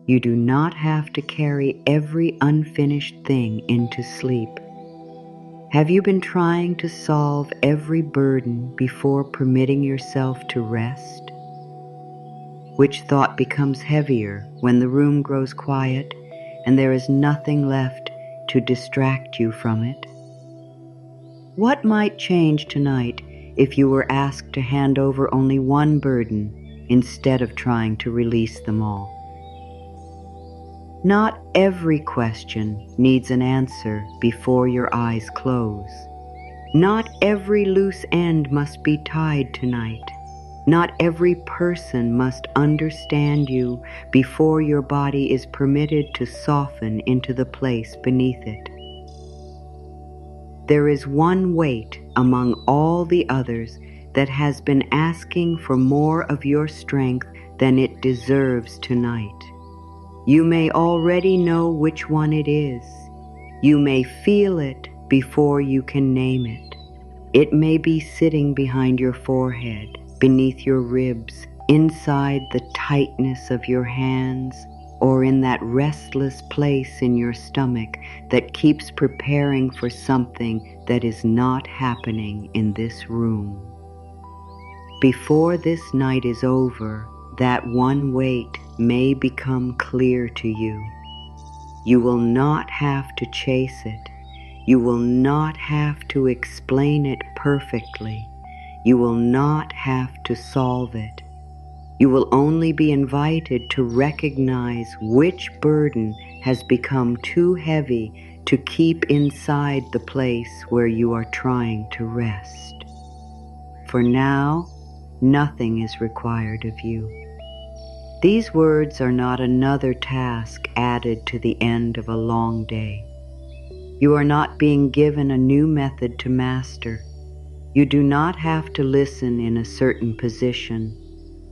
You do not have to carry every unfinished thing into sleep. Have you been trying to solve every burden before permitting yourself to rest? Which thought becomes heavier when the room grows quiet and there is nothing left to distract you from it? What might change tonight if you were asked to hand over only one burden instead of trying to release them all? Not every question needs an answer before your eyes close. Not every loose end must be tied tonight. Not every person must understand you before your body is permitted to soften into the place beneath it. There is one weight among all the others that has been asking for more of your strength than it deserves tonight. You may already know which one it is. You may feel it before you can name it. It may be sitting behind your forehead, beneath your ribs, inside the tightness of your hands, or in that restless place in your stomach that keeps preparing for something that is not happening in this room. Before this night is over, that one weight may become clear to you. You will not have to chase it. You will not have to explain it perfectly. You will not have to solve it. You will only be invited to recognize which burden has become too heavy to keep inside the place where you are trying to rest. For now, nothing is required of you. These words are not another task added to the end of a long day. You are not being given a new method to master. You do not have to listen in a certain position,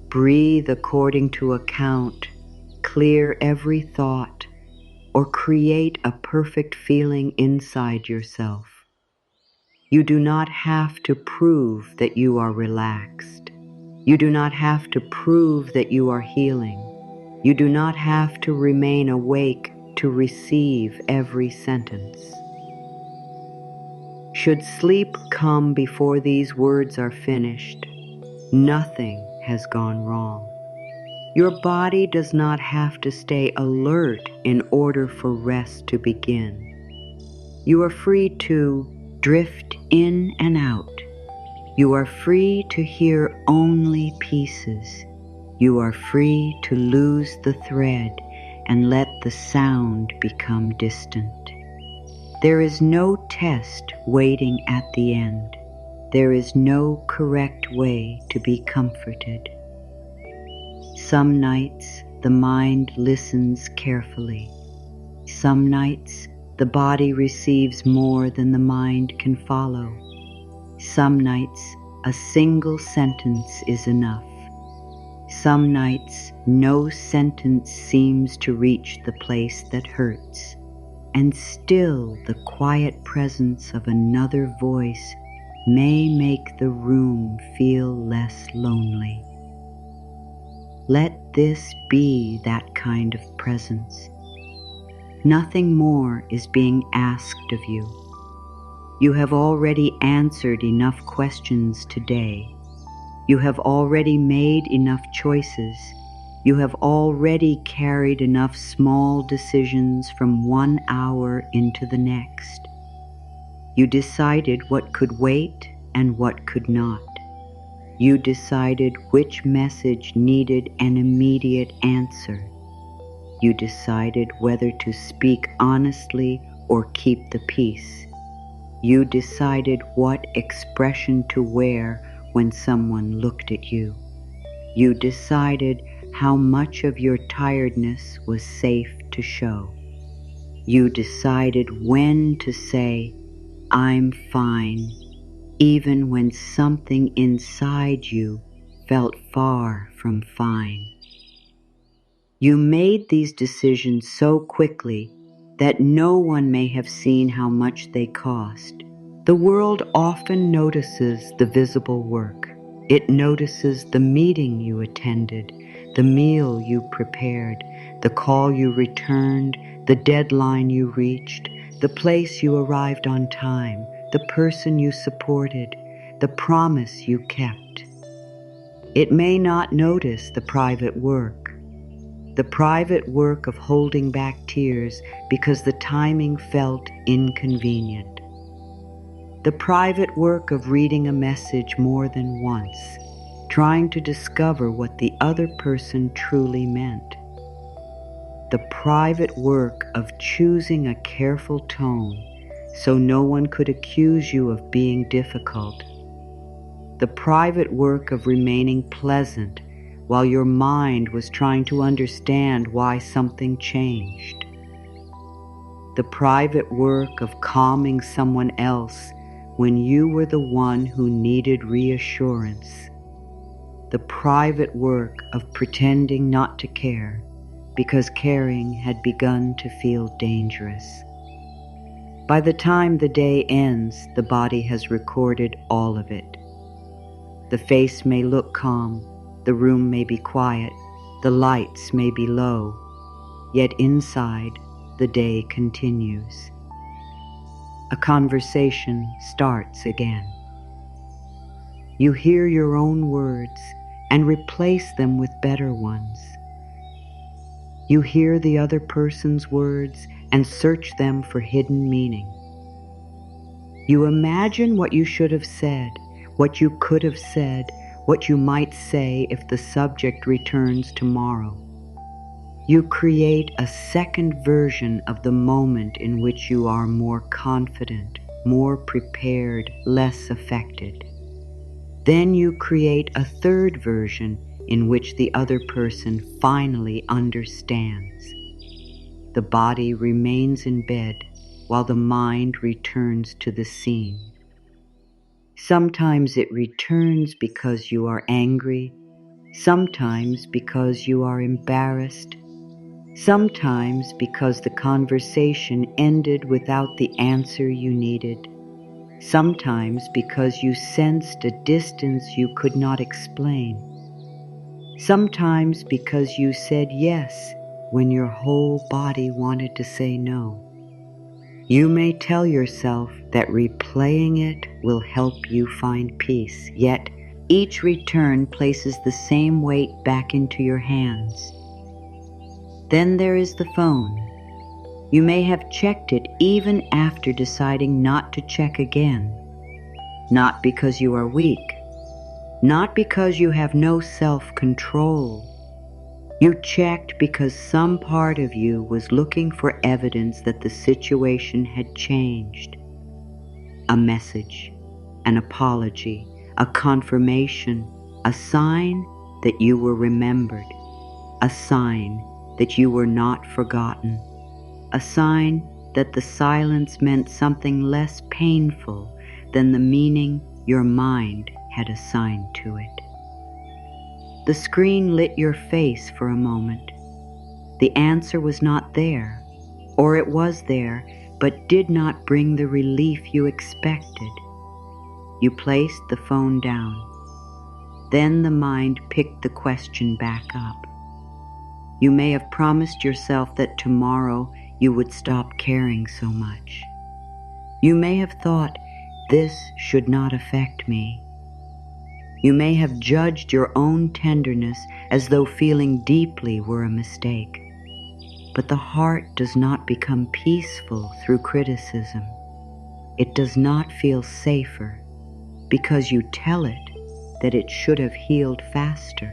breathe according to account, clear every thought, or create a perfect feeling inside yourself. You do not have to prove that you are relaxed. You do not have to prove that you are healing. You do not have to remain awake to receive every sentence. Should sleep come before these words are finished, nothing has gone wrong. Your body does not have to stay alert in order for rest to begin. You are free to drift in and out. You are free to hear only pieces. You are free to lose the thread and let the sound become distant. There is no test waiting at the end. There is no correct way to be comforted. Some nights the mind listens carefully. Some nights the body receives more than the mind can follow. Some nights a single sentence is enough. Some nights no sentence seems to reach the place that hurts, and still the quiet presence of another voice may make the room feel less lonely. Let this be that kind of presence. Nothing more is being asked of you. You have already answered enough questions today. You have already made enough choices. You have already carried enough small decisions from 1 hour into the next. You decided what could wait and what could not. You decided which message needed an immediate answer. You decided whether to speak honestly or keep the peace. You decided what expression to wear when someone looked at you. You decided how much of your tiredness was safe to show. You decided when to say, "I'm fine," even when something inside you felt far from fine. You made these decisions so quickly that no one may have seen how much they cost. The world often notices the visible work. It notices the meeting you attended, the meal you prepared, The call you returned, the deadline you reached, the place you arrived on time, the person you supported, the promise you kept. It may not notice the private work of holding back tears because the timing felt inconvenient. The private work of reading a message more than once, trying to discover what the other person truly meant. The private work of choosing a careful tone so no one could accuse you of being difficult. The private work of remaining pleasant while your mind was trying to understand why something changed. The private work of calming someone else when you were the one who needed reassurance. The private work of pretending not to care because caring had begun to feel dangerous. By the time the day ends, the body has recorded all of it. The face may look calm, the room may be quiet, the lights may be low, yet inside, the day continues. A conversation starts again. You hear your own words and replace them with better ones. You hear the other person's words and search them for hidden meaning. You imagine what you should have said, what you could have said, what you might say if the subject returns tomorrow. You create a second version of the moment in which you are more confident, more prepared, less affected. Then you create a third version in which the other person finally understands. The body remains in bed while the mind returns to the scene. Sometimes it returns because you are angry, sometimes because you are embarrassed, sometimes because the conversation ended without the answer you needed, sometimes because you sensed a distance you could not explain, sometimes because you said yes when your whole body wanted to say no. You may tell yourself that replaying it will help you find peace, yet each return places the same weight back into your hands. Then there is the phone. You may have checked it even after deciding not to check again. Not because you are weak, not because you have no self-control. You checked because some part of you was looking for evidence that the situation had changed. A message, an apology, a confirmation, a sign that you were remembered, a sign that you were not forgotten, a sign that the silence meant something less painful than the meaning your mind had assigned to it. The screen lit your face for a moment. The answer was not there, or it was there, but did not bring the relief you expected. You placed the phone down. Then the mind picked the question back up. You may have promised yourself that tomorrow you would stop caring so much. You may have thought, this should not affect me. You may have judged your own tenderness as though feeling deeply were a mistake. But the heart does not become peaceful through criticism. It does not feel safer because you tell it that it should have healed faster.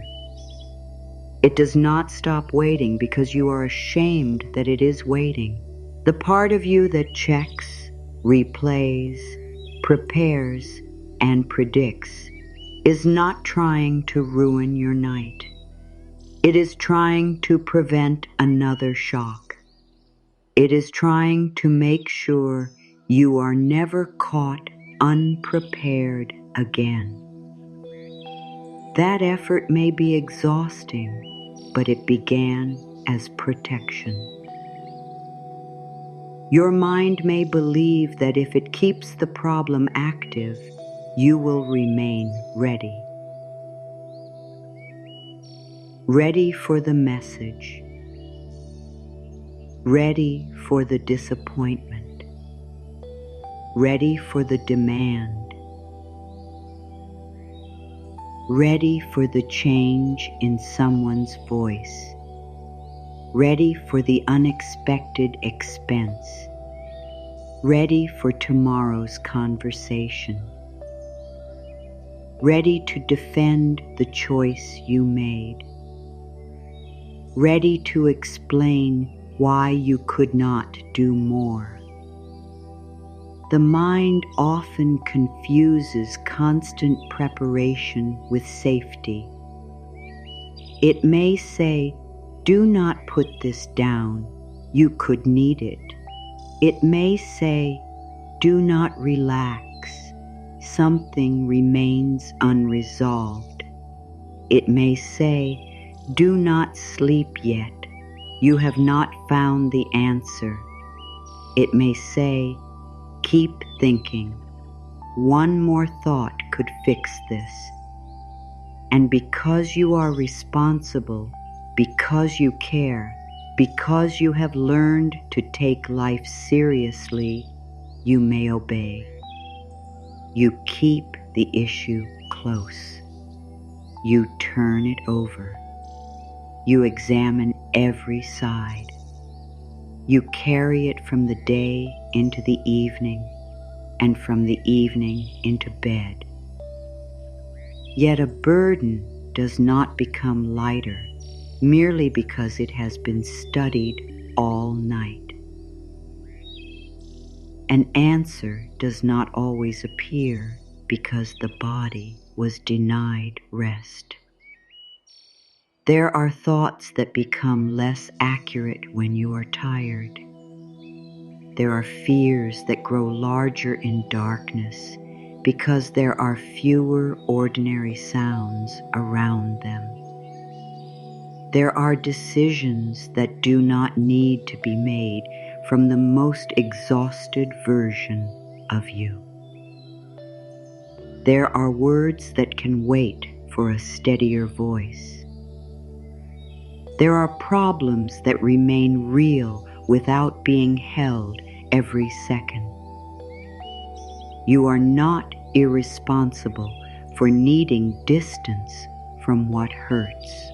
It does not stop waiting because you are ashamed that it is waiting. The part of you that checks, replays, prepares, and predicts is not trying to ruin your night. It is trying to prevent another shock. It is trying to make sure you are never caught unprepared again. That effort may be exhausting, but it began as protection. Your mind may believe that if it keeps the problem active, you will remain ready. Ready for the message, ready for the disappointment, ready for the demand, ready for the change in someone's voice, ready for the unexpected expense, ready for tomorrow's conversation, ready to defend the choice you made, ready to explain why you could not do more. The mind often confuses constant preparation with safety. It may say, "Do not put this down, you could need it." It may say, "Do not relax, something remains unresolved." It may say, "Do not sleep yet, you have not found the answer." It may say, "Keep thinking, one more thought could fix this." And because you are responsible, because you care, because you have learned to take life seriously, you may obey. You keep the issue close. You turn it over. You examine every side. You carry it from the day into the evening, and from the evening into bed. Yet a burden does not become lighter merely because it has been studied all night. An answer does not always appear because the body was denied rest. There are thoughts that become less accurate when you are tired. There are fears that grow larger in darkness because there are fewer ordinary sounds around them. There are decisions that do not need to be made from the most exhausted version of you. There are words that can wait for a steadier voice. There are problems that remain real without being held every second. You are not irresponsible for needing distance from what hurts.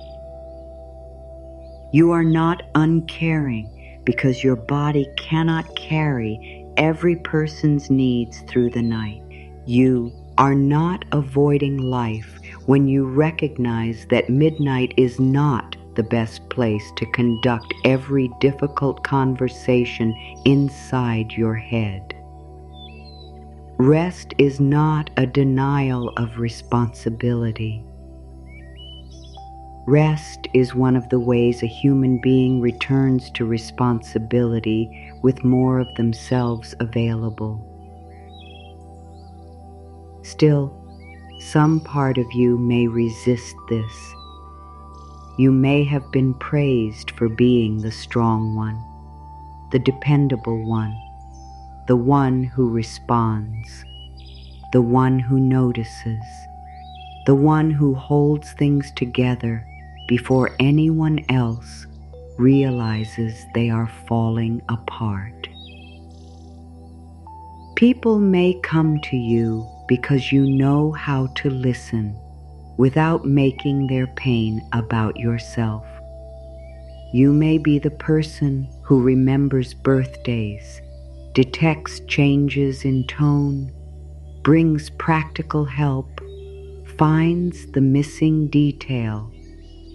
You are not uncaring because your body cannot carry every person's needs through the night. You are not avoiding life when you recognize that midnight is not the best place to conduct every difficult conversation inside your head. Rest is not a denial of responsibility. Rest is one of the ways a human being returns to responsibility with more of themselves available. Still, some part of you may resist this. You may have been praised for being the strong one, the dependable one, the one who responds, the one who notices, the one who holds things together before anyone else realizes they are falling apart. People may come to you because you know how to listen without making their pain about yourself. You may be the person who remembers birthdays, detects changes in tone, brings practical help, finds the missing detail,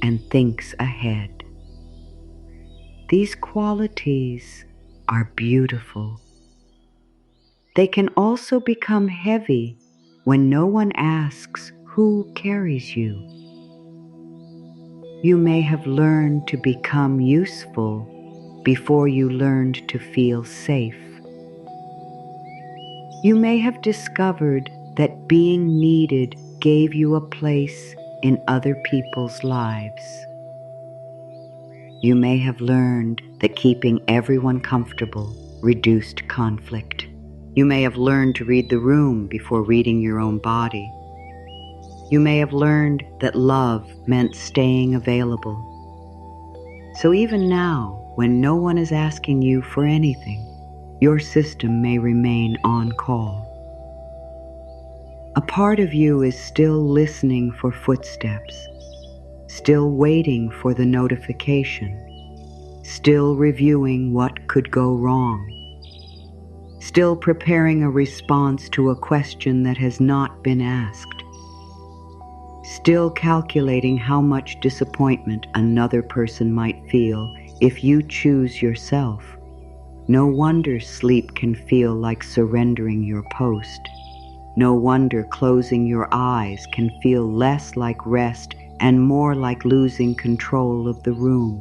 and thinks ahead. These qualities are beautiful. They can also become heavy when no one asks who carries you. You may have learned to become useful before you learned to feel safe. You may have discovered that being needed gave you a place in other people's lives. You may have learned that keeping everyone comfortable reduced conflict. You may have learned to read the room before reading your own body. You may have learned that love meant staying available. So even now, when no one is asking you for anything, your system may remain on call. A part of you is still listening for footsteps, still waiting for the notification, still reviewing what could go wrong, still preparing a response to a question that has not been asked, still calculating how much disappointment another person might feel if you choose yourself. No wonder sleep can feel like surrendering your post. No wonder closing your eyes can feel less like rest and more like losing control of the room.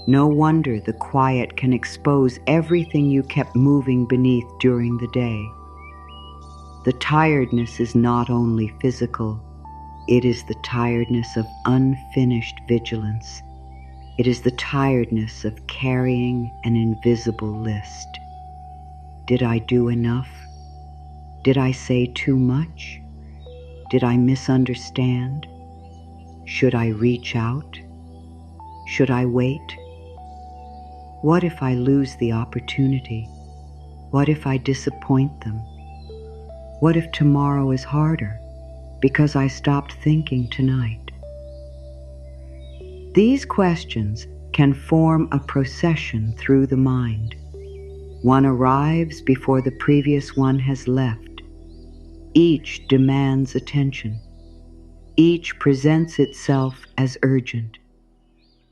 No wonder the quiet can expose everything you kept moving beneath during the day. The tiredness is not only physical, it is the tiredness of unfinished vigilance. It is the tiredness of carrying an invisible list. Did I do enough? Did I say too much? Did I misunderstand? Should I reach out? Should I wait? What if I lose the opportunity? What if I disappoint them? What if tomorrow is harder because I stopped thinking tonight? These questions can form a procession through the mind. One arrives before the previous one has left. Each demands attention. Each presents itself as urgent.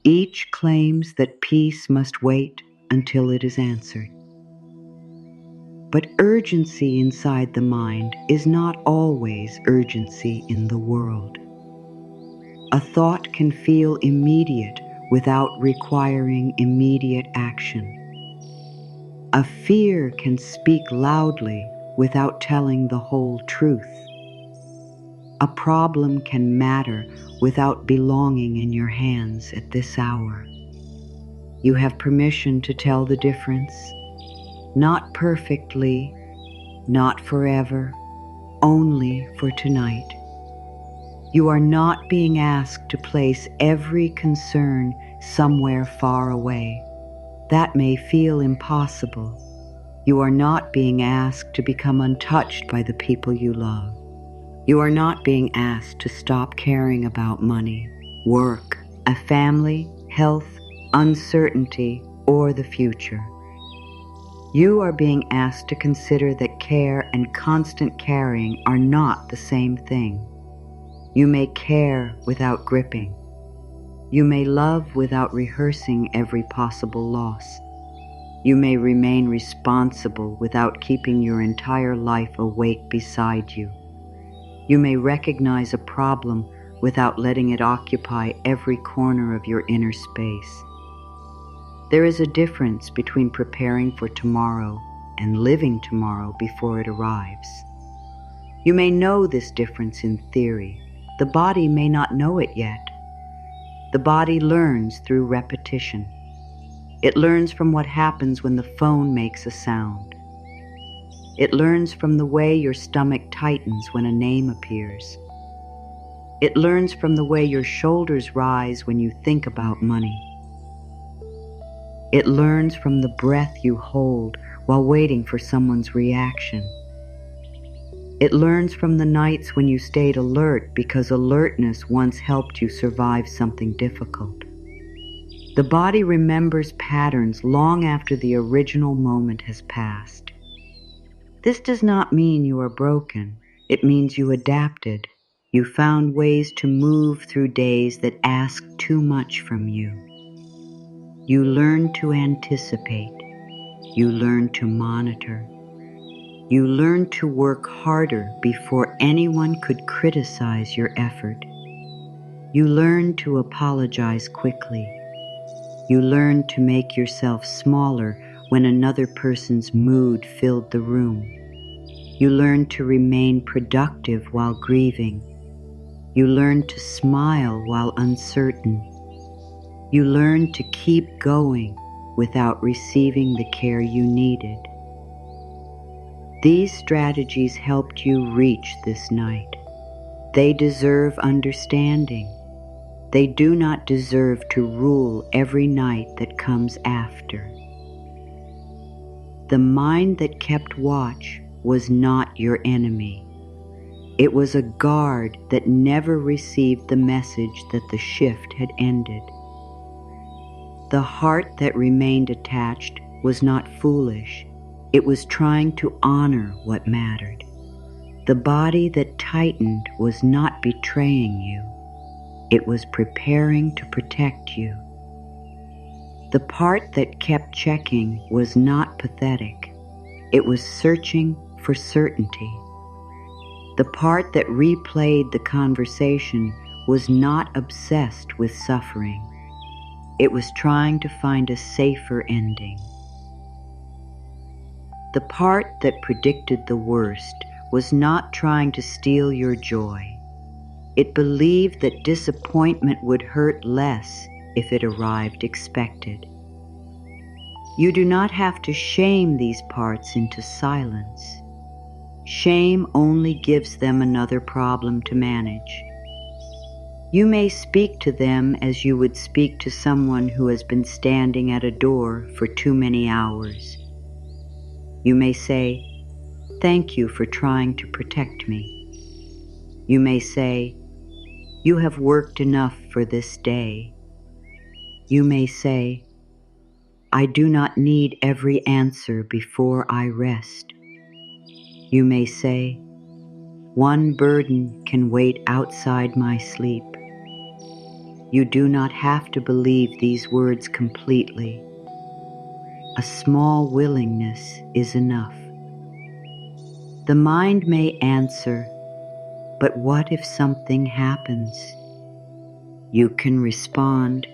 Each claims that peace must wait until it is answered. But urgency inside the mind is not always urgency in the world. A thought can feel immediate without requiring immediate action. A fear can speak loudly without telling the whole truth. A problem can matter without belonging in your hands at this hour. You have permission to tell the difference, not perfectly, not forever, only for tonight. You are not being asked to place every concern somewhere far away. That may feel impossible. You are not being asked to become untouched by the people you love. You are not being asked to stop caring about money, work, a family, health, uncertainty, or the future. You are being asked to consider that care and constant caring are not the same thing. You may care without gripping. You may love without rehearsing every possible loss. You may remain responsible without keeping your entire life awake beside you. You may recognize a problem without letting it occupy every corner of your inner space. There is a difference between preparing for tomorrow and living tomorrow before it arrives. You may know this difference in theory. The body may not know it yet. The body learns through repetition. It learns from what happens when the phone makes a sound. It learns from the way your stomach tightens when a name appears. It learns from the way your shoulders rise when you think about money. It learns from the breath you hold while waiting for someone's reaction. It learns from the nights when you stayed alert because alertness once helped you survive something difficult. The body remembers patterns long after the original moment has passed. This does not mean you are broken. It means you adapted. You found ways to move through days that ask too much from you. You learn to anticipate. You learn to monitor. You learn to work harder before anyone could criticize your effort. You learn to apologize quickly. You learn to make yourself smaller when another person's mood filled the room. You learn to remain productive while grieving. You learn to smile while uncertain. You learn to keep going without receiving the care you needed. These strategies helped you reach this night. They deserve understanding. They do not deserve to rule every night that comes after. The mind that kept watch was not your enemy. It was a guard that never received the message that the shift had ended. The heart that remained attached was not foolish. It was trying to honor what mattered. The body that tightened was not betraying you. It was preparing to protect you. The part that kept checking was not pathetic. It was searching for certainty. The part that replayed the conversation was not obsessed with suffering. It was trying to find a safer ending. The part that predicted the worst was not trying to steal your joy. It believed that disappointment would hurt less if it arrived expected. You do not have to shame these parts into silence. Shame only gives them another problem to manage. You may speak to them as you would speak to someone who has been standing at a door for too many hours. You may say, "Thank you for trying to protect me." You may say, "You have worked enough for this day." You may say, "I do not need every answer before I rest." You may say, "One burden can wait outside my sleep." You do not have to believe these words completely. A small willingness is enough. The mind may answer, "But what if something happens?" You can respond,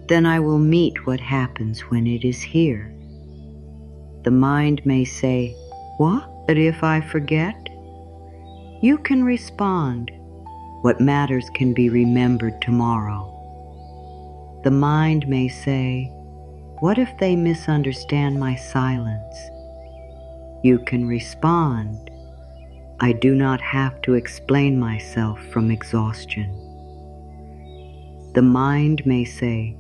"Then I will meet what happens when it is here." The mind may say, "What if I forget?" You can respond, "What matters can be remembered tomorrow." The mind may say, "What if they misunderstand my silence?" You can respond, "I do not have to explain myself from exhaustion." The mind may say,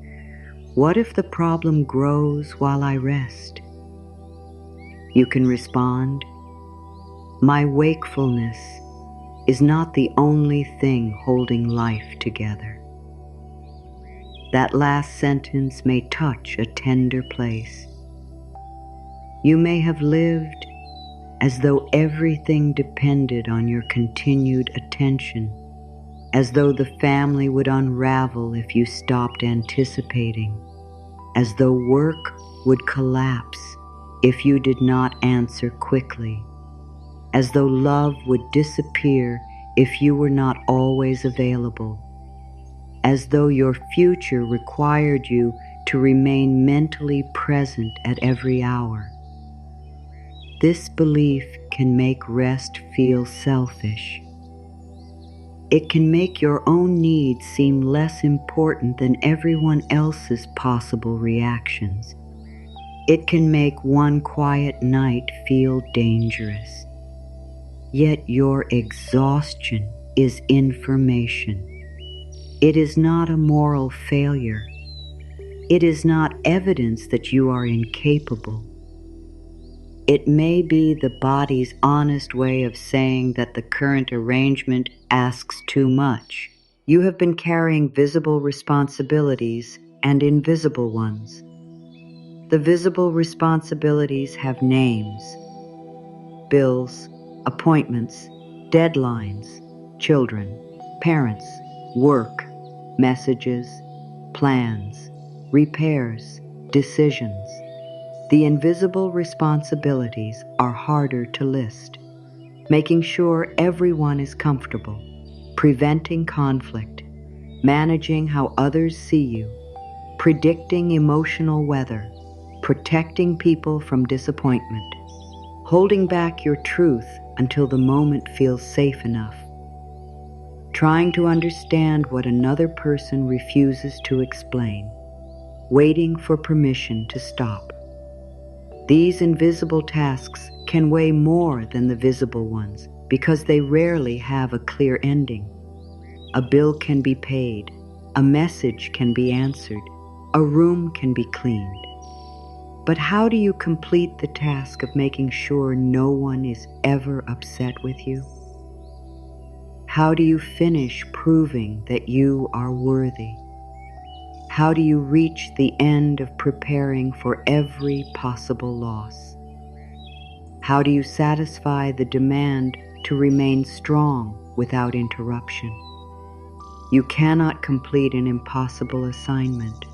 "What if the problem grows while I rest?" You can respond, "My wakefulness is not the only thing holding life together." That last sentence may touch a tender place. You may have lived as though everything depended on your continued attention, as though the family would unravel if you stopped anticipating, as though work would collapse if you did not answer quickly, as though love would disappear if you were not always available, as though your future required you to remain mentally present at every hour. This belief can make rest feel selfish. It can make your own needs seem less important than everyone else's possible reactions. It can make one quiet night feel dangerous. Yet your exhaustion is information. It is not a moral failure. It is not evidence that you are incapable. It may be the body's honest way of saying that the current arrangement asks too much. You have been carrying visible responsibilities and invisible ones. The visible responsibilities have names: bills, appointments, deadlines, children, parents, work, messages, plans, repairs, decisions. The invisible responsibilities are harder to list, making sure everyone is comfortable, preventing conflict, managing how others see you, predicting emotional weather, protecting people from disappointment, holding back your truth until the moment feels safe enough, trying to understand what another person refuses to explain, waiting for permission to stop. These invisible tasks can weigh more than the visible ones because they rarely have a clear ending. A bill can be paid, A message can be answered. A room can be cleaned. But how do you complete the task of making sure no one is ever upset with you? How do you finish proving that you are worthy? How do you reach the end of preparing for every possible loss? How do you satisfy the demand to remain strong without interruption? You cannot complete an impossible assignment.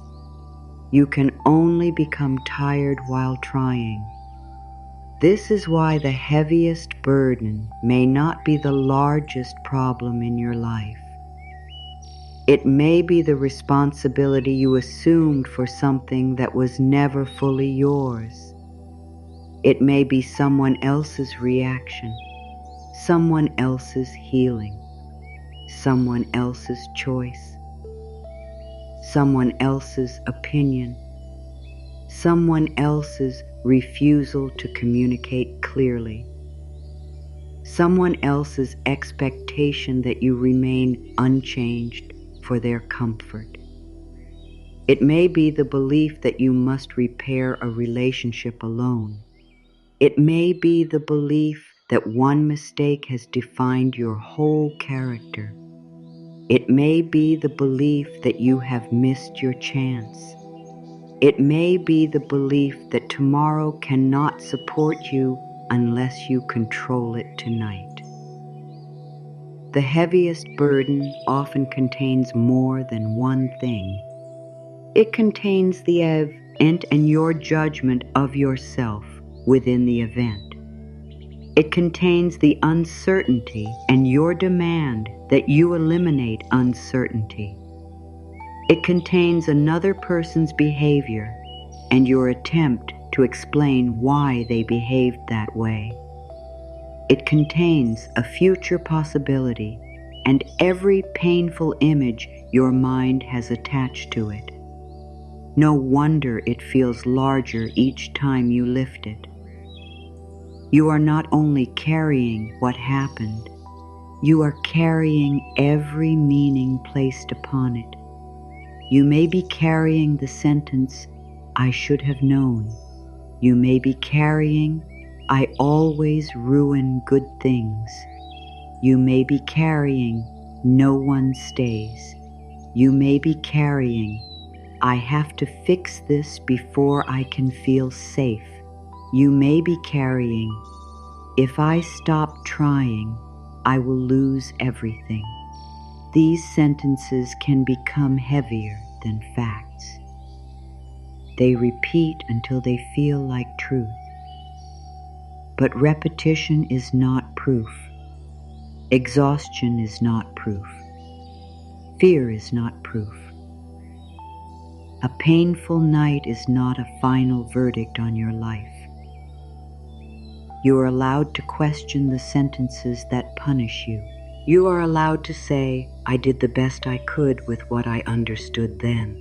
You can only become tired while trying. This is why the heaviest burden may not be the largest problem in your life. It may be the responsibility you assumed for something that was never fully yours. It may be someone else's reaction, someone else's healing, someone else's choice, someone else's opinion, someone else's refusal to communicate clearly, someone else's expectation that you remain unchanged for their comfort. It may be the belief that you must repair a relationship alone. It may be the belief that one mistake has defined your whole character. It may be the belief that you have missed your chance. It may be the belief that tomorrow cannot support you unless you control it tonight. The heaviest burden often contains more than one thing. It contains the event and your judgment of yourself within the event. It contains the uncertainty and your demand that you eliminate uncertainty. It contains another person's behavior and your attempt to explain why they behaved that way. It contains a future possibility and every painful image your mind has attached to it. No wonder it feels larger each time you lift it. You are not only carrying what happened, you are carrying every meaning placed upon it. You may be carrying the sentence, "I should have known." You may be carrying, "I always ruin good things." You may be carrying, "No one stays." You may be carrying, "I have to fix this before I can feel safe." You may be carrying, "If I stop trying, I will lose everything." These sentences can become heavier than facts. They repeat until they feel like truth. But repetition is not proof. Exhaustion is not proof. Fear is not proof. A painful night is not a final verdict on your life. You are allowed to question the sentences that punish you. You are allowed to say, "I did the best I could with what I understood then."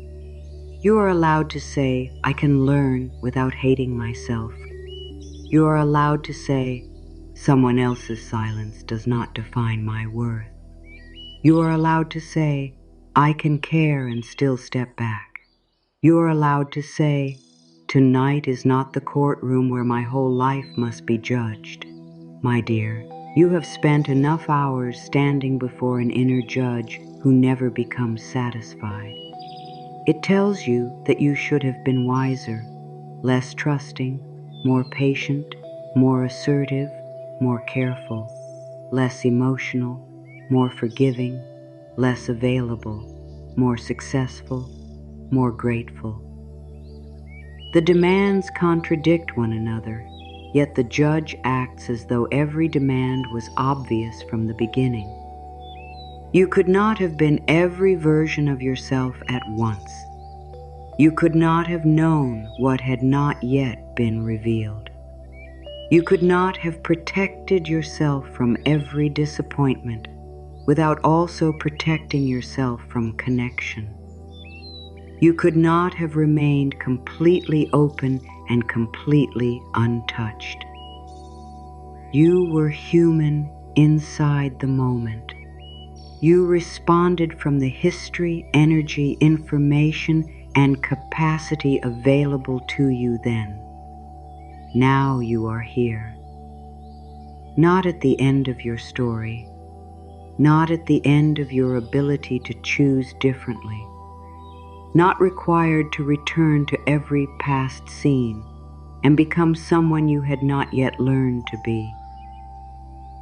You are allowed to say, "I can learn without hating myself." You are allowed to say, "Someone else's silence does not define my worth." You are allowed to say, "I can care and still step back." You are allowed to say, "Tonight is not the courtroom where my whole life must be judged." My dear, you have spent enough hours standing before an inner judge who never becomes satisfied. It tells you that you should have been wiser, less trusting, more patient, more assertive, more careful, less emotional, more forgiving, less available, more successful, more grateful. The demands contradict one another, yet the judge acts as though every demand was obvious from the beginning. You could not have been every version of yourself at once. You could not have known what had not yet been revealed. You could not have protected yourself from every disappointment without also protecting yourself from connection. You could not have remained completely open and completely untouched. You were human inside the moment. You responded from the history, energy, information, and capacity available to you then. Now you are here. Not at the end of your story, not at the end of your ability to choose differently, not required to return to every past scene and become someone you had not yet learned to be.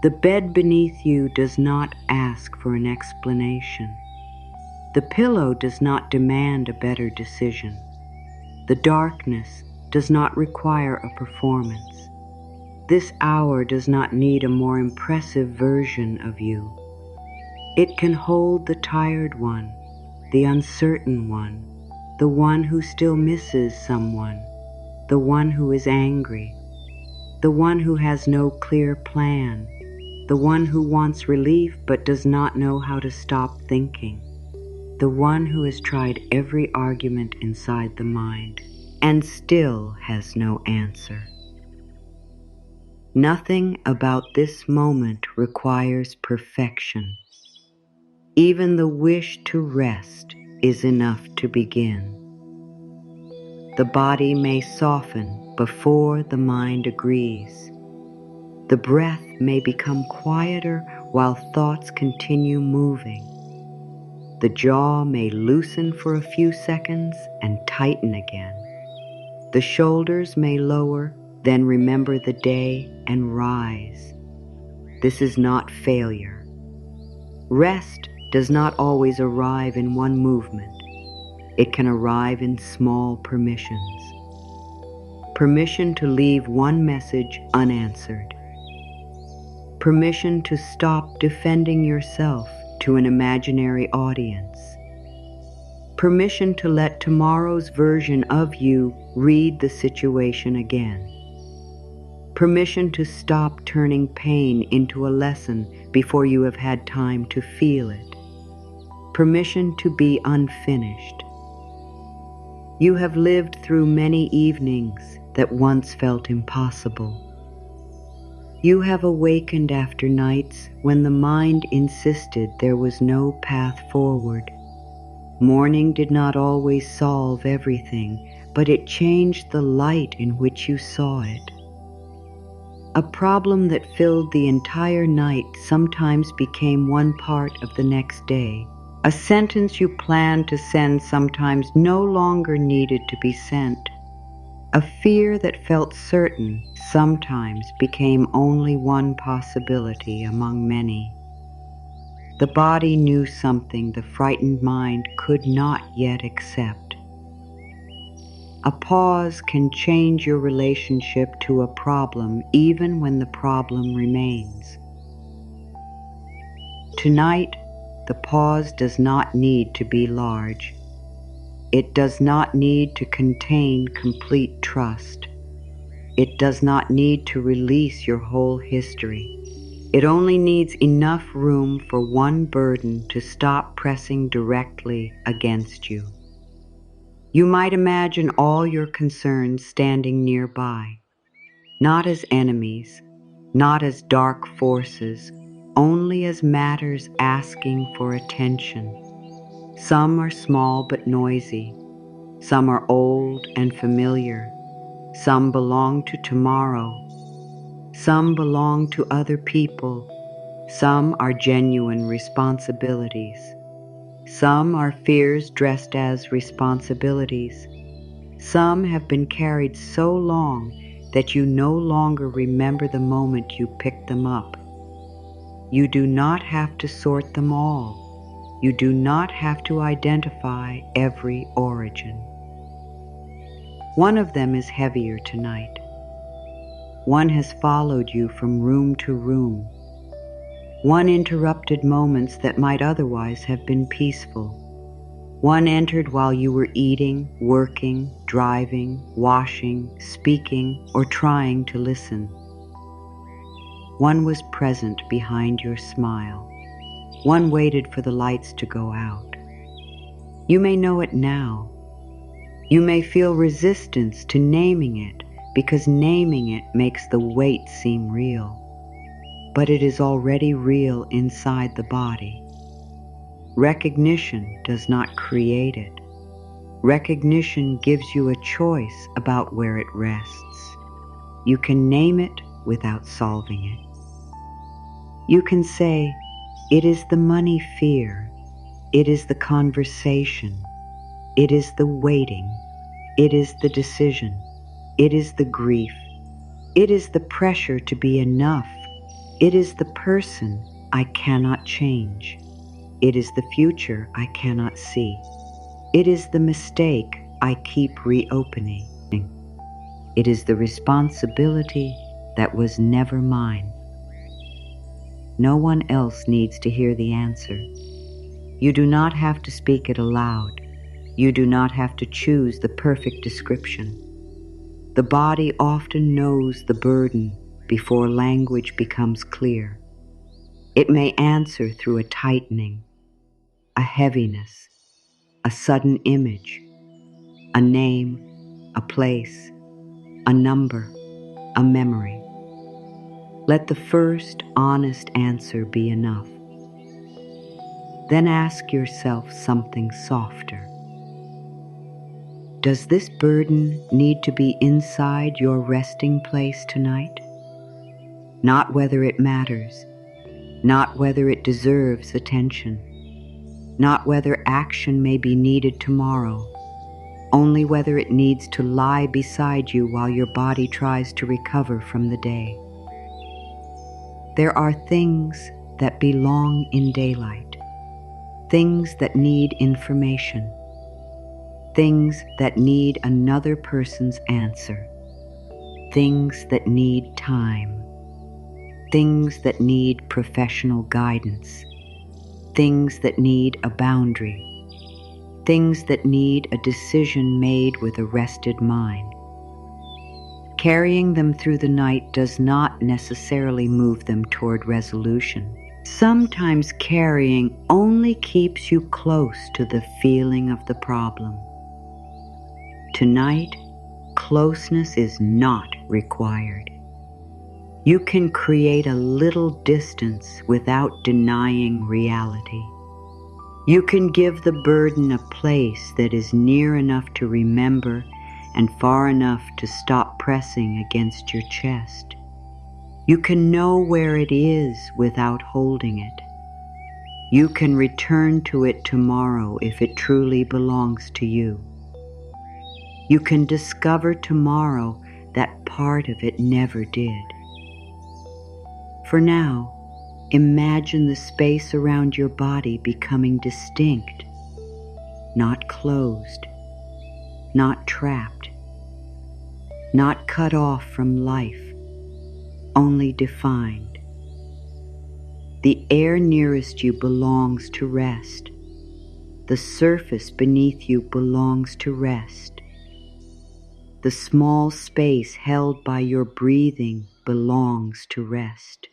The bed beneath you does not ask for an explanation. The pillow does not demand a better decision. The darkness does not require a performance. This hour does not need a more impressive version of you. It can hold the tired one, the uncertain one, the one who still misses someone, the one who is angry, the one who has no clear plan, the one who wants relief but does not know how to stop thinking, the one who has tried every argument inside the mind and still has no answer. Nothing about this moment requires perfection. Even the wish to rest is enough to begin. The body may soften before the mind agrees. The breath may become quieter while thoughts continue moving. The jaw may loosen for a few seconds and tighten again. The shoulders may lower, then remember the day and rise. This is not failure. Rest does not always arrive in one movement. It can arrive in small permissions. Permission to leave one message unanswered. Permission to stop defending yourself to an imaginary audience. Permission to let tomorrow's version of you read the situation again. Permission to stop turning pain into a lesson before you have had time to feel it. Permission to be unfinished. You have lived through many evenings that once felt impossible. You have awakened after nights when the mind insisted there was no path forward. Morning did not always solve everything, but it changed the light in which you saw it. A problem that filled the entire night sometimes became one part of the next day. A sentence you planned to send sometimes no longer needed to be sent. A fear that felt certain sometimes became only one possibility among many. The body knew something the frightened mind could not yet accept. A pause can change your relationship to a problem even when the problem remains. Tonight, the pause does not need to be large. It does not need to contain complete trust. It does not need to release your whole history. It only needs enough room for one burden to stop pressing directly against you. You might imagine all your concerns standing nearby, not as enemies, not as dark forces, only as matters asking for attention. Some are small but noisy. Some are old and familiar. Some belong to tomorrow. Some belong to other people. Some are genuine responsibilities. Some are fears dressed as responsibilities. Some have been carried so long that you no longer remember the moment you picked them up. You do not have to sort them all. You do not have to identify every origin. One of them is heavier tonight. One has followed you from room to room. One interrupted moments that might otherwise have been peaceful. One entered while you were eating, working, driving, washing, speaking, or trying to listen. One was present behind your smile. One waited for the lights to go out. You may know it now. You may feel resistance to naming it because naming it makes the weight seem real. But it is already real inside the body. Recognition does not create it. Recognition gives you a choice about where it rests. You can name it without solving it. You can say, it is the money fear, it is the conversation, it is the waiting, it is the decision, it is the grief, it is the pressure to be enough, it is the person I cannot change, it is the future I cannot see, it is the mistake I keep reopening, it is the responsibility that was never mine. No one else needs to hear the answer. You do not have to speak it aloud. You do not have to choose the perfect description. The body often knows the burden before language becomes clear. It may answer through a tightening, a heaviness, a sudden image, a name, a place, a number, a memory. Let the first honest answer be enough. Then ask yourself something softer. Does this burden need to be inside your resting place tonight? Not whether it matters, not whether it deserves attention, not whether action may be needed tomorrow, only whether it needs to lie beside you while your body tries to recover from the day. There are things that belong in daylight, things that need information, things that need another person's answer, things that need time, things that need professional guidance, things that need a boundary, things that need a decision made with a rested mind. Carrying them through the night does not necessarily move them toward resolution. Sometimes carrying only keeps you close to the feeling of the problem. Tonight, closeness is not required. You can create a little distance without denying reality. You can give the burden a place that is near enough to remember and far enough to stop pressing against your chest. You can know where it is without holding it. You can return to it tomorrow if it truly belongs to you. You can discover tomorrow that part of it never did. For now, imagine the space around your body becoming distinct, not closed, not trapped, not cut off from life, only defined. The air nearest you belongs to rest. The surface beneath you belongs to rest. The small space held by your breathing belongs to rest.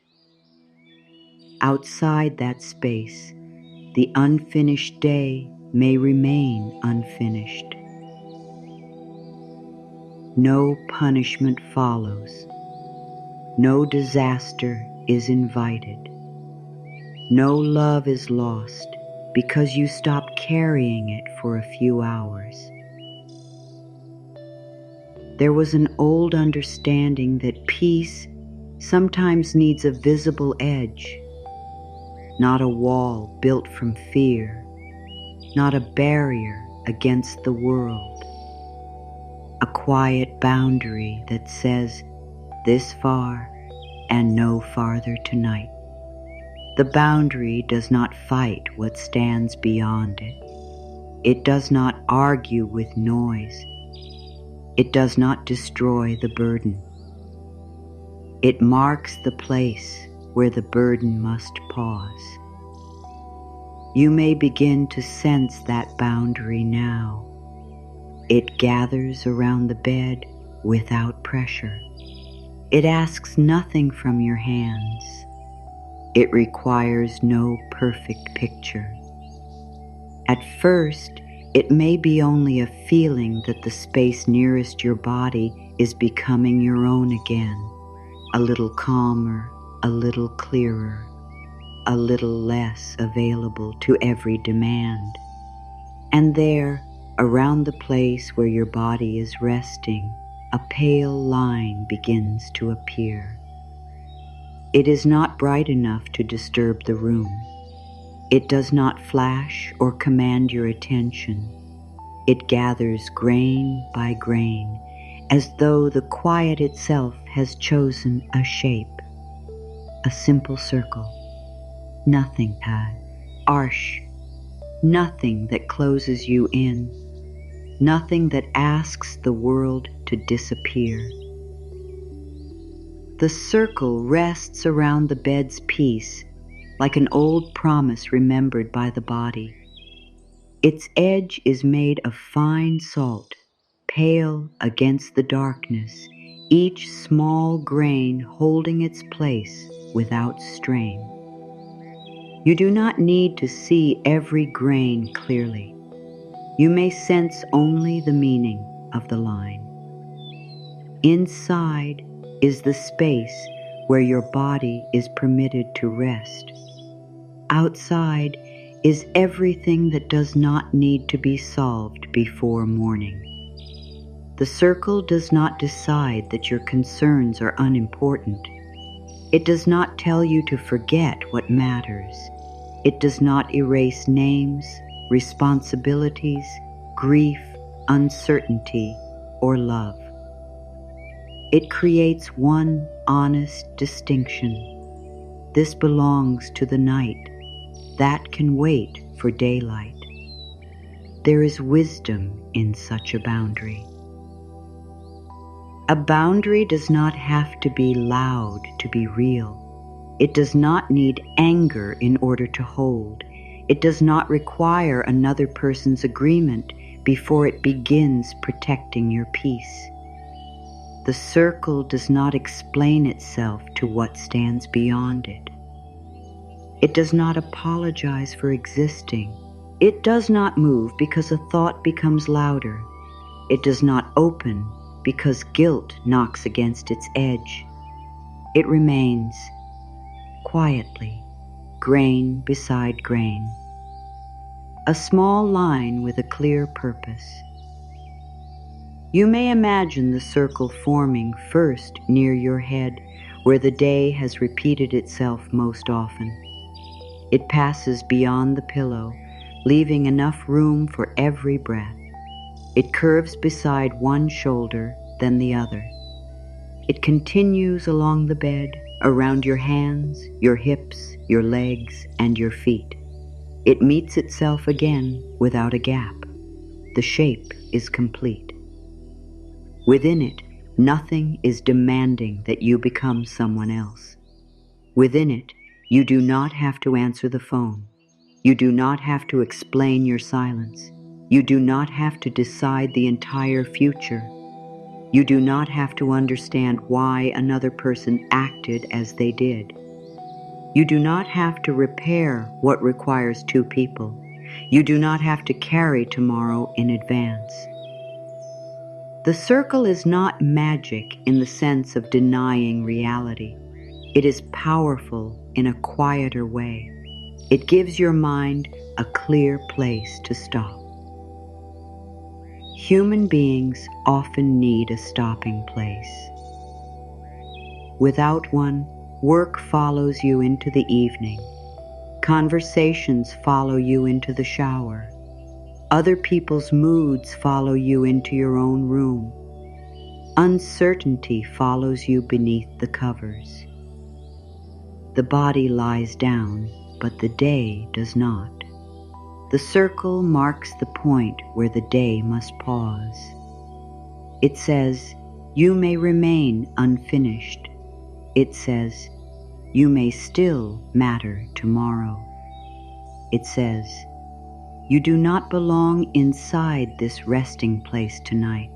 Outside that space, the unfinished day may remain unfinished. No punishment follows. No disaster is invited. No love is lost because you stop carrying it for a few hours. There was an old understanding that peace sometimes needs a visible edge, not a wall built from fear, not a barrier against the world. A quiet boundary that says, this far and no farther tonight. The boundary does not fight what stands beyond it. It does not argue with noise. It does not destroy the burden. It marks the place where the burden must pause. You may begin to sense that boundary now. It gathers around the bed without pressure. It asks nothing from your hands. It requires no perfect picture. At first, it may be only a feeling that the space nearest your body is becoming your own again, a little calmer, a little clearer. a little less available to every demand. And there, around the place where your body is resting, a pale line begins to appear. It is not bright enough to disturb the room. It does not flash or command your attention. It gathers grain by grain, as though the quiet itself has chosen a shape. A simple circle. Nothing, Arsh. Nothing that closes you in. Nothing that asks the world to disappear. The circle rests around the bed's piece like an old promise remembered by the body. Its edge is made of fine salt, pale against the darkness, each small grain holding its place without strain. You do not need to see every grain clearly. You may sense only the meaning of the line. Inside is the space where your body is permitted to rest. Outside is everything that does not need to be solved before morning. The circle does not decide that your concerns are unimportant. It does not tell you to forget what matters. It does not erase names, responsibilities, grief, uncertainty, or love. It creates one honest distinction. This belongs to the night. That can wait for daylight. There is wisdom in such a boundary. A boundary does not have to be loud to be real. It does not need anger in order to hold. It does not require another person's agreement before it begins protecting your peace. The circle does not explain itself to what stands beyond it. It does not apologize for existing. It does not move because a thought becomes louder. It does not open because guilt knocks against its edge. It remains quietly, grain beside grain. A small line with a clear purpose. You may imagine the circle forming first near your head, where the day has repeated itself most often. It passes beyond the pillow, leaving enough room for every breath. It curves beside one shoulder, then the other. It continues along the bed, around your hands, your hips, your legs, and your feet. It meets itself again without a gap. The shape is complete. Within it, nothing is demanding that you become someone else. Within it, you do not have to answer the phone. You do not have to explain your silence. You do not have to decide the entire future. You do not have to understand why another person acted as they did. You do not have to repair what requires two people. You do not have to carry tomorrow in advance. The circle is not magic in the sense of denying reality. It is powerful in a quieter way. It gives your mind a clear place to stop. Human beings often need a stopping place. Without one, work follows you into the evening. Conversations follow you into the shower. Other people's moods follow you into your own room. Uncertainty follows you beneath the covers. The body lies down, but the day does not. The circle marks the point where the day must pause. It says, you may remain unfinished. It says, you may still matter tomorrow. It says, you do not belong inside this resting place tonight.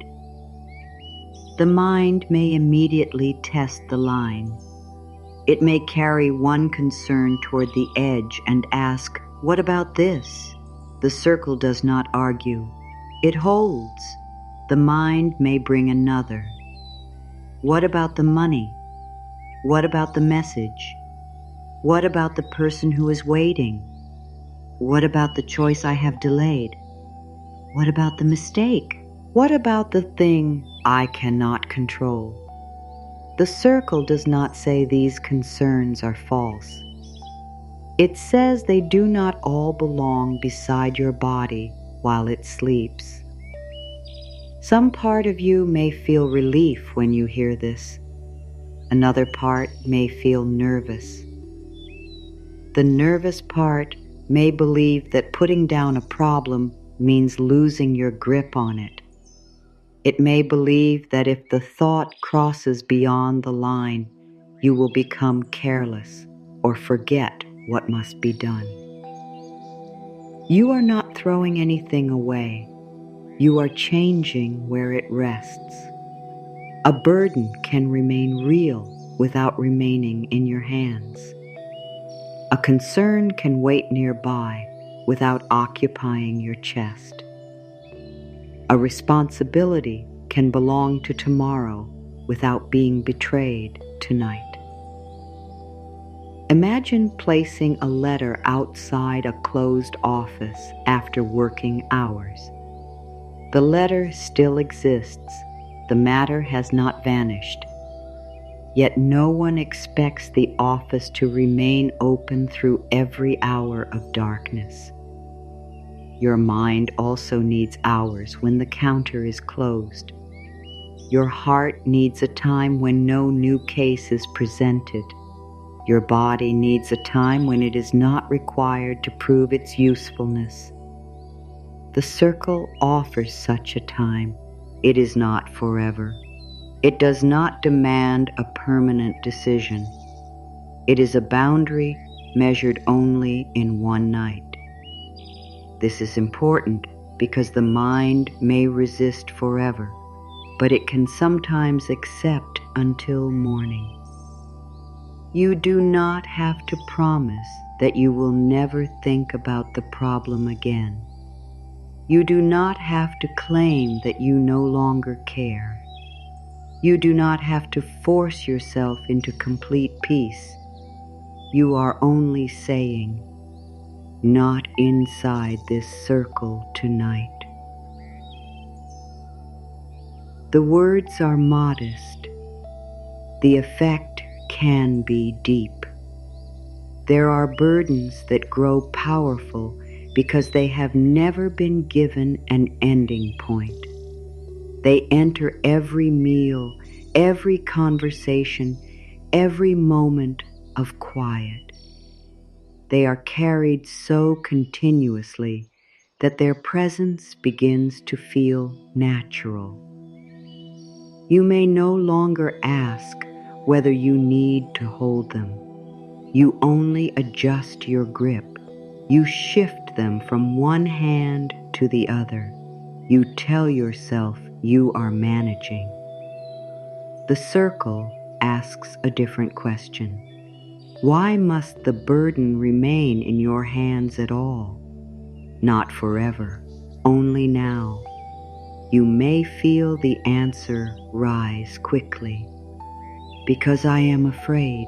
The mind may immediately test the line. It may carry one concern toward the edge and ask, what about this? The circle does not argue. It holds. The mind may bring another. What about the money? What about the message? What about the person who is waiting? What about the choice I have delayed? What about the mistake? What about the thing I cannot control? The circle does not say these concerns are false. It says they do not all belong beside your body while it sleeps. Some part of you may feel relief when you hear this. Another part may feel nervous. The nervous part may believe that putting down a problem means losing your grip on it. It may believe that if the thought crosses beyond the line, you will become careless or forget what must be done. You are not throwing anything away. You are changing where it rests. A burden can remain real without remaining in your hands. A concern can wait nearby without occupying your chest. A responsibility can belong to tomorrow without being betrayed tonight. Imagine placing a letter outside a closed office after working hours. The letter still exists. The matter has not vanished. Yet no one expects the office to remain open through every hour of darkness. Your mind also needs hours when the counter is closed. Your heart needs a time when no new case is presented. Your body needs a time when it is not required to prove its usefulness. The circle offers such a time. It is not forever. It does not demand a permanent decision. It is a boundary measured only in one night. This is important because the mind may resist forever, but it can sometimes accept until morning. You do not have to promise that you will never think about the problem again. You do not have to claim that you no longer care. You do not have to force yourself into complete peace. You are only saying, "Not inside this circle tonight." The words are modest. The effect can be deep. There are burdens that grow powerful because they have never been given an ending point. They enter every meal, every conversation, every moment of quiet. They are carried so continuously that their presence begins to feel natural. You may no longer ask whether you need to hold them. You only adjust your grip. You shift them from one hand to the other. You tell yourself you are managing. The circle asks a different question. Why must the burden remain in your hands at all? Not forever, only now. You may feel the answer rise quickly. Because I am afraid.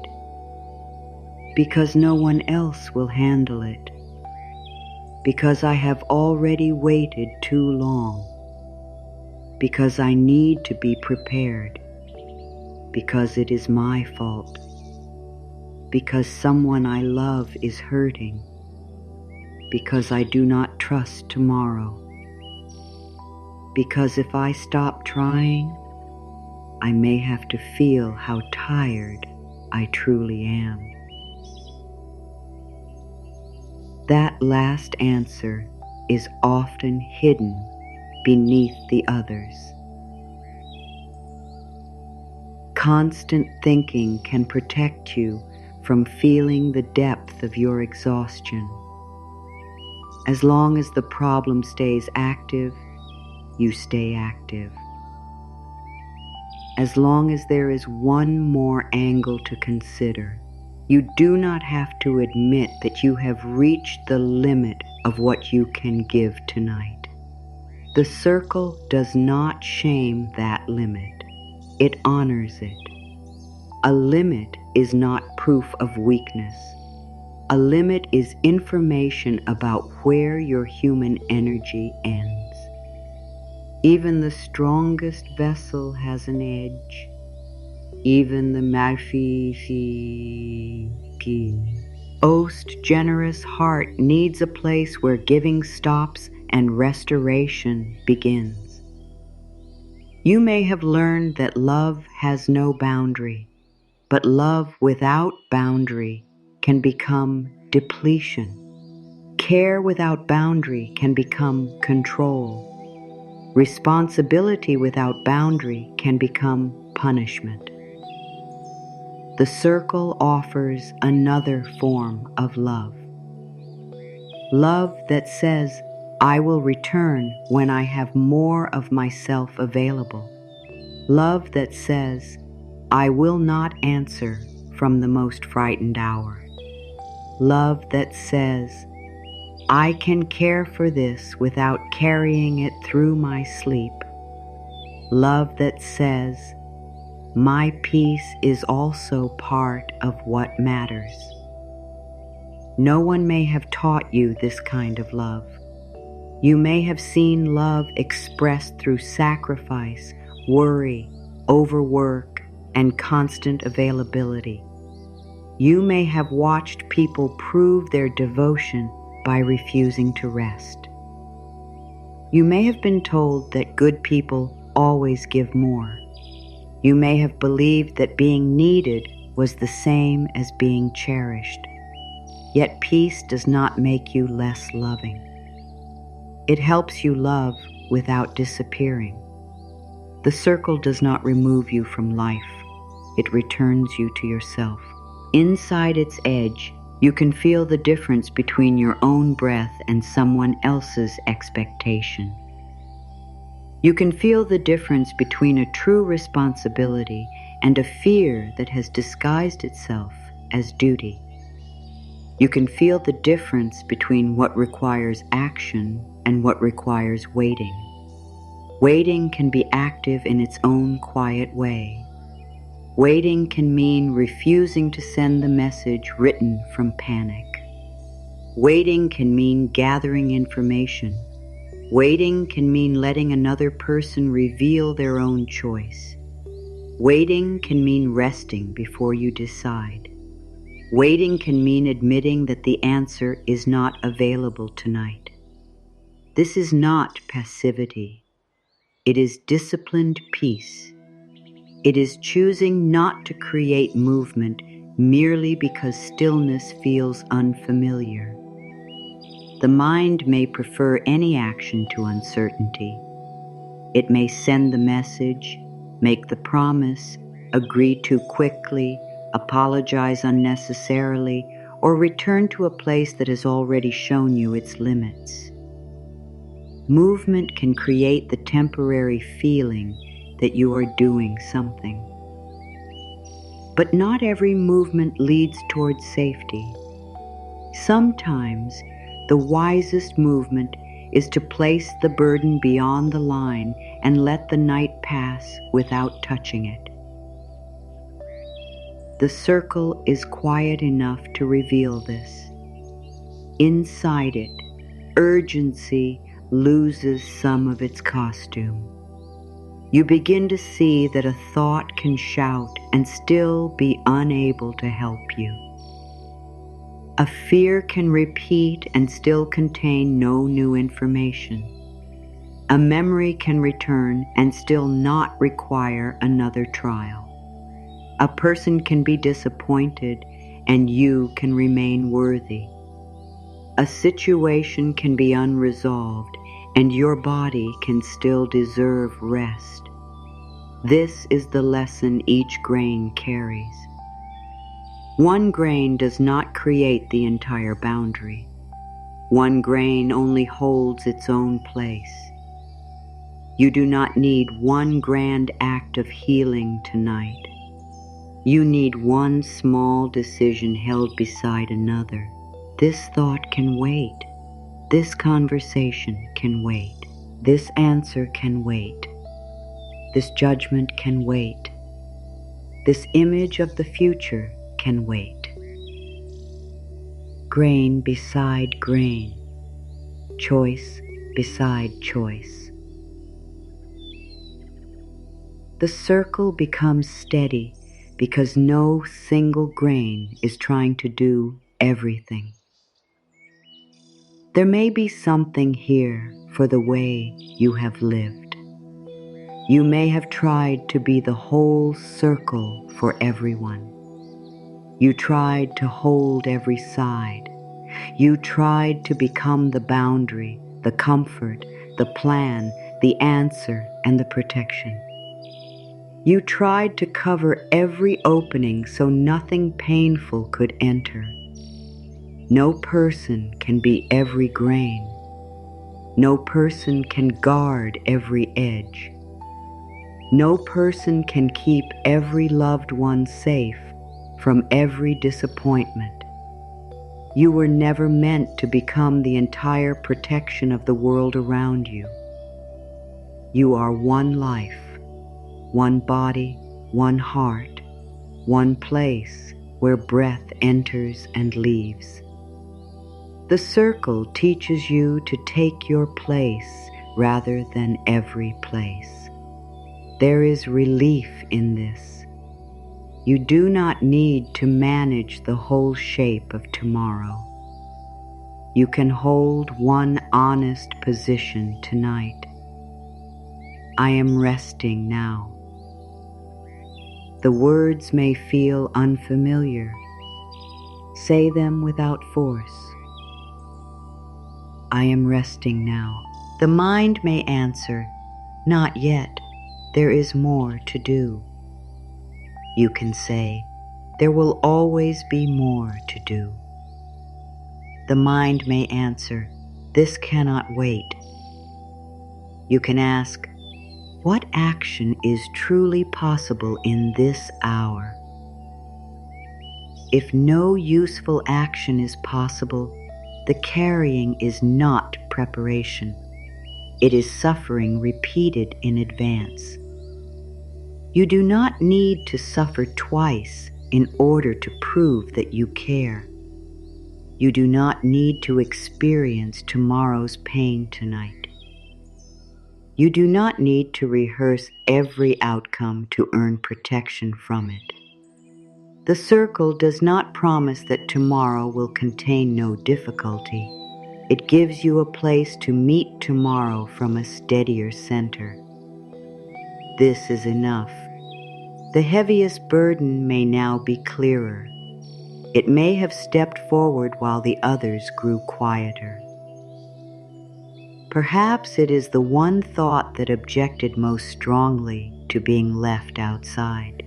Because no one else will handle it. Because I have already waited too long. Because I need to be prepared. Because it is my fault. Because someone I love is hurting. Because I do not trust tomorrow. Because if I stop trying, I may have to feel how tired I truly am. That last answer is often hidden beneath the others. Constant thinking can protect you from feeling the depth of your exhaustion. As long as the problem stays active, you stay active. As long as there is one more angle to consider, you do not have to admit that you have reached the limit of what you can give tonight. The circle does not shame that limit. It honors it. A limit is not proof of weakness. A limit is information about where your human energy ends. Even the strongest vessel has an edge. Even the most generous heart needs a place where giving stops and restoration begins. You may have learned that love has no boundary, but love without boundary can become depletion. Care without boundary can become control. Responsibility without boundary can become punishment. The circle offers another form of love. Love that says, I will return when I have more of myself available. Love that says, I will not answer from the most frightened hour. Love that says, I can care for this without carrying it through my sleep. Love that says, my peace is also part of what matters. No one may have taught you this kind of love. You may have seen love expressed through sacrifice, worry, overwork, and constant availability. You may have watched people prove their devotion by refusing to rest. You may have been told that good people always give more. You may have believed that being needed was the same as being cherished. Yet peace does not make you less loving. It helps you love without disappearing. The circle does not remove you from life. It returns you to yourself. Inside its edge, you can feel the difference between your own breath and someone else's expectation. You can feel the difference between a true responsibility and a fear that has disguised itself as duty. You can feel the difference between what requires action and what requires waiting. Waiting can be active in its own quiet way. Waiting can mean refusing to send the message written from panic. Waiting can mean gathering information. Waiting can mean letting another person reveal their own choice. Waiting can mean resting before you decide. Waiting can mean admitting that the answer is not available tonight. This is not passivity. It is disciplined peace. It is choosing not to create movement merely because stillness feels unfamiliar. The mind may prefer any action to uncertainty. It may send the message, make the promise, agree too quickly, apologize unnecessarily, or return to a place that has already shown you its limits. Movement can create the temporary feeling that you are doing something. But not every movement leads towards safety. Sometimes the wisest movement is to place the burden beyond the line and let the night pass without touching it. The circle is quiet enough to reveal this. Inside it, urgency loses some of its costume. You begin to see that a thought can shout and still be unable to help you. A fear can repeat and still contain no new information. A memory can return and still not require another trial. A person can be disappointed and you can remain worthy. A situation can be unresolved and your body can still deserve rest. This is the lesson each grain carries. One grain does not create the entire boundary. One grain only holds its own place. You do not need one grand act of healing tonight. You need one small decision held beside another. This thought can wait. This conversation can wait. This answer can wait. This judgment can wait. This image of the future can wait. grain beside grain, choice beside choice. The circle becomes steady because no single grain is trying to do everything. There may be something here for the way you have lived. You may have tried to be the whole circle for everyone. You tried to hold every side. You tried to become the boundary, the comfort, the plan, the answer, and the protection. You tried to cover every opening so nothing painful could enter. No person can be every grain. No person can guard every edge. No person can keep every loved one safe from every disappointment. You were never meant to become the entire protection of the world around you. You are one life, one body, one heart, one place where breath enters and leaves. The circle teaches you to take your place rather than every place. There is relief in this. You do not need to manage the whole shape of tomorrow. You can hold one honest position tonight. I am resting now. The words may feel unfamiliar. Say them without force. I am resting now. The mind may answer, not yet. There is more to do. You can say, there will always be more to do. The mind may answer, this cannot wait. You can ask, what action is truly possible in this hour? If no useful action is possible, the carrying is not preparation. It is suffering repeated in advance. You do not need to suffer twice in order to prove that you care. You do not need to experience tomorrow's pain tonight. You do not need to rehearse every outcome to earn protection from it. The circle does not promise that tomorrow will contain no difficulty. It gives you a place to meet tomorrow from a steadier center. This is enough. The heaviest burden may now be clearer. It may have stepped forward while the others grew quieter. Perhaps it is the one thought that objected most strongly to being left outside.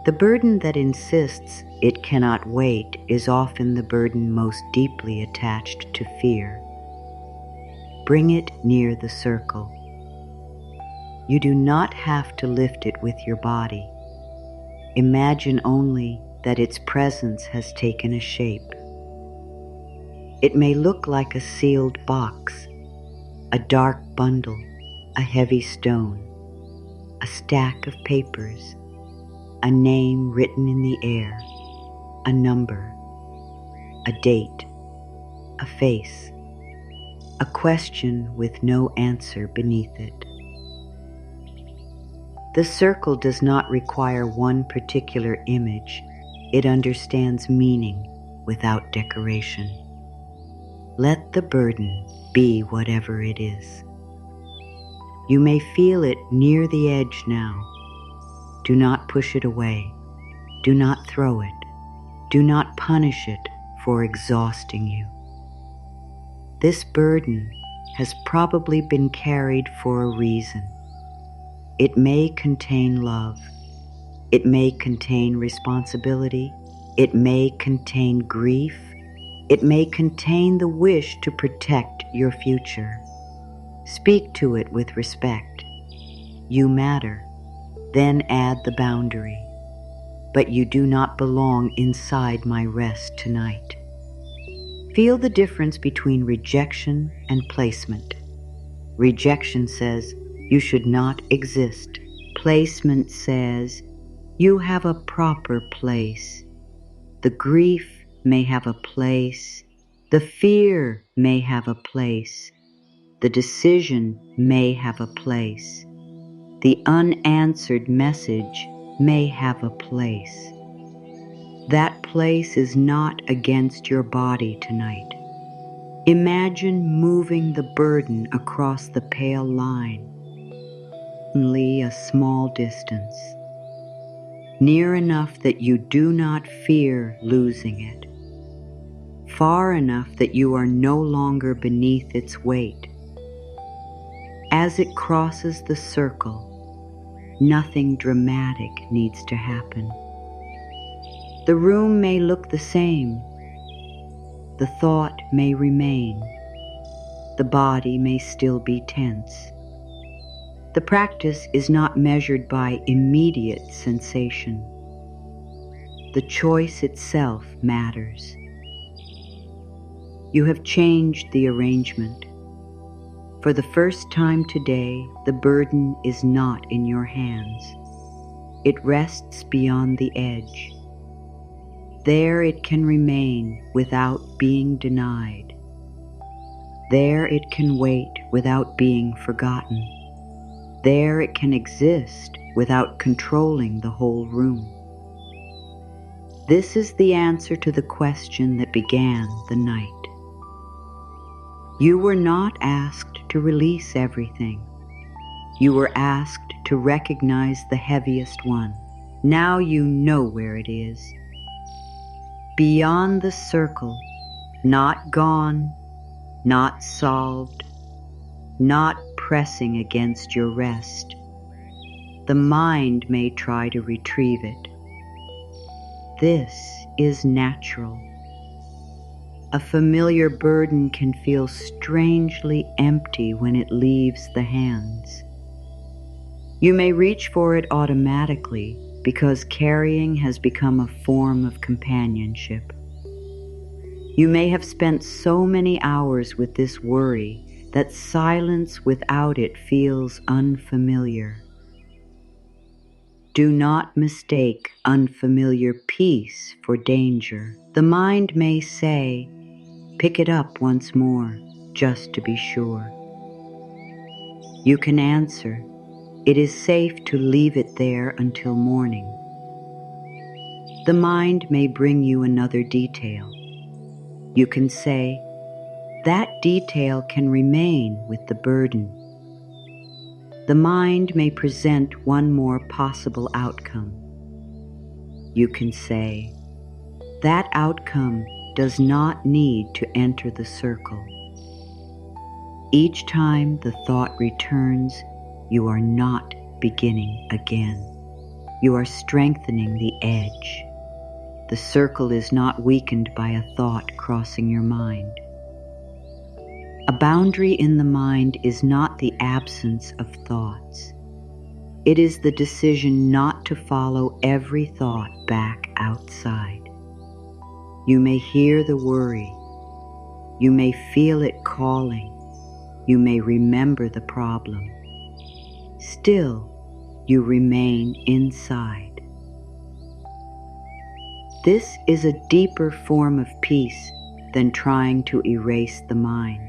The burden that insists it cannot wait is often the burden most deeply attached to fear. Bring it near the circle. You do not have to lift it with your body. Imagine only that its presence has taken a shape. It may look like a sealed box, a dark bundle, a heavy stone, a stack of papers, a name written in the air, a number, a date, a face, a question with no answer beneath it. The circle does not require one particular image. It understands meaning without decoration. Let the burden be whatever it is. You may feel it near the edge now. Do not push it away. Do not throw it. Do not punish it for exhausting you. This burden has probably been carried for a reason. It may contain love. It may contain responsibility. It may contain grief. It may contain the wish to protect your future. Speak to it with respect. You matter. Then add the boundary. But you do not belong inside my rest tonight. Feel the difference between rejection and placement. Rejection says, you should not exist. Placement says, you have a proper place. The grief may have a place. The fear may have a place. The decision may have a place. The unanswered message may have a place. That place is not against your body tonight. Imagine moving the burden across the pale line, only a small distance, near enough that you do not fear losing it, far enough that you are no longer beneath its weight. As it crosses the circle, nothing dramatic needs to happen. The room may look the same. The thought may remain. The body may still be tense. The practice is not measured by immediate sensation. The choice itself matters. You have changed the arrangement. For the first time today, the burden is not in your hands. It rests beyond the edge. There it can remain without being denied. There it can wait without being forgotten. There it can exist without controlling the whole room. This is the answer to the question that began the night. You were not asked to release everything. You were asked to recognize the heaviest one. Now you know where it is. Beyond the circle, not gone, not solved, not pressing against your rest. The mind may try to retrieve it. This is natural. A familiar burden can feel strangely empty when it leaves the hands. You may reach for it automatically because carrying has become a form of companionship. You may have spent so many hours with this worry that silence without it feels unfamiliar. Do not mistake unfamiliar peace for danger. The mind may say, "Pick it up once more, just to be sure." You can answer, "It is safe to leave it there until morning." The mind may bring you another detail. You can say, "That detail can remain with the burden." The mind may present one more possible outcome. You can say, "That outcome does not need to enter the circle." Each time the thought returns, you are not beginning again. You are strengthening the edge. The circle is not weakened by a thought crossing your mind. A boundary in the mind is not the absence of thoughts. It is the decision not to follow every thought back outside. You may hear the worry. You may feel it calling. You may remember the problem. Still, you remain inside. This is a deeper form of peace than trying to erase the mind.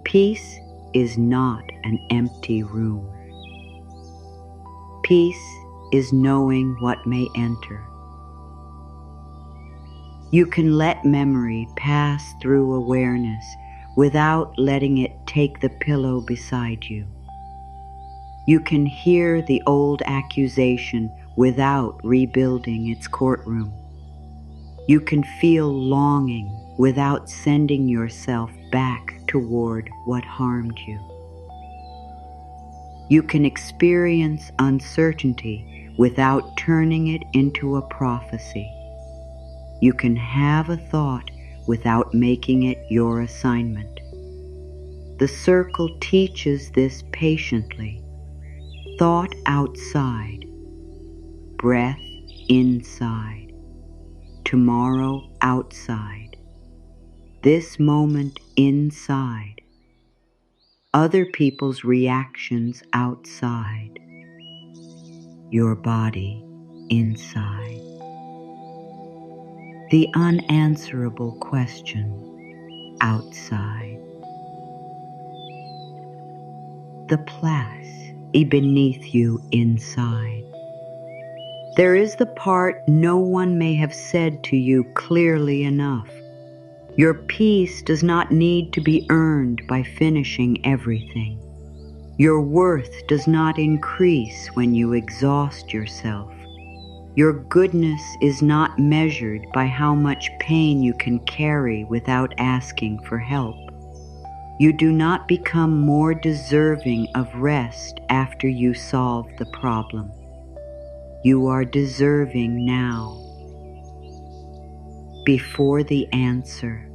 Peace is not an empty room. Peace is knowing what may enter. You can let memory pass through awareness without letting it take the pillow beside you. You can hear the old accusation without rebuilding its courtroom. You can feel longing without sending yourself back toward what harmed you. You can experience uncertainty without turning it into a prophecy. You can have a thought without making it your assignment. The circle teaches this patiently. Thought outside, breath inside, tomorrow outside, this moment inside, other people's reactions outside, your body inside. the unanswerable question outside, the place beneath you inside. There is the part no one may have said to you clearly enough. Your peace does not need to be earned by finishing everything. Your worth does not increase when you exhaust yourself. Your goodness is not measured by how much pain you can carry without asking for help. You do not become more deserving of rest after you solve the problem. You are deserving now. Before the answer,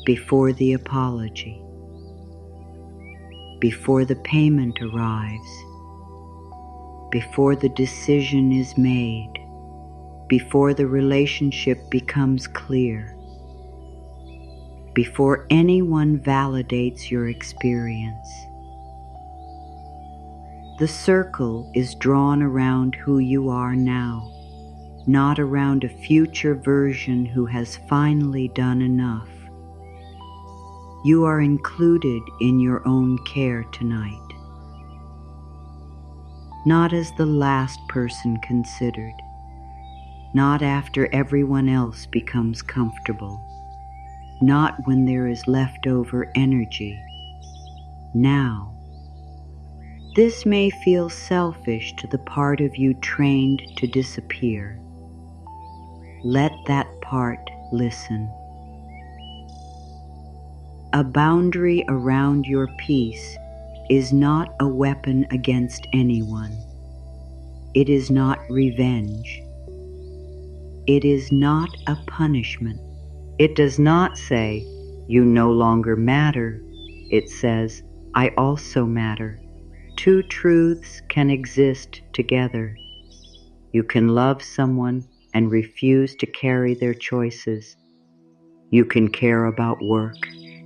before the apology, before the payment arrives, before the decision is made, before the relationship becomes clear, before anyone validates your experience. The circle is drawn around who you are now, not around a future version who has finally done enough. You are included in your own care tonight, not as the last person considered, not after everyone else becomes comfortable, not when there is leftover energy. Now. This may feel selfish to the part of you trained to disappear. Let that part listen. A boundary around your peace is not a weapon against anyone. It is not revenge. It is not a punishment. It does not say, "You no longer matter." It says, "I also matter." Two truths can exist together. You can love someone and refuse to carry their choices. You can care about work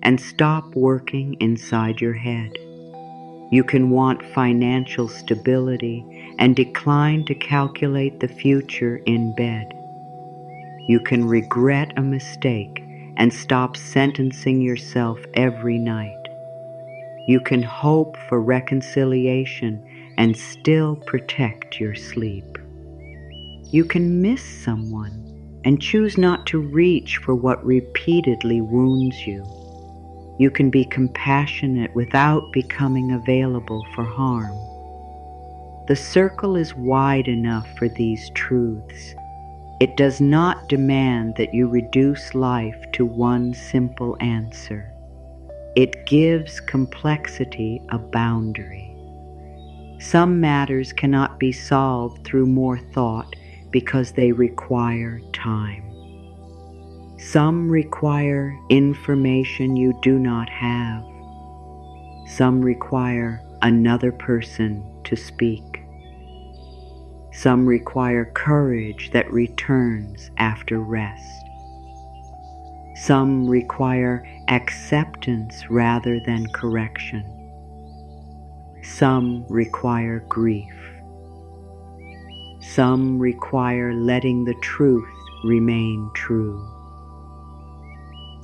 and stop working inside your head. You can want financial stability and decline to calculate the future in bed. You can regret a mistake and stop sentencing yourself every night. You can hope for reconciliation and still protect your sleep. You can miss someone and choose not to reach for what repeatedly wounds you. You can be compassionate without becoming available for harm. The circle is wide enough for these truths. It does not demand that you reduce life to one simple answer. It gives complexity a boundary. Some matters cannot be solved through more thought because they require time. Some require information you do not have. Some require another person to speak. Some require courage that returns after rest. Some require acceptance rather than correction. Some require grief. Some require letting the truth remain true.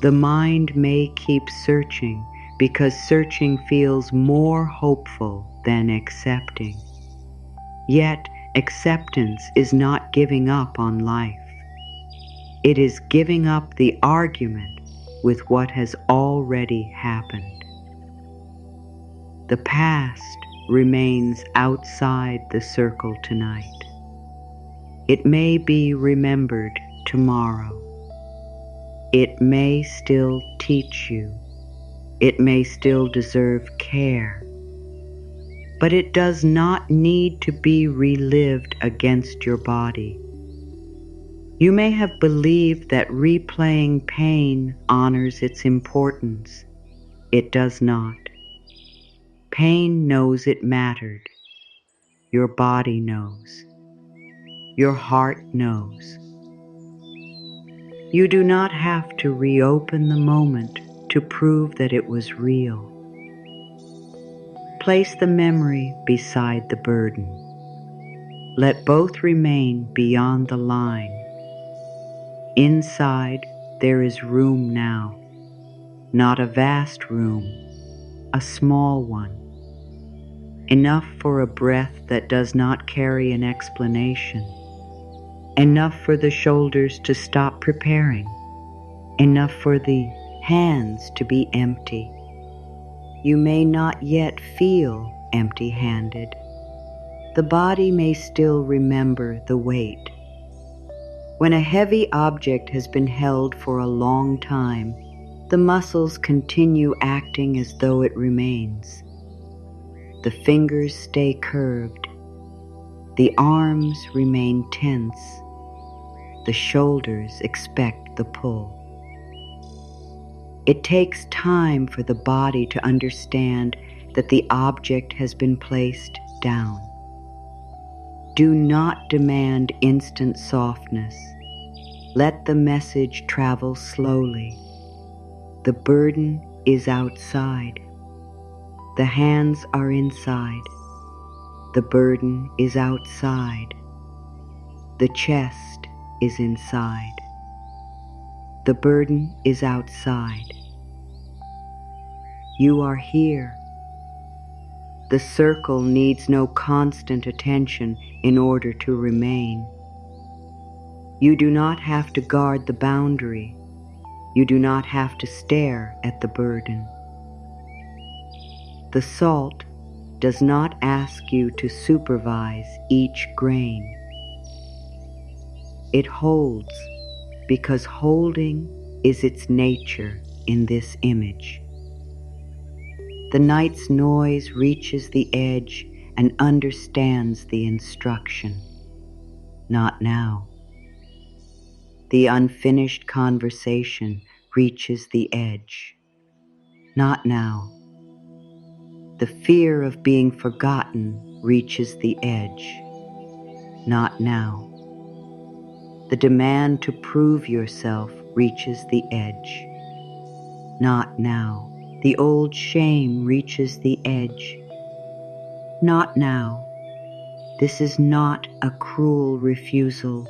The mind may keep searching because searching feels more hopeful than accepting. Yet, acceptance is not giving up on life. It is giving up the argument with what has already happened. The past remains outside the circle tonight. It may be remembered tomorrow. It may still teach you. It may still deserve care. But it does not need to be relived against your body. You may have believed that replaying pain honors its importance. It does not. Pain knows it mattered. Your body knows. Your heart knows. You do not have to reopen the moment to prove that it was real. Place the memory beside the burden. Let both remain beyond the line. Inside, there is room now, not a vast room, a small one, enough for a breath that does not carry an explanation, enough for the shoulders to stop preparing, enough for the hands to be empty. You may not yet feel empty-handed. The body may still remember the weight. When a heavy object has been held for a long time, the muscles continue acting as though it remains. The fingers stay curved. The arms remain tense. The shoulders expect the pull. It takes time for the body to understand that the object has been placed down. Do not demand instant softness. Let the message travel slowly. The burden is outside. The hands are inside. The burden is outside. The chest is inside. The burden is outside. You are here. The circle needs no constant attention in order to remain. You do not have to guard the boundary. You do not have to stare at the burden. The salt does not ask you to supervise each grain. It holds because holding is its nature in this image. The night's noise reaches the edge and understands the instruction. Not now. The unfinished conversation reaches the edge. Not now. The fear of being forgotten reaches the edge. Not now. The demand to prove yourself reaches the edge. Not now. The old shame reaches the edge. Not now. This is not a cruel refusal.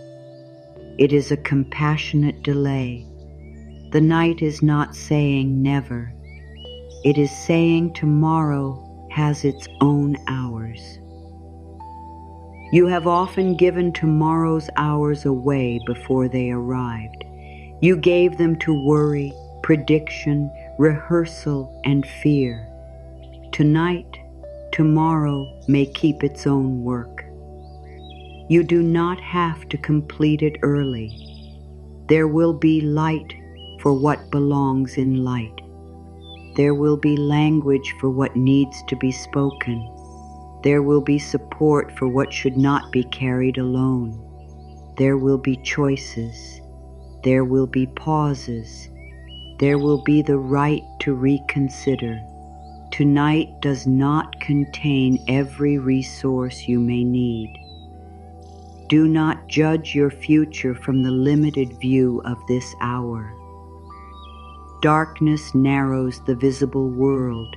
It is a compassionate delay. The night is not saying never. It is saying tomorrow has its own hours. You have often given tomorrow's hours away before they arrived. You gave them to worry, prediction, rehearsal, and fear. Tonight, tomorrow may keep its own work. You do not have to complete it early. There will be light for what belongs in light. There will be language for what needs to be spoken. There will be support for what should not be carried alone. There will be choices. There will be pauses. There will be the right to reconsider. Tonight does not contain every resource you may need. Do not judge your future from the limited view of this hour. Darkness narrows the visible world.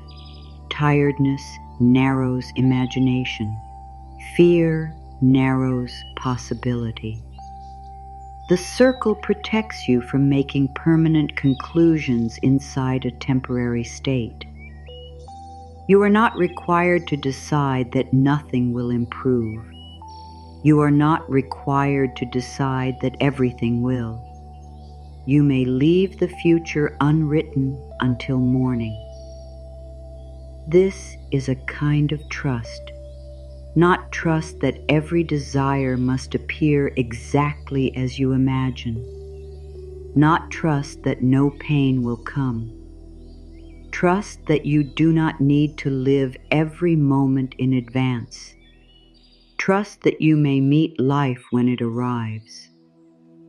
Tiredness narrows imagination. Fear narrows possibility. The circle protects you from making permanent conclusions inside a temporary state. You are not required to decide that nothing will improve. You are not required to decide that everything will. You may leave the future unwritten until morning. This is a kind of trust, not trust that every desire must appear exactly as you imagine, not trust that no pain will come. Trust that you do not need to live every moment in advance. Trust that you may meet life when it arrives.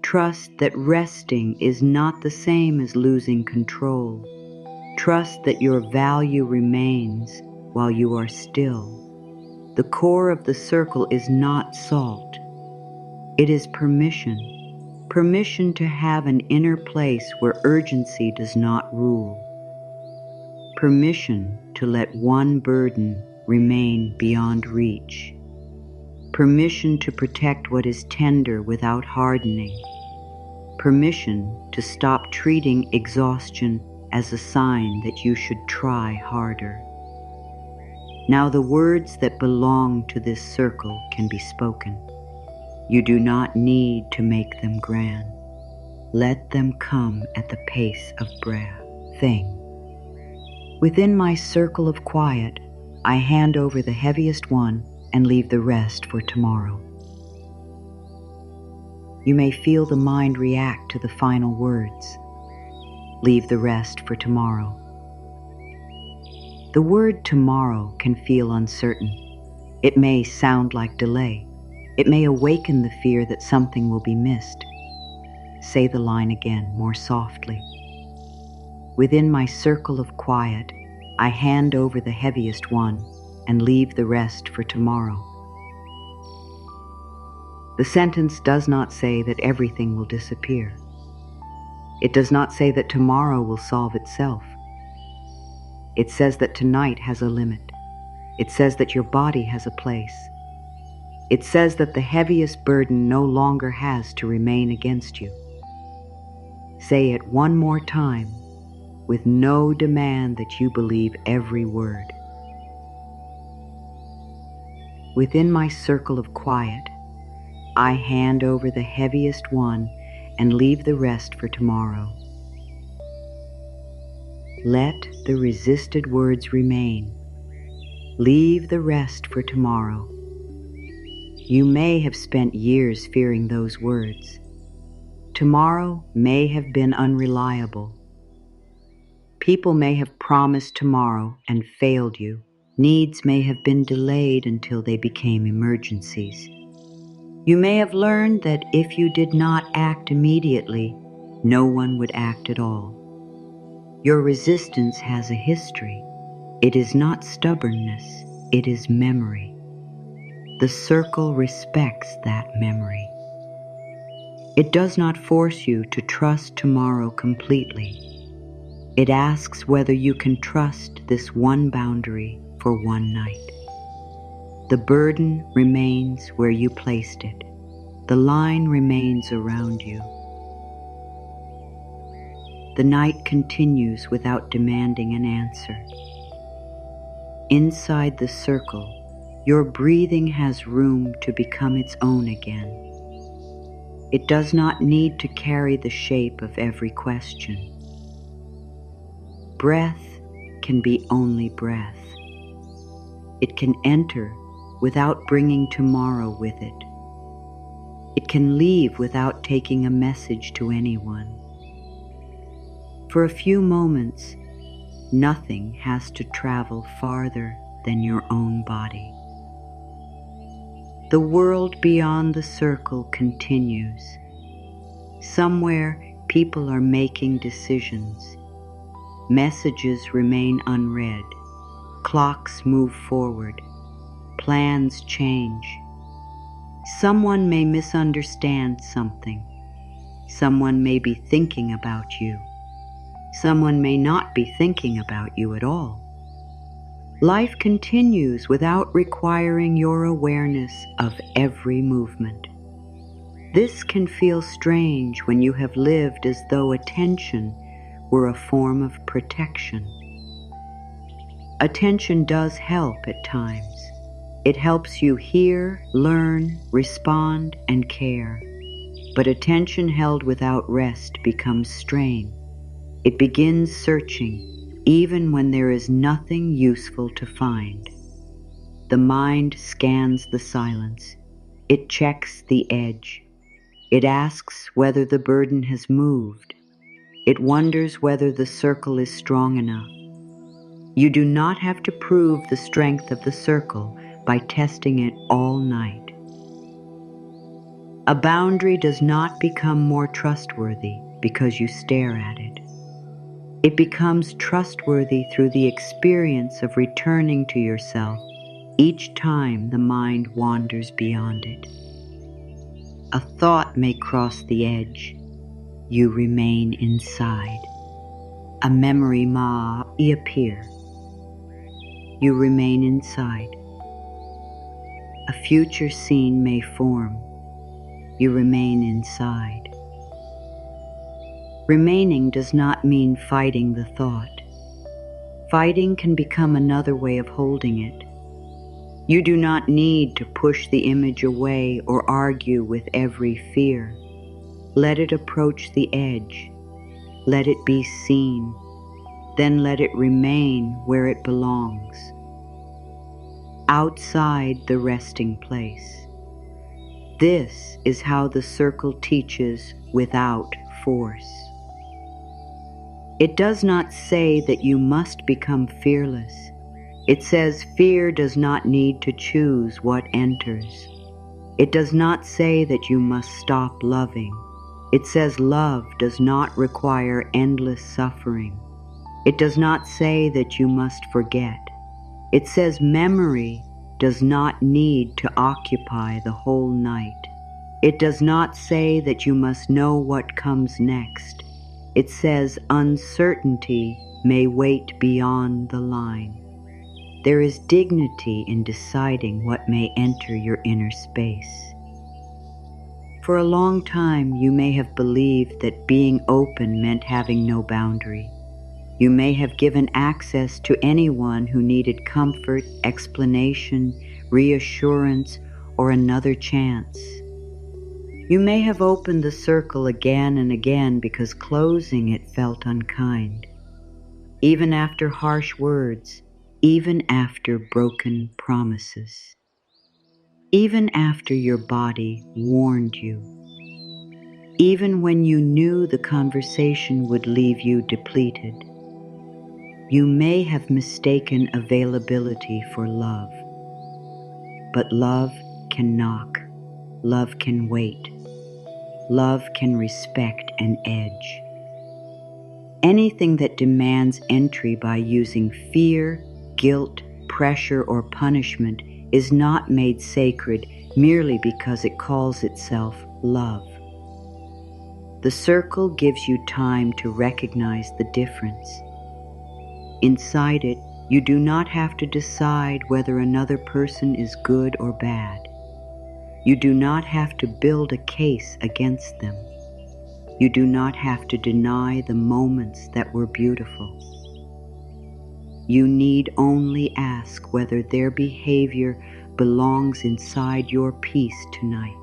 Trust that resting is not the same as losing control. Trust that your value remains while you are still. The core of the circle is not salt. It is permission. Permission to have an inner place where urgency does not rule. Permission to let one burden remain beyond reach. Permission to protect what is tender without hardening. permission to stop treating exhaustion as a sign that you should try harder. Now the words that belong to this circle can be spoken. You do not need to make them grand. Let them come at the pace of breathing. Within my circle of quiet, I hand over the heaviest one and leave the rest for tomorrow. You may feel the mind react to the final words. Leave the rest for tomorrow. The word tomorrow can feel uncertain. It may sound like delay. It may awaken the fear that something will be missed. Say the line again, more softly. Within my circle of quiet, I hand over the heaviest one and leave the rest for tomorrow. The sentence does not say that everything will disappear. It does not say that tomorrow will solve itself. It says that tonight has a limit. It says that your body has a place. It says that the heaviest burden no longer has to remain against you. Say it one more time, with no demand that you believe every word. Within my circle of quiet, I hand over the heaviest one and leave the rest for tomorrow. Let the resisted words remain. Leave the rest for tomorrow. You may have spent years fearing those words. Tomorrow may have been unreliable. People may have promised tomorrow and failed you. Needs may have been delayed until they became emergencies. You may have learned that if you did not act immediately, no one would act at all. Your resistance has a history. It is not stubbornness, it is memory. The circle respects that memory. It does not force you to trust tomorrow completely. It asks whether you can trust this one boundary for one night. The burden remains where you placed it. The line remains around you. The night continues without demanding an answer. Inside the circle, your breathing has room to become its own again. It does not need to carry the shape of every question. Breath can be only breath. It can enter without bringing tomorrow with it. It can leave without taking a message to anyone. For a few moments, nothing has to travel farther than your own body. The world beyond the circle continues. Somewhere, people are making decisions. Messages remain unread. Clocks move forward. Plans change. Someone may misunderstand something. Someone may be thinking about you. Someone may not be thinking about you at all. Life continues without requiring your awareness of every movement. This can feel strange when you have lived as though attention were a form of protection. Attention does help at times. It helps you hear, learn, respond, and care. But attention held without rest becomes strain. It begins searching, even when there is nothing useful to find. The mind scans the silence. It checks the edge. It asks whether the burden has moved. It wonders whether the circle is strong enough. You do not have to prove the strength of the circle by testing it all night. A boundary does not become more trustworthy because you stare at it. It becomes trustworthy through the experience of returning to yourself each time the mind wanders beyond it. A thought may cross the edge. You remain inside. A memory may appear. You remain inside. A future scene may form. You remain inside. Remaining does not mean fighting the thought. Fighting can become another way of holding it. You do not need to push the image away or argue with every fear. Let it approach the edge. Let it be seen. Then let it remain where it belongs, outside the resting place. This is how the circle teaches without force. It does not say that you must become fearless. It says fear does not need to choose what enters. It does not say that you must stop loving. It says love does not require endless suffering. It does not say that you must forget. It says memory does not need to occupy the whole night. It does not say that you must know what comes next. It says uncertainty may wait beyond the line. There is dignity in deciding what may enter your inner space. For a long time, you may have believed that being open meant having no boundary. You may have given access to anyone who needed comfort, explanation, reassurance, or another chance. You may have opened the circle again and again because closing it felt unkind. Even after harsh words, even after broken promises, even after your body warned you, even when you knew the conversation would leave you depleted. You may have mistaken availability for love. But love can knock. Love can wait. Love can respect an edge. Anything that demands entry by using fear, guilt, pressure, or punishment is not made sacred merely because it calls itself love. The circle gives you time to recognize the difference. Inside it, you do not have to decide whether another person is good or bad. You do not have to build a case against them. You do not have to deny the moments that were beautiful. You need only ask whether their behavior belongs inside your peace tonight.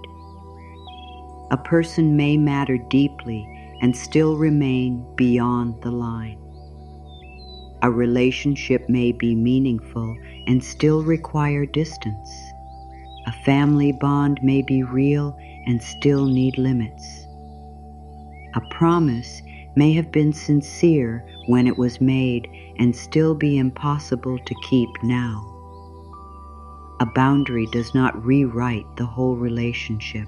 A person may matter deeply and still remain beyond the line. A relationship may be meaningful and still require distance. A family bond may be real and still need limits. A promise may have been sincere when it was made and still be impossible to keep now. A boundary does not rewrite the whole relationship.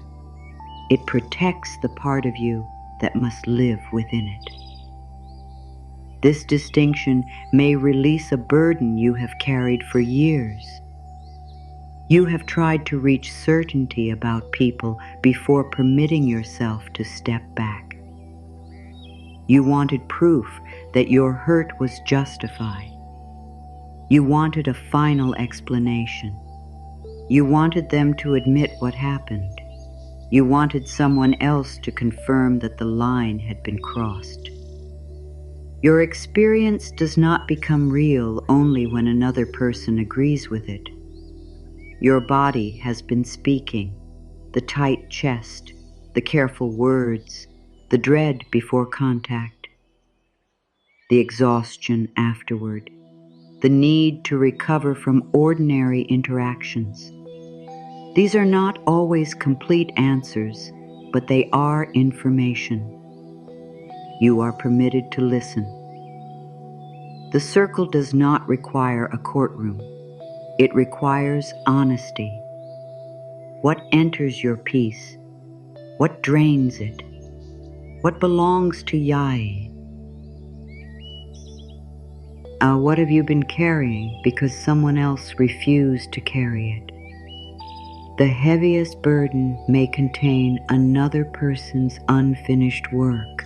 It protects the part of you that must live within it. This distinction may release a burden you have carried for years. You have tried to reach certainty about people before permitting yourself to step back. You wanted proof that your hurt was justified. You wanted a final explanation. You wanted them to admit what happened. You wanted someone else to confirm that the line had been crossed. Your experience does not become real only when another person agrees with it. Your body has been speaking, the tight chest, the careful words, the dread before contact, the exhaustion afterward, the need to recover from ordinary interactions. These are not always complete answers, but they are information. You are permitted to listen. The circle does not require a courtroom. It requires honesty. What enters your peace? What drains it? What belongs to Yai? What have you been carrying because someone else refused to carry it? The heaviest burden may contain another person's unfinished work,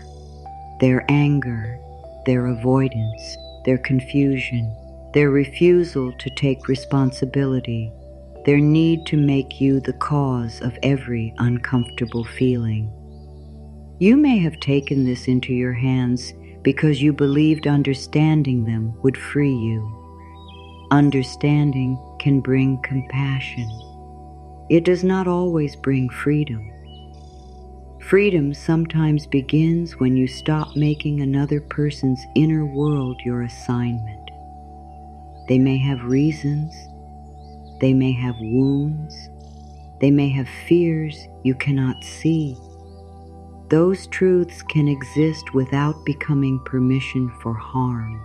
their anger, their avoidance, their confusion, their refusal to take responsibility, their need to make you the cause of every uncomfortable feeling. You may have taken this into your hands because you believed understanding them would free you. Understanding can bring compassion. It does not always bring freedom. Freedom sometimes begins when you stop making another person's inner world your assignment. They may have reasons, they may have wounds, they may have fears you cannot see. Those truths can exist without becoming permission for harm.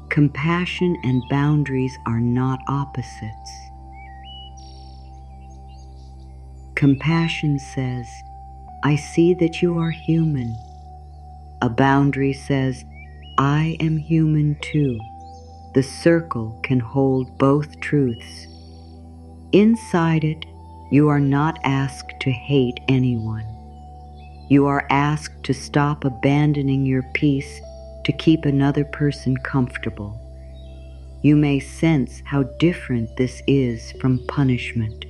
Compassion and boundaries are not opposites. Compassion says, I see that you are human. A boundary says, I am human too. The circle can hold both truths. Inside it, you are not asked to hate anyone. You are asked to stop abandoning your peace to keep another person comfortable. You may sense how different this is from punishment.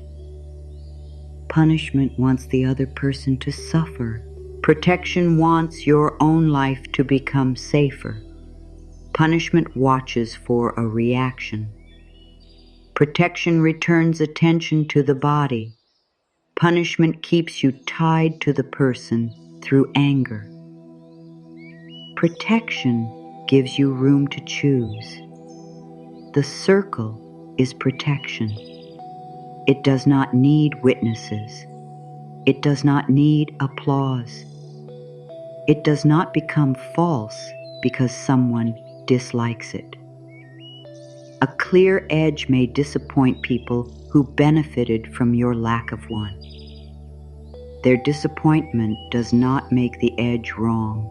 Punishment wants the other person to suffer. Protection wants your own life to become safer. Punishment watches for a reaction. Protection returns attention to the body. Punishment keeps you tied to the person through anger. Protection gives you room to choose. The circle is protection. It does not need witnesses. It does not need applause. It does not become false because someone dislikes it. A clear edge may disappoint people who benefited from your lack of one. Their disappointment does not make the edge wrong.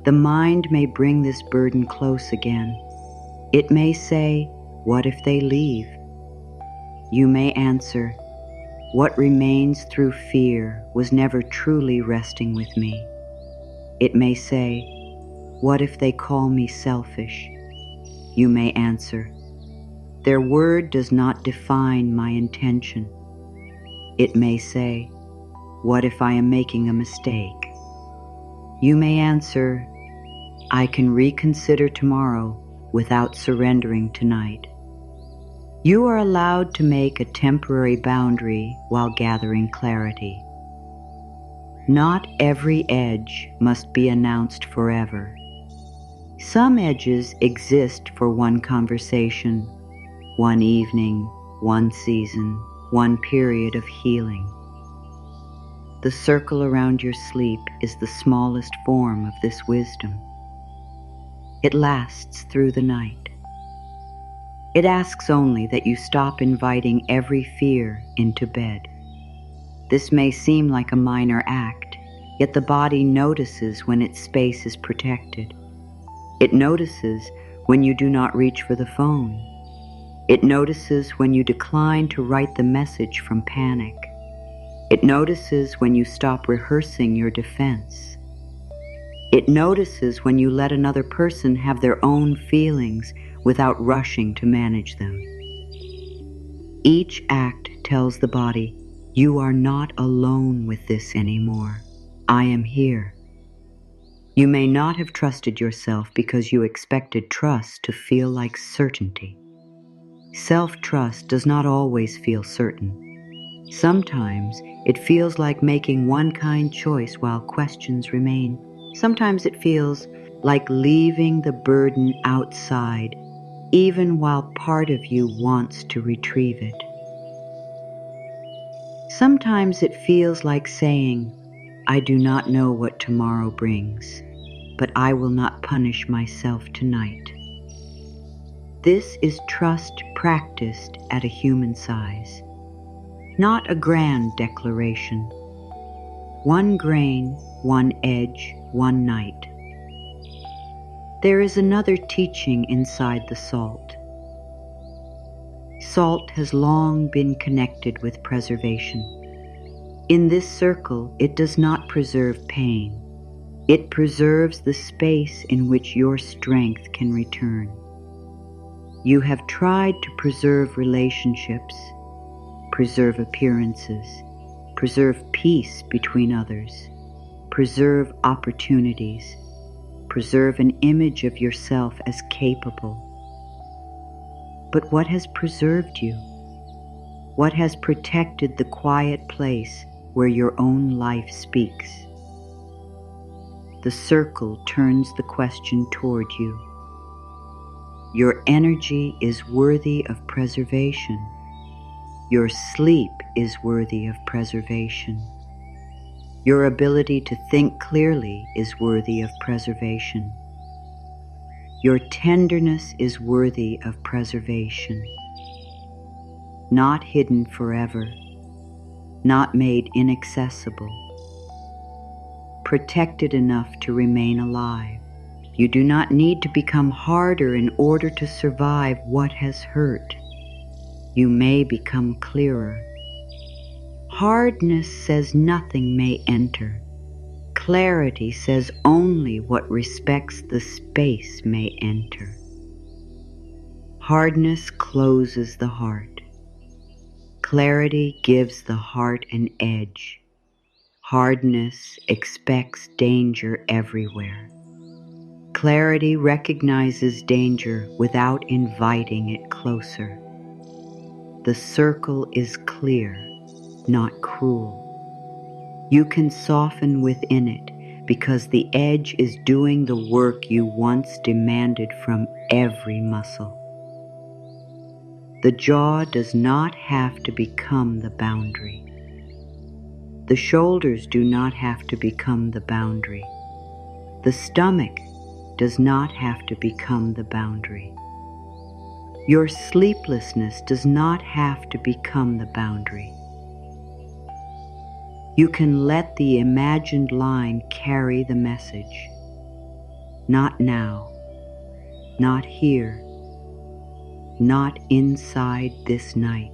The mind may bring this burden close again. It may say, what if they leave? You may answer, what remains through fear was never truly resting with me. It may say, what if they call me selfish? You may answer, their word does not define my intention. It may say, what if I am making a mistake? You may answer, I can reconsider tomorrow without surrendering tonight. You are allowed to make a temporary boundary while gathering clarity. Not every edge must be announced forever. Some edges exist for one conversation, one evening, one season, one period of healing. The circle around your sleep is the smallest form of this wisdom. It lasts through the night. It asks only that you stop inviting every fear into bed. This may seem like a minor act, yet the body notices when its space is protected. It notices when you do not reach for the phone. It notices when you decline to write the message from panic. It notices when you stop rehearsing your defense. It notices when you let another person have their own feelings without rushing to manage them. Each act tells the body, you are not alone with this anymore. I am here. You may not have trusted yourself because you expected trust to feel like certainty. Self-trust does not always feel certain. Sometimes it feels like making one kind choice while questions remain. Sometimes it feels like leaving the burden outside, even while part of you wants to retrieve it. Sometimes it feels like saying, I do not know what tomorrow brings, but I will not punish myself tonight. This is trust practiced at a human size, not a grand declaration. One grain, one edge, one night. There is another teaching inside the salt. Salt has long been connected with preservation. In this circle, it does not preserve pain. It preserves the space in which your strength can return. You have tried to preserve relationships, preserve appearances, Preserve peace between others. Preserve opportunities. Preserve an image of yourself as capable. But what has preserved you? What has protected the quiet place where your own life speaks? The circle turns the question toward you. Your energy is worthy of preservation. Your sleep is worthy of preservation. Your ability to think clearly is worthy of preservation. Your tenderness is worthy of preservation. Not hidden forever, not made inaccessible. Protected enough to remain alive. You do not need to become harder in order to survive what has hurt. You may become clearer. Hardness says nothing may enter. Clarity says only what respects the space may enter. Hardness closes the heart. Clarity gives the heart an edge. Hardness expects danger everywhere. Clarity recognizes danger without inviting it closer. The circle is clear, not cruel. You can soften within it because the edge is doing the work you once demanded from every muscle. The jaw does not have to become the boundary. The shoulders do not have to become the boundary. The stomach does not have to become the boundary. Your sleeplessness does not have to become the boundary. You can let the imagined line carry the message. Not now, not here, not inside this night.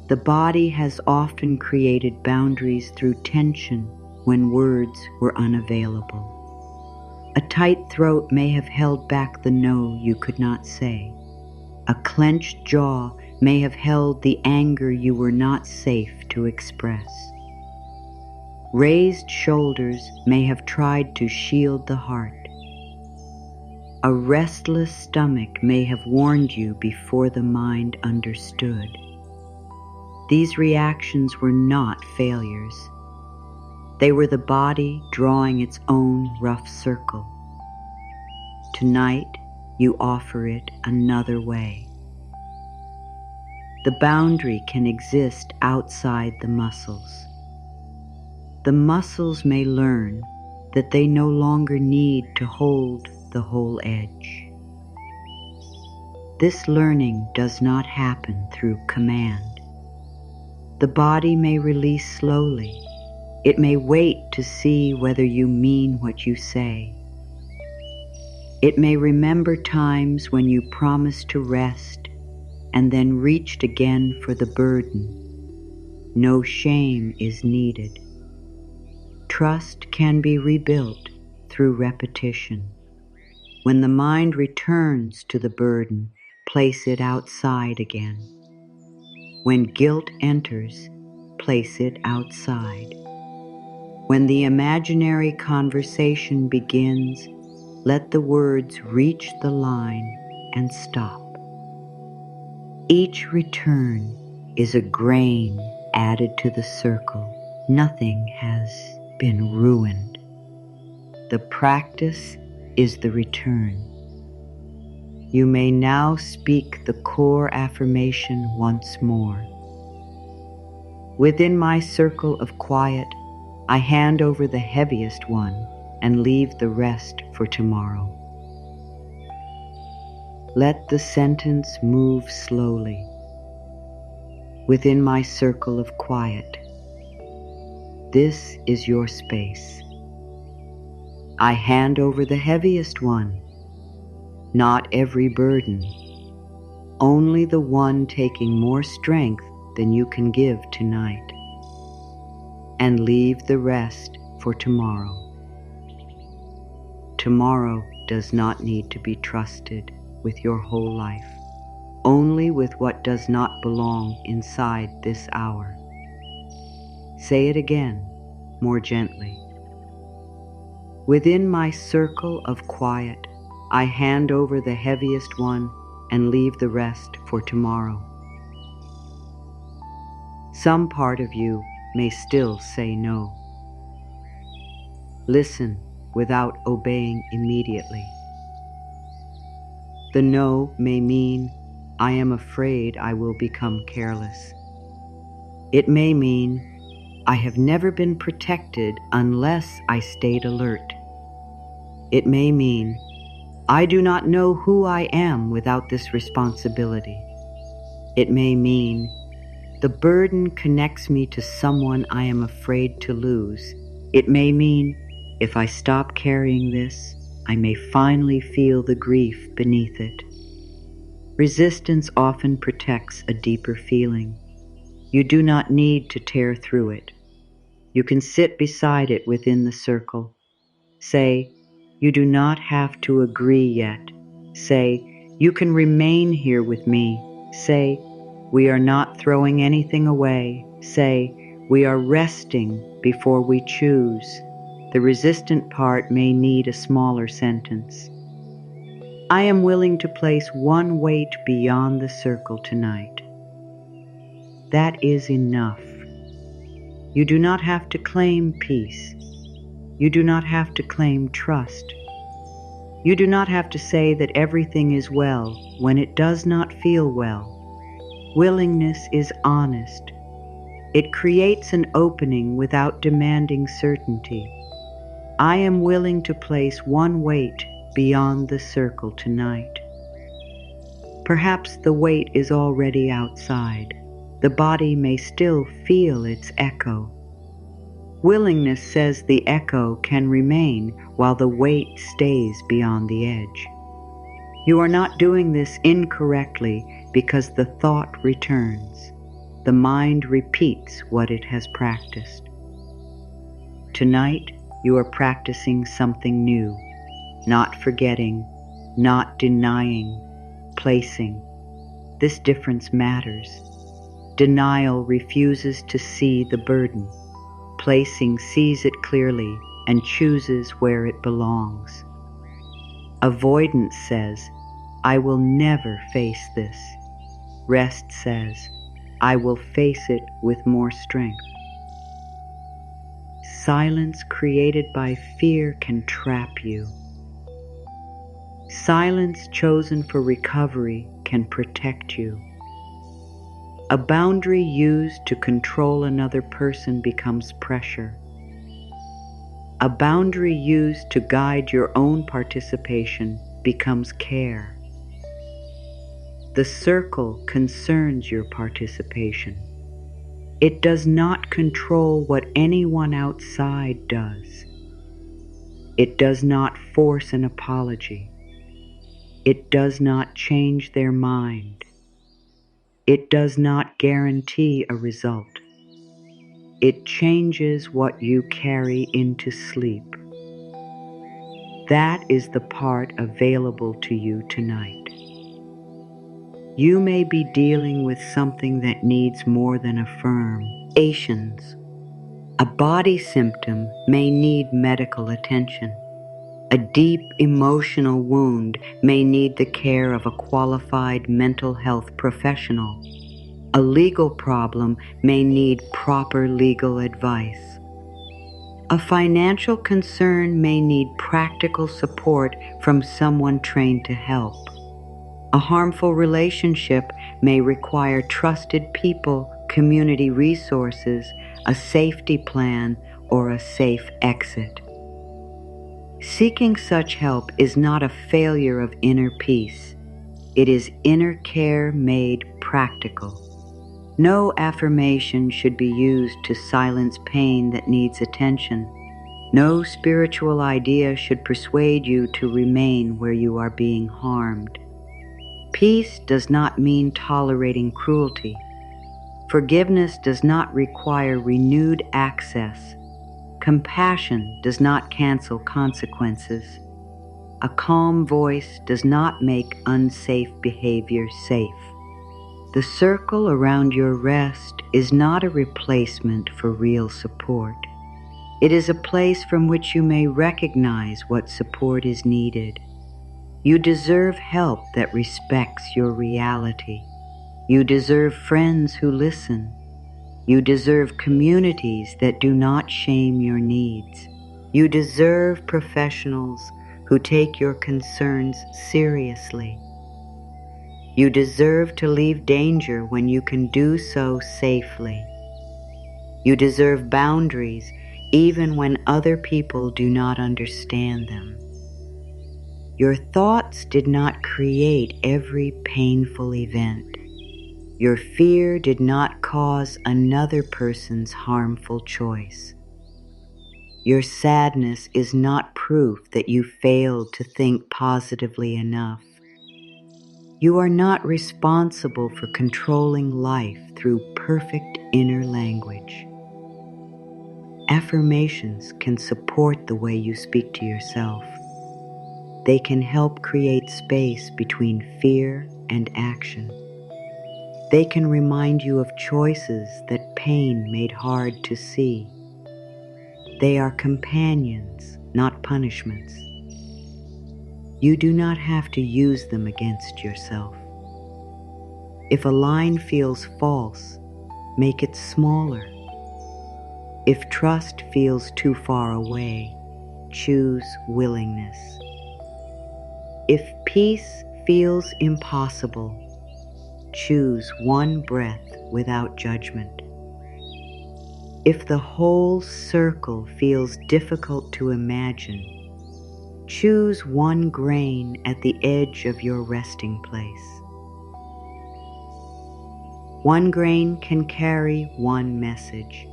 The body has often created boundaries through tension when words were unavailable. A tight throat may have held back the no you could not say. A clenched jaw may have held the anger you were not safe to express. Raised shoulders may have tried to shield the heart. A restless stomach may have warned you before the mind understood. These reactions were not failures. They were the body drawing its own rough circle. Tonight, you offer it another way. The boundary can exist outside the muscles. The muscles may learn that they no longer need to hold the whole edge. This learning does not happen through command. The body may release slowly. It may wait to see whether you mean what you say. It may remember times when you promised to rest and then reached again for the burden. No shame is needed. Trust can be rebuilt through repetition. When the mind returns to the burden, place it outside again. When guilt enters, place it outside. When the imaginary conversation begins, let the words reach the line and stop. Each return is a grain added to the circle. Nothing has been ruined. The practice is the return. You may now speak the core affirmation once more. Within my circle of quiet, I hand over the heaviest one and leave the rest for tomorrow. Let the sentence move slowly. Within my circle of quiet, this is your space. I hand over the heaviest one, not every burden, only the one taking more strength than you can give tonight, and leave the rest for tomorrow. Tomorrow does not need to be trusted with your whole life, only with what does not belong inside this hour. Say it again, more gently. Within my circle of quiet, I hand over the heaviest one and leave the rest for tomorrow. Some part of you may still say no. Listen without obeying immediately. The no may mean, I am afraid I will become careless. It may mean, I have never been protected unless I stayed alert. It may mean, I do not know who I am without this responsibility. It may mean, the burden connects me to someone I am afraid to lose. It may mean, if I stop carrying this, I may finally feel the grief beneath it. Resistance often protects a deeper feeling. You do not need to tear through it. You can sit beside it within the circle. Say, you do not have to agree yet. Say, you can remain here with me. Say, we are not throwing anything away. Say, we are resting before we choose. The resistant part may need a smaller sentence. I am willing to place one weight beyond the circle tonight. That is enough. You do not have to claim peace. You do not have to claim trust. You do not have to say that everything is well when it does not feel well. Willingness is honest. It creates an opening without demanding certainty. I am willing to place one weight beyond the circle tonight. Perhaps the weight is already outside. The body may still feel its echo. Willingness says the echo can remain while the weight stays beyond the edge. You are not doing this incorrectly because the thought returns. The mind repeats what it has practiced. Tonight, you are practicing something new, not forgetting, not denying, placing. This difference matters. Denial refuses to see the burden. Placing sees it clearly and chooses where it belongs. Avoidance says, I will never face this. Rest says, I will face it with more strength. Silence created by fear can trap you. Silence chosen for recovery can protect you. A boundary used to control another person becomes pressure. A boundary used to guide your own participation becomes care. The circle concerns your participation. It does not control what anyone outside does. It does not force an apology. It does not change their mind. It does not guarantee a result. It changes what you carry into sleep. That is the part available to you tonight. You may be dealing with something that needs more than a firm. A body symptom may need medical attention. A deep emotional wound may need the care of a qualified mental health professional. A legal problem may need proper legal advice. A financial concern may need practical support from someone trained to help. A harmful relationship may require trusted people, community resources, a safety plan, or a safe exit. Seeking such help is not a failure of inner peace. It is inner care made practical. No affirmation should be used to silence pain that needs attention. No spiritual idea should persuade you to remain where you are being harmed. Peace does not mean tolerating cruelty. Forgiveness does not require renewed access. Compassion does not cancel consequences. A calm voice does not make unsafe behavior safe. The circle around your rest is not a replacement for real support. It is a place from which you may recognize what support is needed. You deserve help that respects your reality. You deserve friends who listen. You deserve communities that do not shame your needs. You deserve professionals who take your concerns seriously. You deserve to leave danger when you can do so safely. You deserve boundaries even when other people do not understand them. Your thoughts did not create every painful event. Your fear did not cause another person's harmful choice. Your sadness is not proof that you failed to think positively enough. You are not responsible for controlling life through perfect inner language. Affirmations can support the way you speak to yourself. They can help create space between fear and action. They can remind you of choices that pain made hard to see. They are companions, not punishments. You do not have to use them against yourself. If a line feels false, make it smaller. If trust feels too far away, choose willingness. If peace feels impossible, choose one breath without judgment. If the whole circle feels difficult to imagine, choose one grain at the edge of your resting place. One grain can carry one message.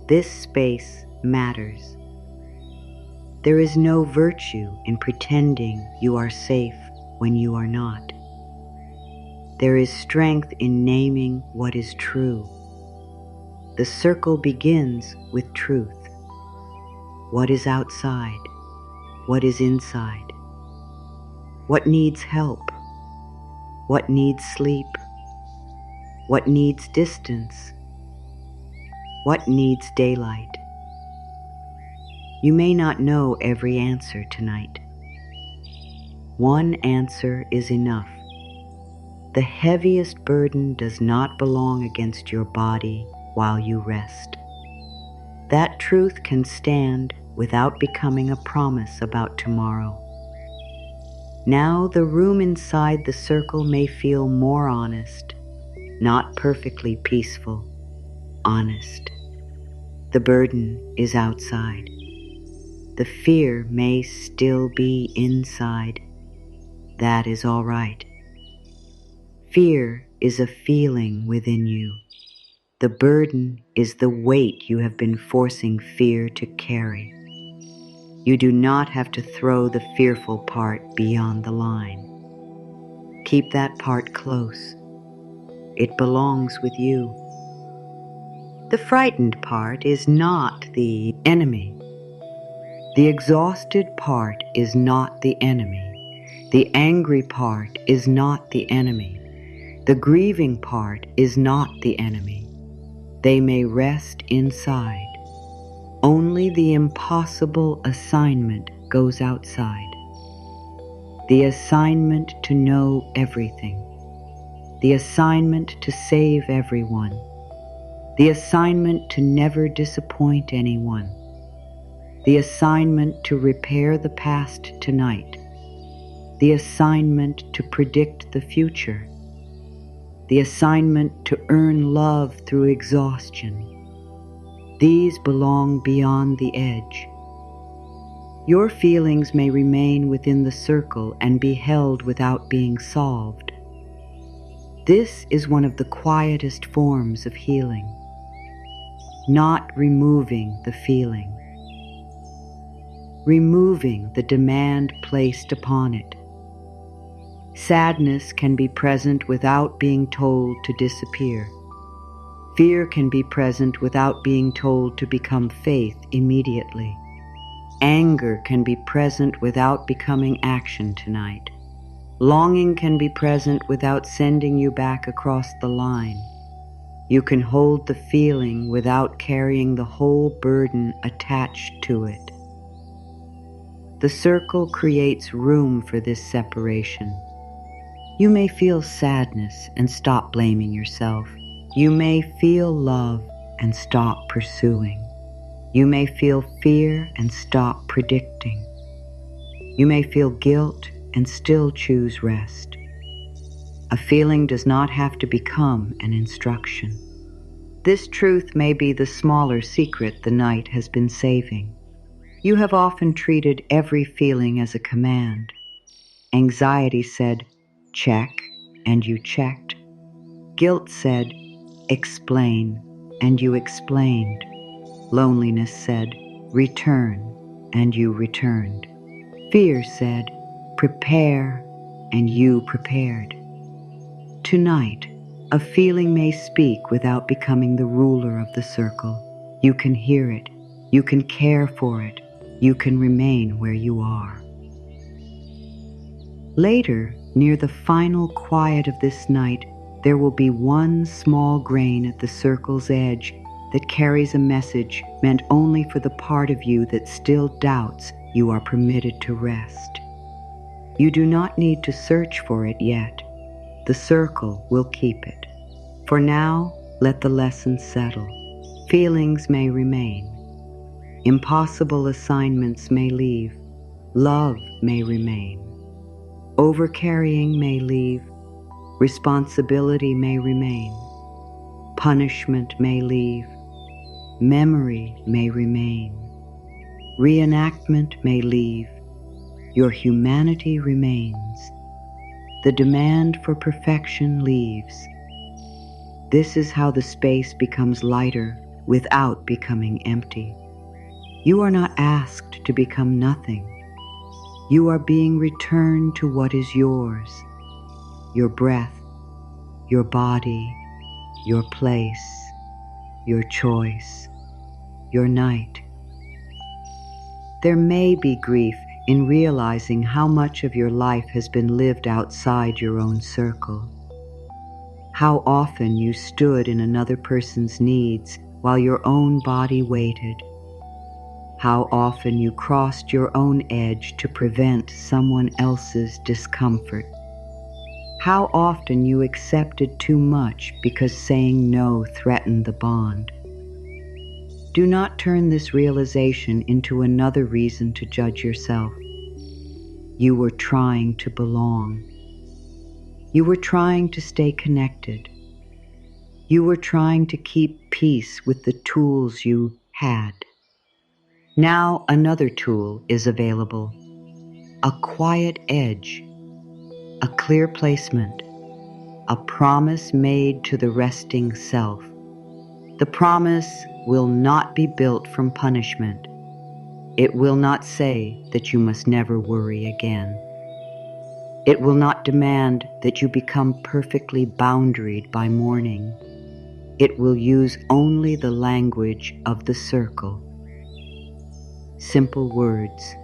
This space matters. There is no virtue in pretending you are safe when you are not. There is strength in naming what is true. The circle begins with truth. What is outside? What is inside? What needs help? What needs sleep? What needs distance? What needs daylight? You may not know every answer tonight. One answer is enough. The heaviest burden does not belong against your body while you rest. That truth can stand without becoming a promise about tomorrow. Now the room inside the circle may feel more honest, not perfectly peaceful, honest. The burden is outside. The fear may still be inside. That is all right. Fear is a feeling within you. The burden is the weight you have been forcing fear to carry. You do not have to throw the fearful part beyond the line. Keep that part close. It belongs with you. The frightened part is not the enemy. The exhausted part is not the enemy. The angry part is not the enemy. The grieving part is not the enemy. They may rest inside. Only the impossible assignment goes outside. The assignment to know everything. The assignment to save everyone. The assignment to never disappoint anyone. The assignment to repair the past tonight. The assignment to predict the future. The assignment to earn love through exhaustion. These belong beyond the edge. Your feelings may remain within the circle and be held without being solved. This is one of the quietest forms of healing. Not removing the feeling. Removing the demand placed upon it. Sadness can be present without being told to disappear. Fear can be present without being told to become faith immediately. Anger can be present without becoming action tonight. Longing can be present without sending you back across the line. You can hold the feeling without carrying the whole burden attached to it. The circle creates room for this separation. You may feel sadness and stop blaming yourself. You may feel love and stop pursuing. You may feel fear and stop predicting. You may feel guilt and still choose rest. A feeling does not have to become an instruction. This truth may be the smaller secret the night has been saving. You have often treated every feeling as a command. Anxiety said, check, and you checked. Guilt said, explain, and you explained. Loneliness said, return, and you returned. Fear said, prepare, and you prepared. Tonight, a feeling may speak without becoming the ruler of the circle. You can hear it, you can care for it, you can remain where you are. Later, near the final quiet of this night, there will be one small grain at the circle's edge that carries a message meant only for the part of you that still doubts you are permitted to rest. You do not need to search for it yet. The circle will keep it. For now, let the lesson settle. Feelings may remain. Impossible assignments may leave. Love may remain. Overcarrying may leave. Responsibility may remain. Punishment may leave. Memory may remain. Reenactment may leave. Your humanity remains. The demand for perfection leaves. This is how the space becomes lighter without becoming empty. You are not asked to become nothing. You are being returned to what is yours. Your breath, your body, your place, your choice, your night. There may be grief in realizing how much of your life has been lived outside your own circle. How often you stood in another person's needs while your own body waited. How often you crossed your own edge to prevent someone else's discomfort. How often you accepted too much because saying no threatened the bond. Do not turn this realization into another reason to judge yourself. You were trying to belong. You were trying to stay connected. You were trying to keep peace with the tools you had. Now another tool is available. A quiet edge, a clear placement, a promise made to the resting self. The promise will not be built from punishment. It will not say that you must never worry again. It will not demand that you become perfectly boundaried by mourning. It will use only the language of the circle. Simple words,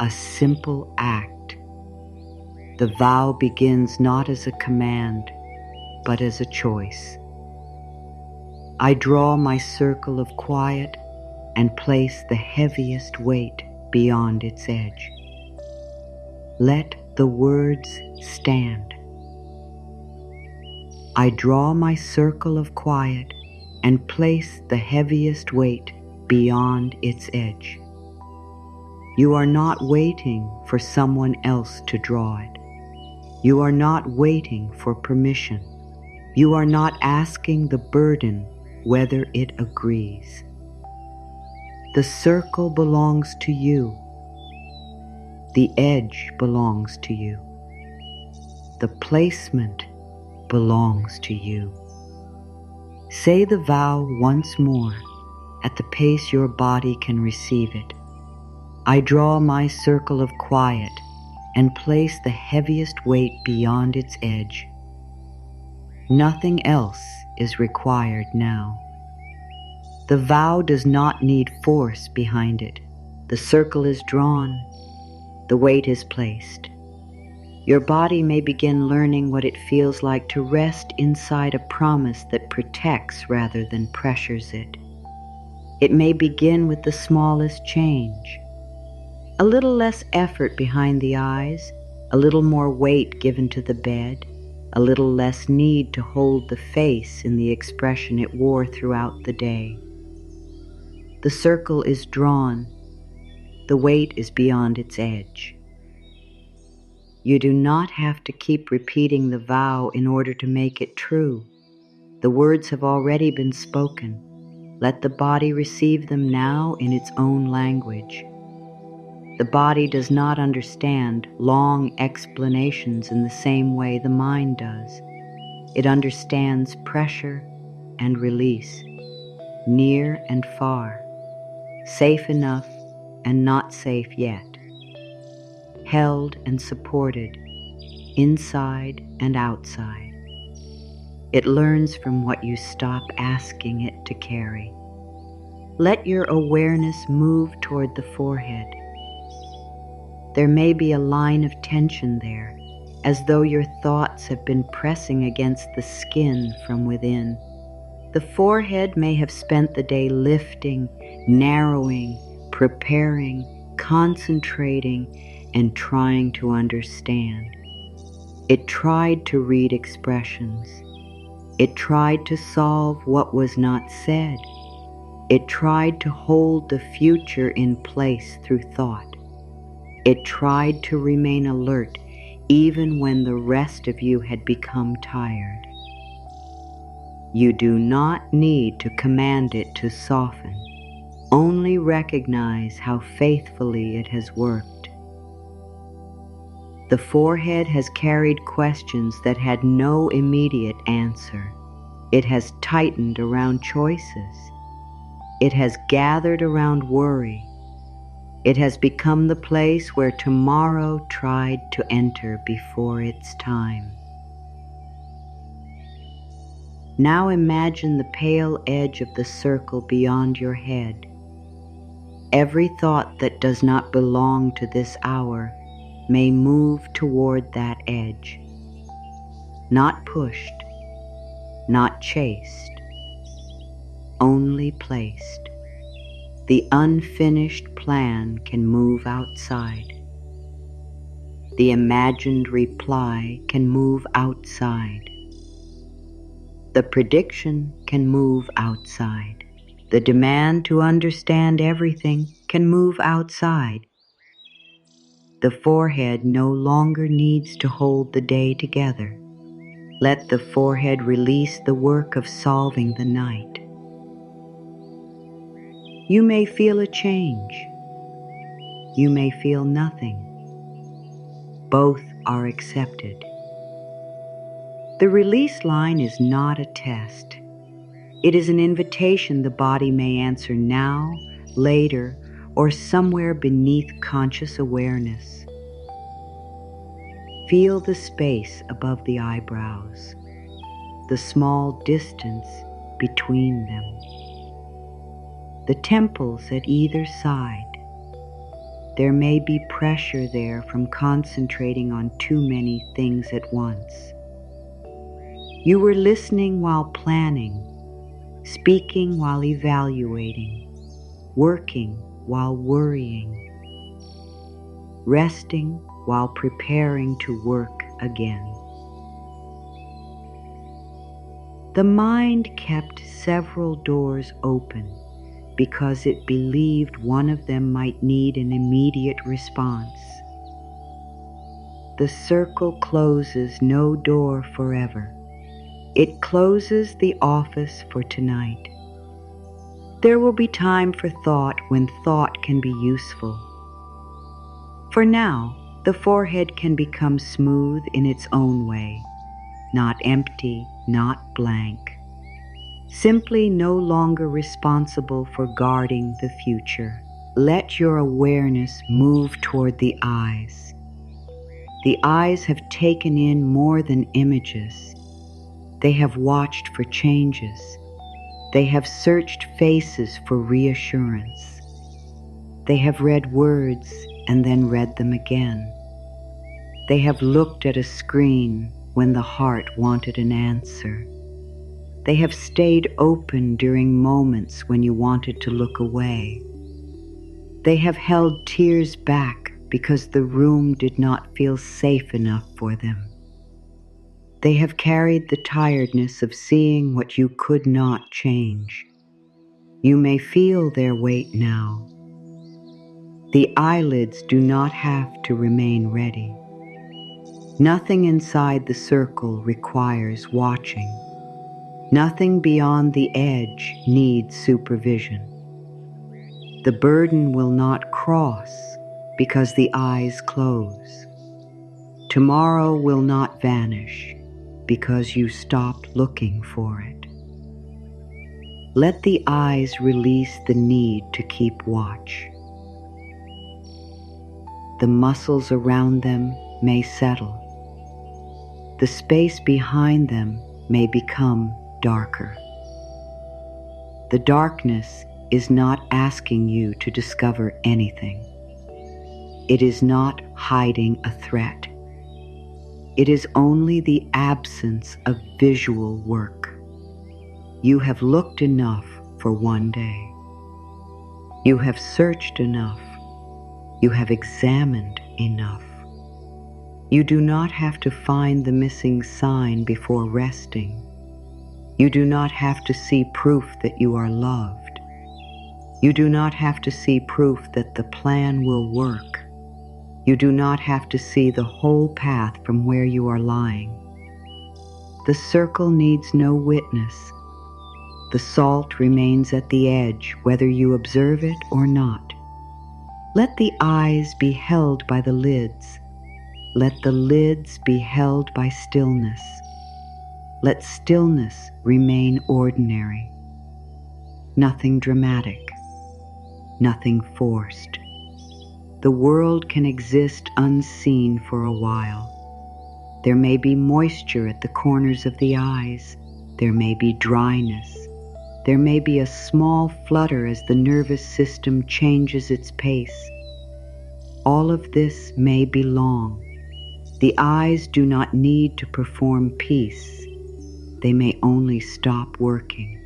a simple act. The vow begins not as a command, but as a choice. I draw my circle of quiet and place the heaviest weight beyond its edge. Let the words stand. I draw my circle of quiet and place the heaviest weight beyond its edge. You are not waiting for someone else to draw it. You are not waiting for permission. You are not asking the burden whether it agrees. The circle belongs to you. The edge belongs to you. The placement belongs to you. Say the vow once more at the pace your body can receive it. I draw my circle of quiet and place the heaviest weight beyond its edge. Nothing else is required now. The vow does not need force behind it. The circle is drawn. The weight is placed. Your body may begin learning what it feels like to rest inside a promise that protects rather than pressures it. It may begin with the smallest change. A little less effort behind the eyes, a little more weight given to the bed, a little less need to hold the face in the expression it wore throughout the day. The circle is drawn. The weight is beyond its edge. You do not have to keep repeating the vow in order to make it true. The words have already been spoken. Let the body receive them now in its own language. The body does not understand long explanations in the same way the mind does. It understands pressure and release, near and far, safe enough and not safe yet, held and supported, inside and outside. It learns from what you stop asking it to carry. Let your awareness move toward the forehead. There may be a line of tension there, as though your thoughts have been pressing against the skin from within. The forehead may have spent the day lifting, narrowing, preparing, concentrating, and trying to understand. It tried to read expressions. It tried to solve what was not said. It tried to hold the future in place through thought. It tried to remain alert even when the rest of you had become tired. You do not need to command it to soften. Only recognize how faithfully it has worked. The forehead has carried questions that had no immediate answer. It has tightened around choices. It has gathered around worry. It has become the place where tomorrow tried to enter before its time. Now imagine the pale edge of the circle beyond your head. Every thought that does not belong to this hour may move toward that edge. Not pushed, not chased, only placed. The unfinished plan can move outside. The imagined reply can move outside. The prediction can move outside. The demand to understand everything can move outside. The forehead no longer needs to hold the day together. Let the forehead release the work of solving the night. You may feel a change. You may feel nothing. Both are accepted. The release line is not a test. It is an invitation the body may answer now, later, or somewhere beneath conscious awareness. Feel the space above the eyebrows, the small distance between them, the temples at either side. There may be pressure there from concentrating on too many things at once. You were listening while planning, speaking while evaluating, working while worrying, resting while preparing to work again. The mind kept several doors open because it believed one of them might need an immediate response. The circle closes no door forever. It closes the office for tonight. There will be time for thought when thought can be useful. For now, the forehead can become smooth in its own way, not empty, not blank. Simply no longer responsible for guarding the future. Let your awareness move toward the eyes. The eyes have taken in more than images. They have watched for changes. They have searched faces for reassurance. They have read words and then read them again. They have looked at a screen when the heart wanted an answer. They have stayed open during moments when you wanted to look away. They have held tears back because the room did not feel safe enough for them. They have carried the tiredness of seeing what you could not change. You may feel their weight now. The eyelids do not have to remain ready. Nothing inside the circle requires watching. Nothing beyond the edge needs supervision. The burden will not cross because the eyes close. Tomorrow will not vanish because you stopped looking for it. Let the eyes release the need to keep watch. The muscles around them may settle. The space behind them may become darker. The darkness is not asking you to discover anything. It is not hiding a threat. It is only the absence of visual work. You have looked enough for one day. You have searched enough. You have examined enough. You do not have to find the missing sign before resting. You do not have to see proof that you are loved. You do not have to see proof that the plan will work. You do not have to see the whole path from where you are lying. The circle needs no witness. The salt remains at the edge, whether you observe it or not. Let the eyes be held by the lids. Let the lids be held by stillness. Let stillness remain ordinary. Nothing dramatic. Nothing forced. The world can exist unseen for a while. There may be moisture at the corners of the eyes. There may be dryness. There may be a small flutter as the nervous system changes its pace. All of this may belong. The eyes do not need to perform peace. They may only stop working.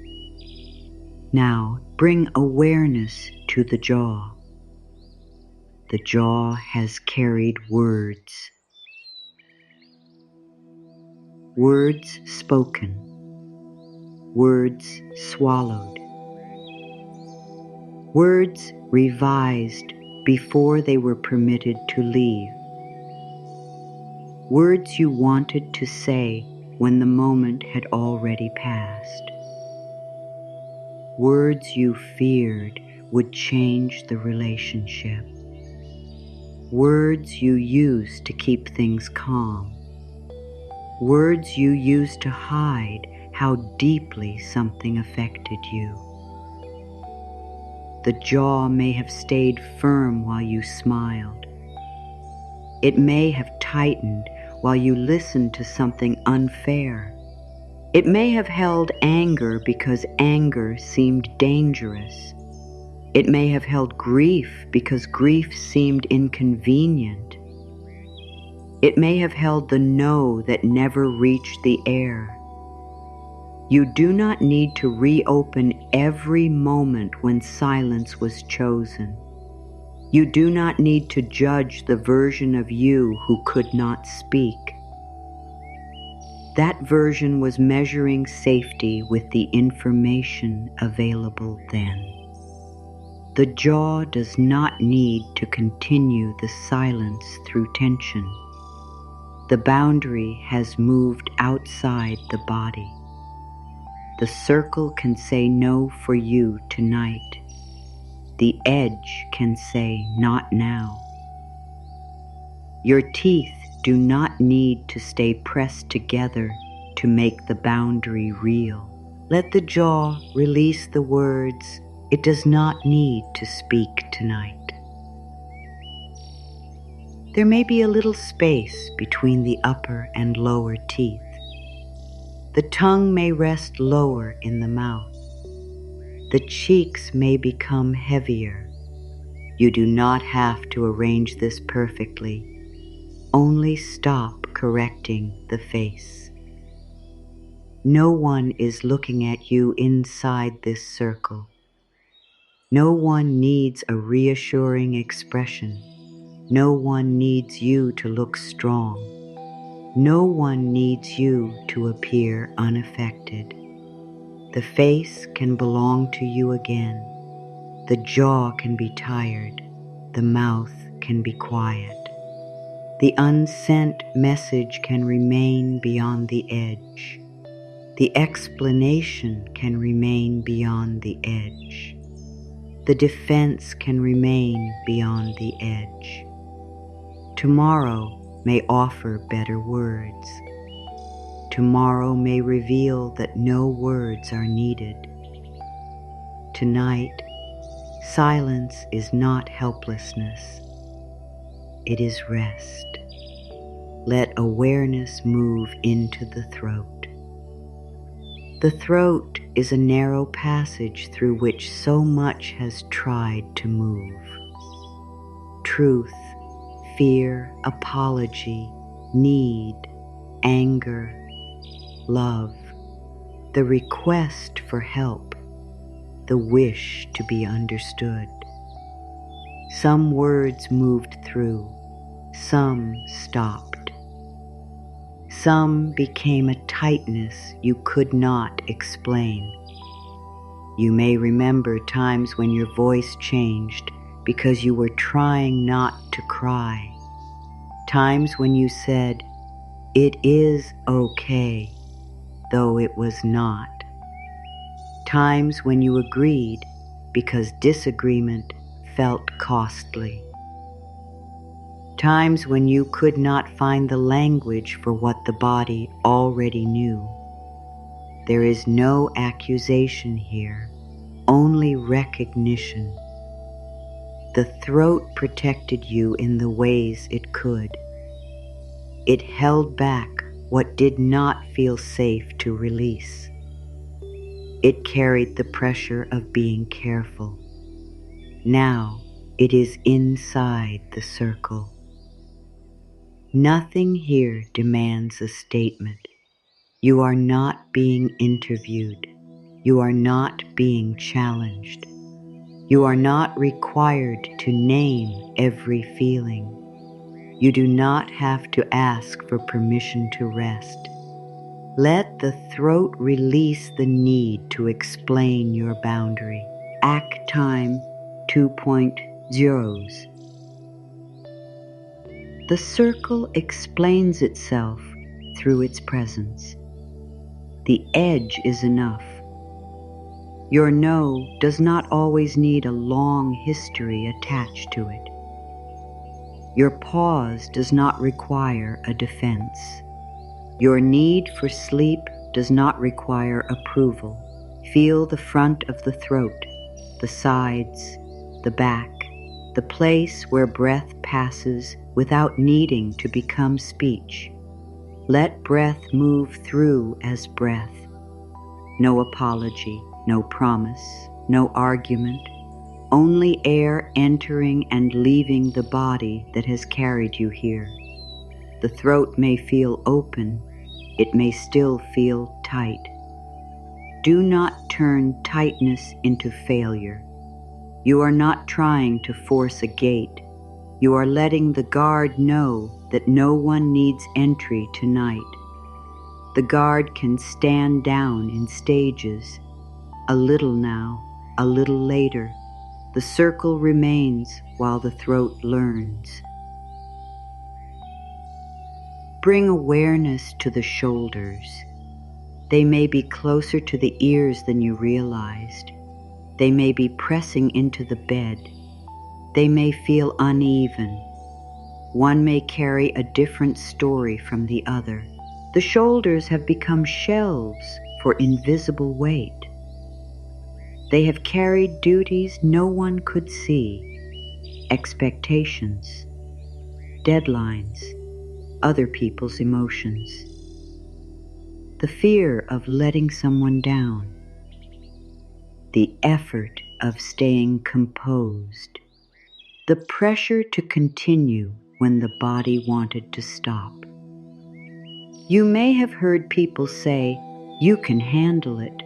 Now, bring awareness to the jaw. The jaw has carried words. Words spoken. Words swallowed. Words revised before they were permitted to leave. Words you wanted to say when the moment had already passed. Words you feared would change the relationship. Words you used to keep things calm. Words you used to hide how deeply something affected you. The jaw may have stayed firm while you smiled. It may have tightened while you listened to something unfair. It may have held anger because anger seemed dangerous. It may have held grief because grief seemed inconvenient. It may have held the no that never reached the air. You do not need to reopen every moment when silence was chosen. You do not need to judge the version of you who could not speak. That version was measuring safety with the information available then. The jaw does not need to continue the silence through tension. The boundary has moved outside the body. The circle can say no for you tonight. The edge can say not now. Your teeth do not need to stay pressed together to make the boundary real. Let the jaw release the words it does not need to speak tonight. There may be a little space between the upper and lower teeth. The tongue may rest lower in the mouth. The cheeks may become heavier. You do not have to arrange this perfectly. Only stop correcting the face. No one is looking at you inside this circle. No one needs a reassuring expression. No one needs you to look strong. No one needs you to appear unaffected. The face can belong to you again. The jaw can be tired. The mouth can be quiet. The unsent message can remain beyond the edge. The explanation can remain beyond the edge. The defense can remain beyond the edge. Tomorrow may offer better words. Tomorrow may reveal that no words are needed. Tonight, silence is not helplessness. It is rest. Let awareness move into the throat. The throat is a narrow passage through which so much has tried to move. Truth, fear, apology, need, anger, love, the request for help, the wish to be understood. Some words moved through, some stopped. Some became a tightness you could not explain. You may remember times when your voice changed because you were trying not to cry. Times when you said, "It is okay," though it was not. Times when you agreed because disagreement felt costly. Times when you could not find the language for what the body already knew. There is no accusation here, only recognition. The throat protected you in the ways it could. It held back what did not feel safe to release. It carried the pressure of being careful. Now it is inside the circle. Nothing here demands a statement. You are not being interviewed. You are not being challenged. You are not required to name every feeling. You do not have to ask for permission to rest. Let the throat release the need to explain your boundary. Act Time 2.0's. The circle explains itself through its presence. The edge is enough. Your no does not always need a long history attached to it. Your pause does not require a defense. Your need for sleep does not require approval. Feel the front of the throat, the sides, the back, the place where breath passes without needing to become speech. Let breath move through as breath. No apology, no promise, no argument, only air entering and leaving the body that has carried you here. The throat may feel open, it may still feel tight. Do not turn tightness into failure. You are not trying to force a gate. You are letting the guard know that no one needs entry tonight. The guard can stand down in stages. A little now, a little later. The circle remains while the throat learns. Bring awareness to the shoulders. They may be closer to the ears than you realized. They may be pressing into the bed. They may feel uneven. One may carry a different story from the other. The shoulders have become shelves for invisible weight. They have carried duties no one could see, expectations, deadlines, other people's emotions. The fear of letting someone down. The effort of staying composed. The pressure to continue when the body wanted to stop. You may have heard people say, "You can handle it."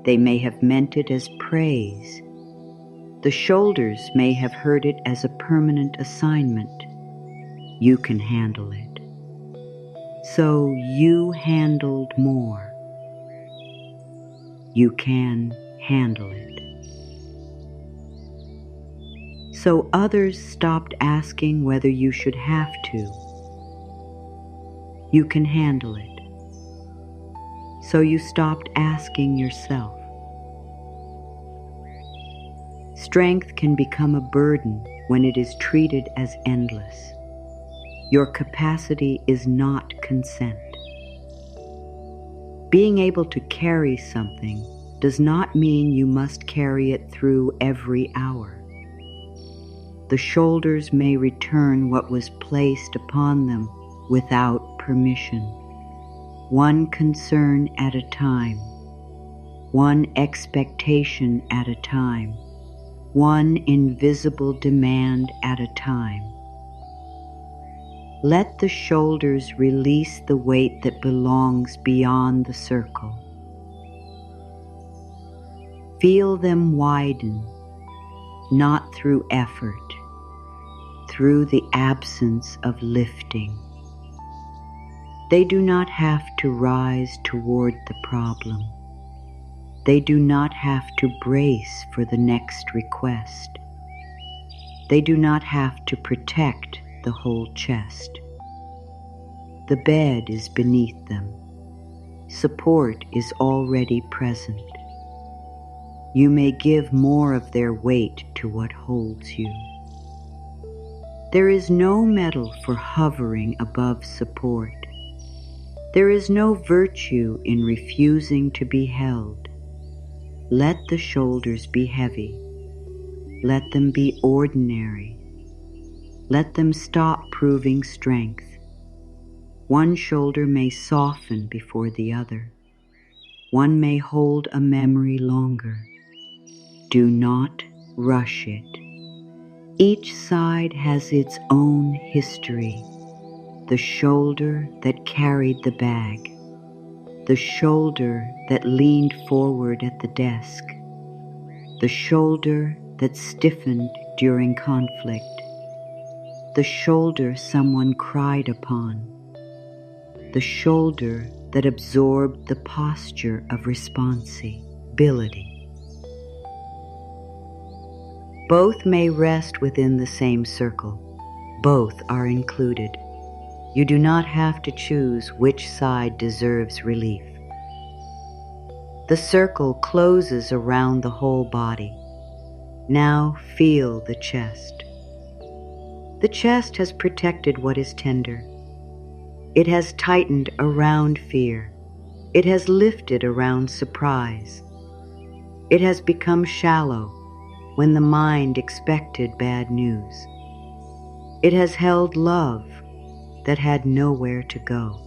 They may have meant it as praise. The shoulders may have heard it as a permanent assignment. You can handle it. So you handled more. You can handle it. So others stopped asking whether you should have to. You can handle it. So you stopped asking yourself. Strength can become a burden when it is treated as endless. Your capacity is not consent. Being able to carry something does not mean you must carry it through every hour. The shoulders may return what was placed upon them without permission, one concern at a time, one expectation at a time, one invisible demand at a time. Let the shoulders release the weight that belongs beyond the circle. Feel them widen, not through effort, through the absence of lifting. They do not have to rise toward the problem. They do not have to brace for the next request. They do not have to protect the whole chest. The bed is beneath them. Support is already present. You may give more of their weight to what holds you. There is no medal for hovering above support. There is no virtue in refusing to be held. Let the shoulders be heavy. Let them be ordinary. Let them stop proving strength. One shoulder may soften before the other. One may hold a memory longer. Do not rush it. Each side has its own history. The shoulder that carried the bag. The shoulder that leaned forward at the desk. The shoulder that stiffened during conflict. The shoulder someone cried upon. The shoulder that absorbed the posture of responsibility. Both may rest within the same circle. Both are included. You do not have to choose which side deserves relief. The circle closes around the whole body. Now feel the chest. The chest has protected what is tender. It has tightened around fear. It has lifted around surprise. It has become shallow when the mind expected bad news. It has held love that had nowhere to go.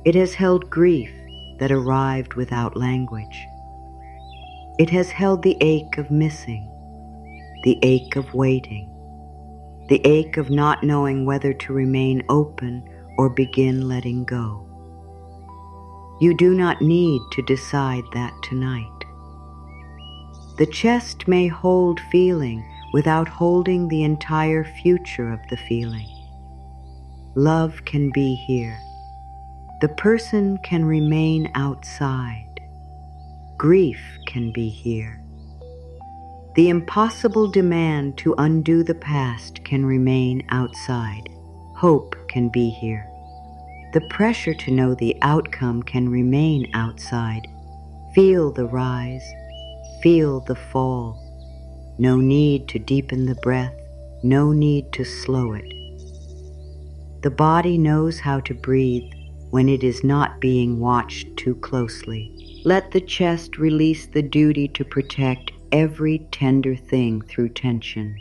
It has held grief that arrived without language. It has held the ache of missing, the ache of waiting, the ache of not knowing whether to remain open or begin letting go. You do not need to decide that tonight. The chest may hold feeling without holding the entire future of the feeling. Love can be here. The person can remain outside. Grief can be here. The impossible demand to undo the past can remain outside. Hope can be here. The pressure to know the outcome can remain outside. Feel the rise. Feel the fall. No need to deepen the breath. No need to slow it. The body knows how to breathe when it is not being watched too closely. Let the chest release the duty to protect every tender thing through tension.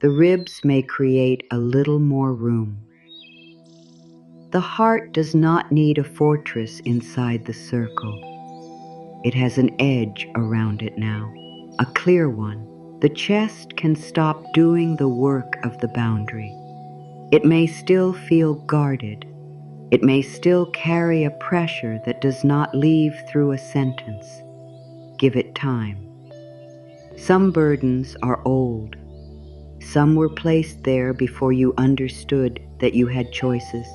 The ribs may create a little more room. The heart does not need a fortress inside the circle. It has an edge around it now, a clear one. The chest can stop doing the work of the boundary. It may still feel guarded. It may still carry a pressure that does not leave through a sentence. Give it time. Some burdens are old. Some were placed there before you understood that you had choices.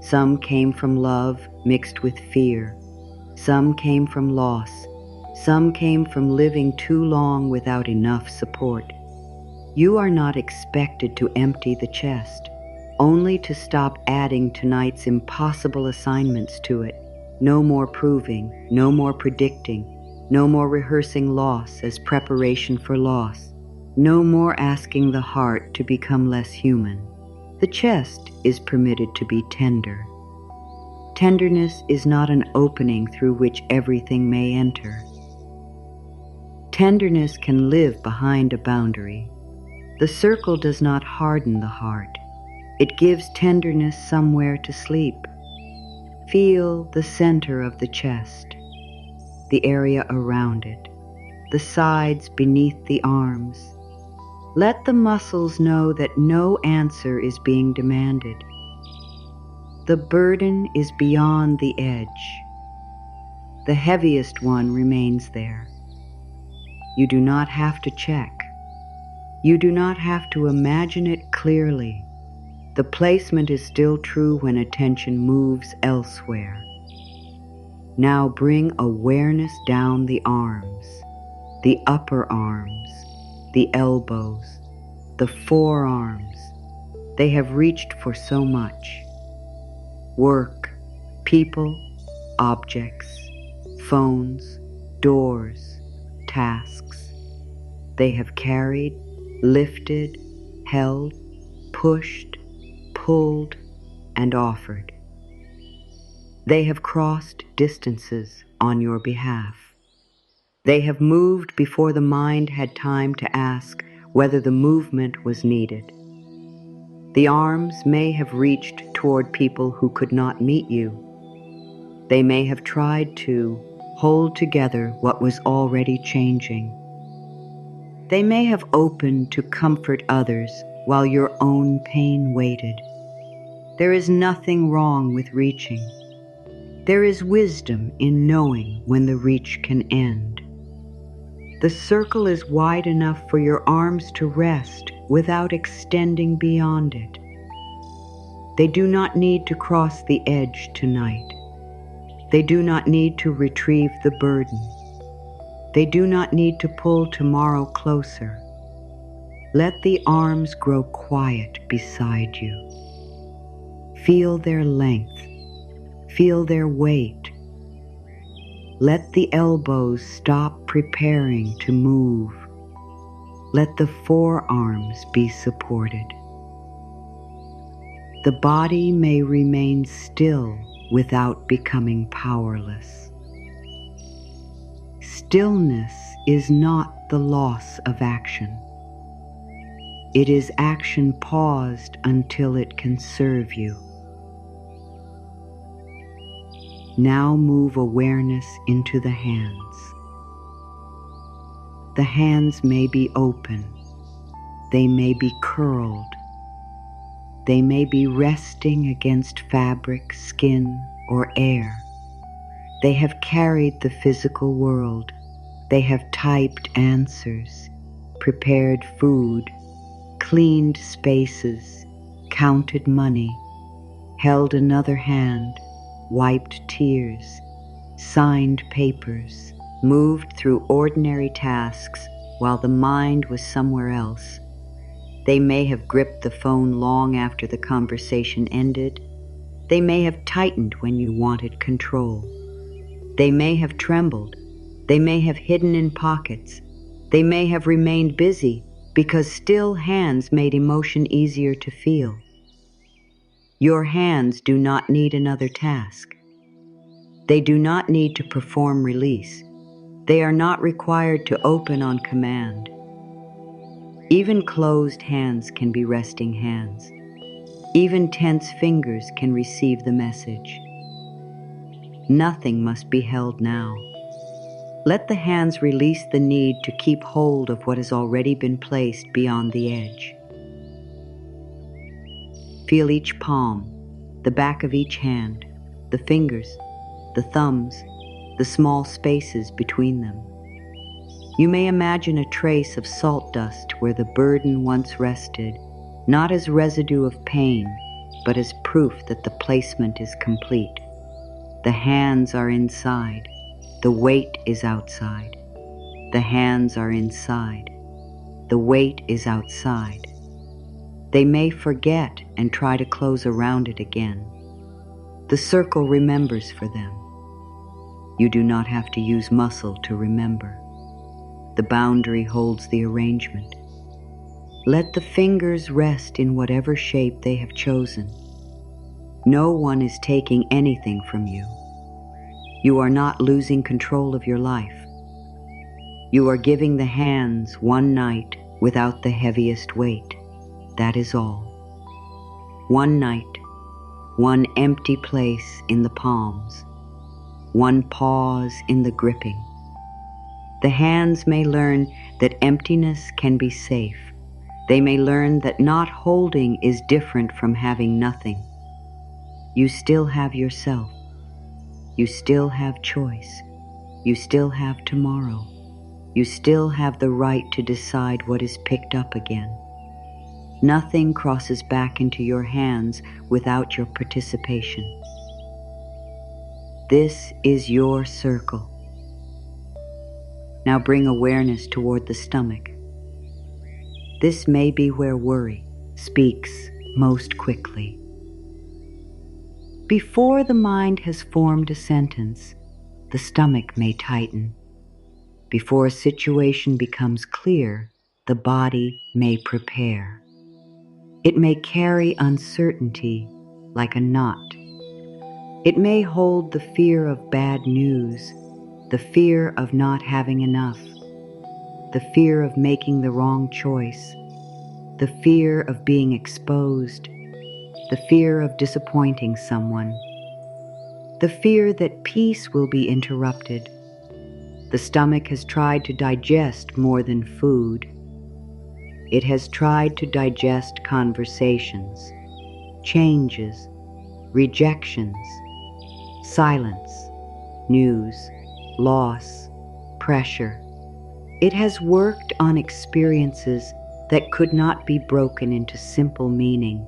Some came from love mixed with fear. Some came from loss. Some came from living too long without enough support. You are not expected to empty the chest, only to stop adding tonight's impossible assignments to it. No more proving, no more predicting, no more rehearsing loss as preparation for loss. No more asking the heart to become less human. The chest is permitted to be tender. Tenderness is not an opening through which everything may enter. Tenderness can live behind a boundary. The circle does not harden the heart. It gives tenderness somewhere to sleep. Feel the center of the chest, the area around it, the sides beneath the arms. Let the muscles know that no answer is being demanded. The burden is beyond the edge. The heaviest one remains there. You do not have to check. You do not have to imagine it clearly. The placement is still true when attention moves elsewhere. Now bring awareness down the arms, the upper arms, the elbows, the forearms. They have reached for so much. Work, people, objects, phones, doors, tasks. They have carried, lifted, held, pushed, pulled, and offered. They have crossed distances on your behalf. They have moved before the mind had time to ask whether the movement was needed. The arms may have reached toward people who could not meet you. They may have tried to hold together what was already changing. They may have opened to comfort others while your own pain waited. There is nothing wrong with reaching. There is wisdom in knowing when the reach can end. The circle is wide enough for your arms to rest without extending beyond it. They do not need to cross the edge tonight. They do not need to retrieve the burden. They do not need to pull tomorrow closer. Let the arms grow quiet beside you. Feel their length. Feel their weight. Let the elbows stop preparing to move. Let the forearms be supported. The body may remain still without becoming powerless. Stillness is not the loss of action. It is action paused until it can serve you. Now move awareness into the hands. The hands may be open. They may be curled. They may be resting against fabric, skin, or air. They have carried the physical world. They have typed answers, prepared food, cleaned spaces, counted money, held another hand, wiped tears, signed papers, moved through ordinary tasks while the mind was somewhere else. They may have gripped the phone long after the conversation ended. They may have tightened when you wanted control. They may have trembled. They may have hidden in pockets. They may have remained busy because still hands made emotion easier to feel. Your hands do not need another task. They do not need to perform release. They are not required to open on command. Even closed hands can be resting hands. Even tense fingers can receive the message. Nothing must be held now. Let the hands release the need to keep hold of what has already been placed beyond the edge. Feel each palm, the back of each hand, the fingers, the thumbs, the small spaces between them. You may imagine a trace of salt dust where the burden once rested, not as residue of pain, but as proof that the placement is complete. The hands are inside. The weight is outside. The hands are inside. The weight is outside. They may forget and try to close around it again. The circle remembers for them. You do not have to use muscle to remember. The boundary holds the arrangement. Let the fingers rest in whatever shape they have chosen. No one is taking anything from you. You are not losing control of your life. You are giving the hands one night without the heaviest weight. That is all. One night, one empty place in the palms, one pause in the gripping. The hands may learn that emptiness can be safe. They may learn that not holding is different from having nothing. You still have yourself. You still have choice. You still have tomorrow. You still have the right to decide what is picked up again. Nothing crosses back into your hands without your participation. This is your circle. Now bring awareness toward the stomach. This may be where worry speaks most quickly. Before the mind has formed a sentence, the stomach may tighten. Before a situation becomes clear, the body may prepare. It may carry uncertainty like a knot. It may hold the fear of bad news, the fear of not having enough, the fear of making the wrong choice, the fear of being exposed, the fear of disappointing someone, the fear that peace will be interrupted. The stomach has tried to digest more than food. It has tried to digest conversations, changes, rejections, silence, news, loss, pressure. It has worked on experiences that could not be broken into simple meaning.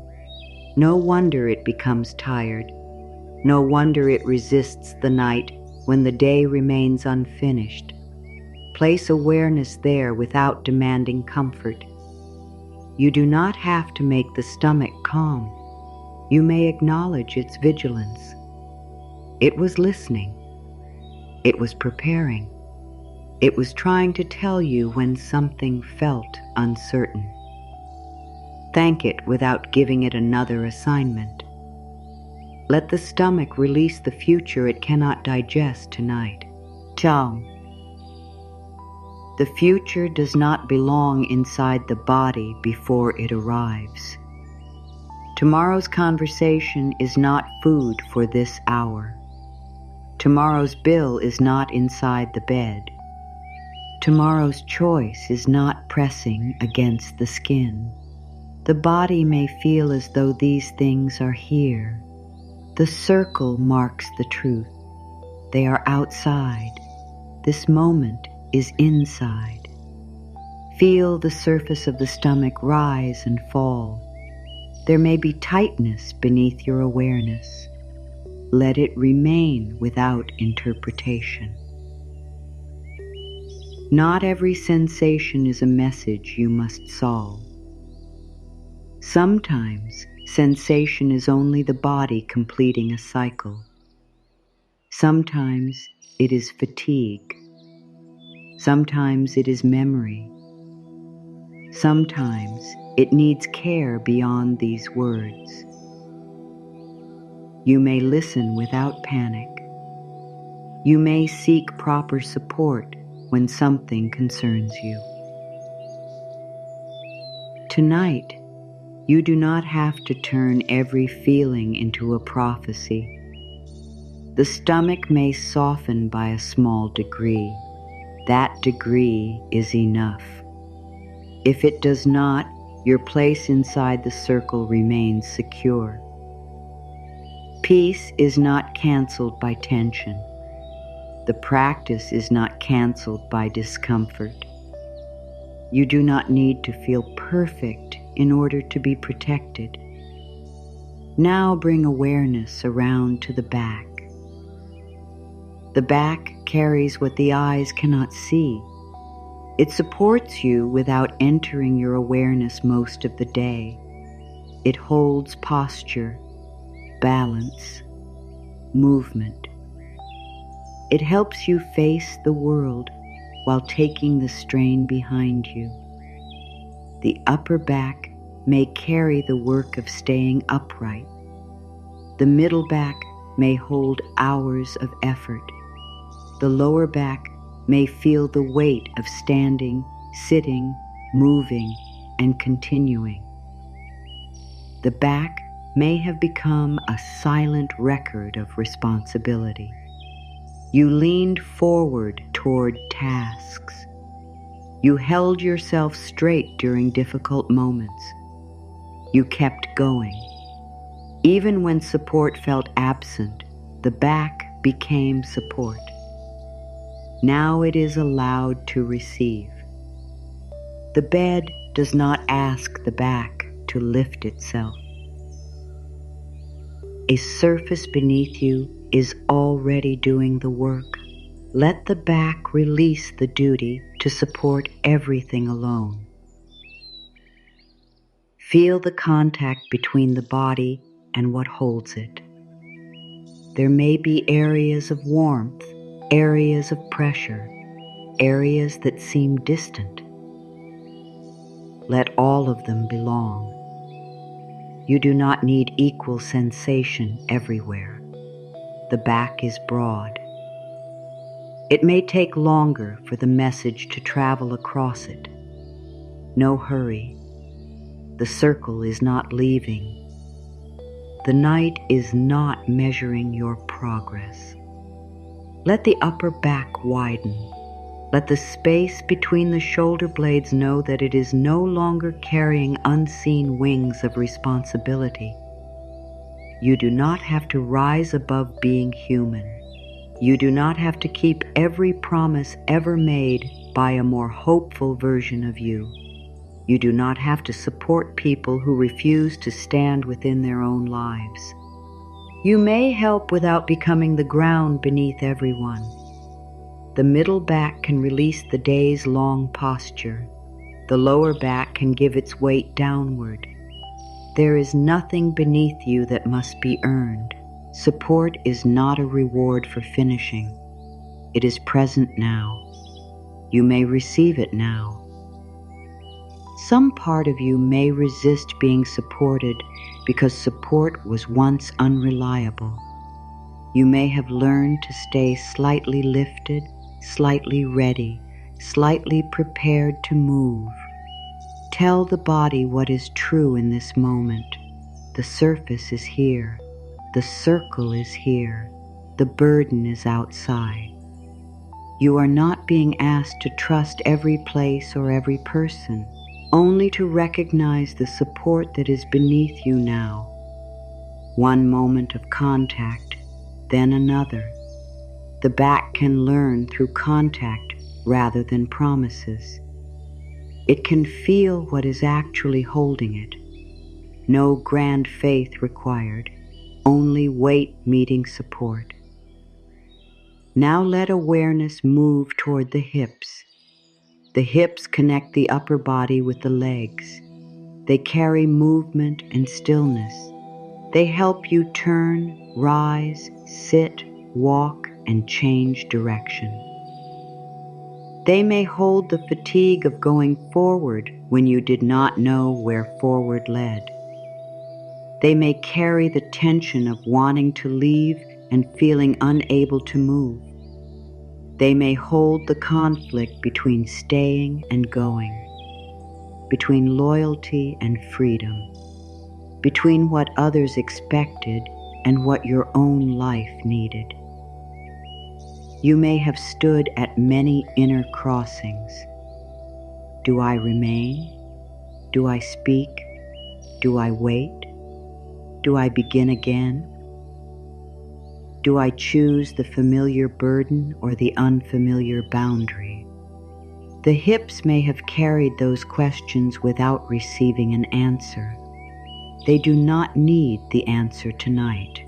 No wonder it becomes tired. No wonder it resists the night when the day remains unfinished. Place awareness there without demanding comfort. You do not have to make the stomach calm. You may acknowledge its vigilance. It was listening. It was preparing. It was trying to tell you when something felt uncertain. Thank it without giving it another assignment. Let the stomach release the future it cannot digest tonight. Ciao. The future does not belong inside the body before it arrives. Tomorrow's conversation is not food for this hour. Tomorrow's bill is not inside the bed. Tomorrow's choice is not pressing against the skin. The body may feel as though these things are here. The circle marks the truth. They are outside. This moment is inside. Feel the surface of the stomach rise and fall. There may be tightness beneath your awareness. Let it remain without interpretation. Not every sensation is a message you must solve. Sometimes sensation is only the body completing a cycle. Sometimes it is fatigue. Sometimes it is memory. Sometimes it needs care beyond these words. You may listen without panic. You may seek proper support when something concerns you. Tonight, you do not have to turn every feeling into a prophecy. The stomach may soften by a small degree. That degree is enough. If it does not, your place inside the circle remains secure. Peace is not canceled by tension. The practice is not canceled by discomfort. You do not need to feel perfect in order to be protected. Now bring awareness around to the back. The back carries what the eyes cannot see. It supports you without entering your awareness most of the day. It holds posture, balance, movement. It helps you face the world while taking the strain behind you. The upper back may carry the work of staying upright. The middle back may hold hours of effort. The lower back may feel the weight of standing, sitting, moving, and continuing. The back may have become a silent record of responsibility. You leaned forward toward tasks. You held yourself straight during difficult moments. You kept going. Even when support felt absent, the back became support. Now it is allowed to receive. The bed does not ask the back to lift itself. A surface beneath you is already doing the work. Let the back release the duty to support everything alone. Feel the contact between the body and what holds it. There may be areas of warmth, areas of pressure, areas that seem distant. Let all of them belong. You do not need equal sensation everywhere. The back is broad. It may take longer for the message to travel across it. No hurry. The circle is not leaving. The night is not measuring your progress. Let the upper back widen. Let the space between the shoulder blades know that it is no longer carrying unseen wings of responsibility. You do not have to rise above being human. You do not have to keep every promise ever made by a more hopeful version of you. You do not have to support people who refuse to stand within their own lives. You may help without becoming the ground beneath everyone. The middle back can release the day's long posture. The lower back can give its weight downward. There is nothing beneath you that must be earned. Support is not a reward for finishing. It is present now. You may receive it now. Some part of you may resist being supported because support was once unreliable. You may have learned to stay slightly lifted, slightly ready, slightly prepared to move. Tell the body what is true in this moment. The surface is here. The circle is here. The burden is outside. You are not being asked to trust every place or every person, only to recognize the support that is beneath you now. One moment of contact, then another. The back can learn through contact rather than promises. It can feel what is actually holding it. No grand faith required, only weight meeting support. Now let awareness move toward the hips. The hips connect the upper body with the legs. They carry movement and stillness. They help you turn, rise, sit, walk, and change direction. They may hold the fatigue of going forward when you did not know where forward led. They may carry the tension of wanting to leave and feeling unable to move. They may hold the conflict between staying and going, between loyalty and freedom, between what others expected and what your own life needed. You may have stood at many inner crossings. Do I remain? Do I speak? Do I wait? Do I begin again? Do I choose the familiar burden or the unfamiliar boundary? The hips may have carried those questions without receiving an answer. They do not need the answer tonight.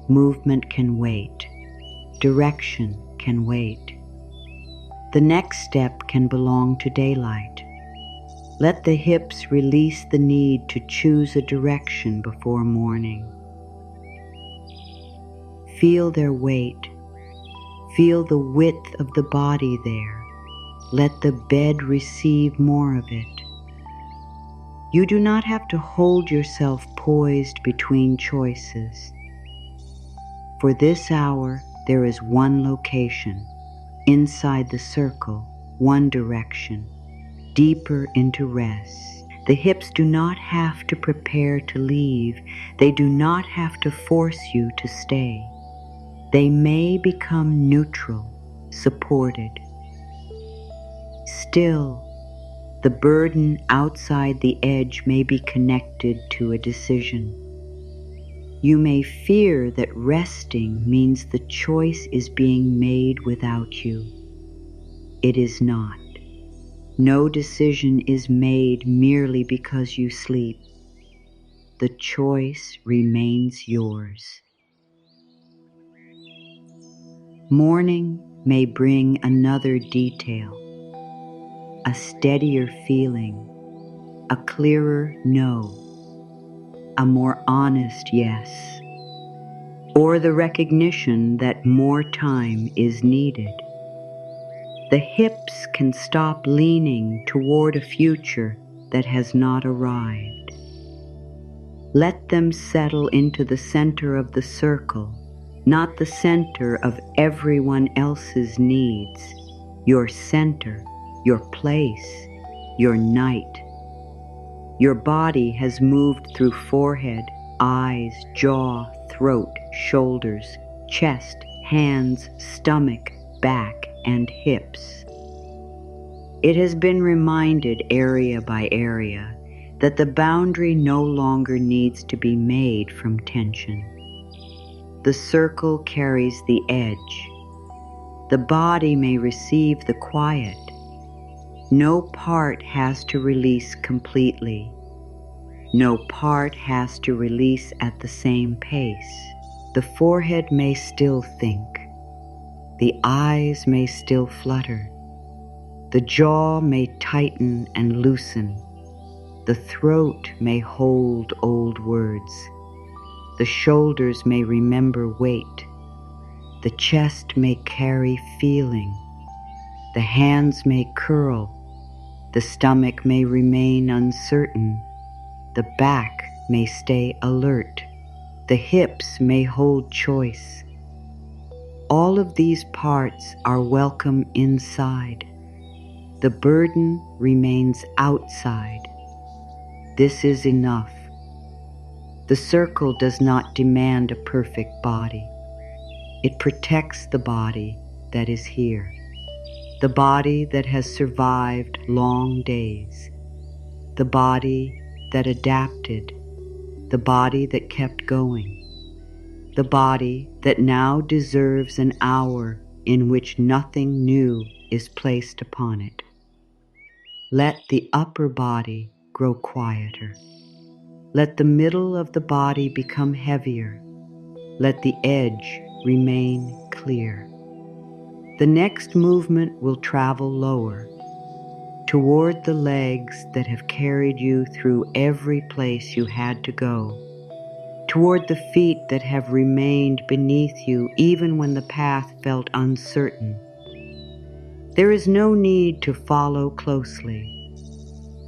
Movement can wait. Direction can wait. The next step can belong to daylight. Let the hips release the need to choose a direction before morning. Feel their weight. Feel the width of the body there. Let the bed receive more of it. You do not have to hold yourself poised between choices. For this hour, there is one location, inside the circle, one direction, deeper into rest. The hips do not have to prepare to leave. They do not have to force you to stay. They may become neutral, supported. Still, the burden outside the edge may be connected to a decision. You may fear that resting means the choice is being made without you. It is not. No decision is made merely because you sleep. The choice remains yours. Morning may bring another detail, a steadier feeling, a clearer no, a more honest yes, or the recognition that more time is needed. The hips can stop leaning toward a future that has not arrived. Let them settle into the center of the circle, not the center of everyone else's needs, your center, your place, your night. Your body has moved through forehead, eyes, jaw, throat, shoulders, chest, hands, stomach, back, and hips. It has been reminded area by area that the boundary no longer needs to be made from tension. The circle carries the edge. The body may receive the quiet. No part has to release completely. No part has to release at the same pace. The forehead may still think. The eyes may still flutter. The jaw may tighten and loosen. The throat may hold old words. The shoulders may remember weight. The chest may carry feeling. The hands may curl. The stomach may remain uncertain. The back may stay alert. The hips may hold choice. All of these parts are welcome inside. The burden remains outside. This is enough. The circle does not demand a perfect body. It protects the body that is here, the body that has survived long days, the body that adapted, the body that kept going, the body that now deserves an hour in which nothing new is placed upon it. Let the upper body grow quieter. Let the middle of the body become heavier. Let the edge remain clear. The next movement will travel lower, toward the legs that have carried you through every place you had to go, toward the feet that have remained beneath you even when the path felt uncertain. There is no need to follow closely.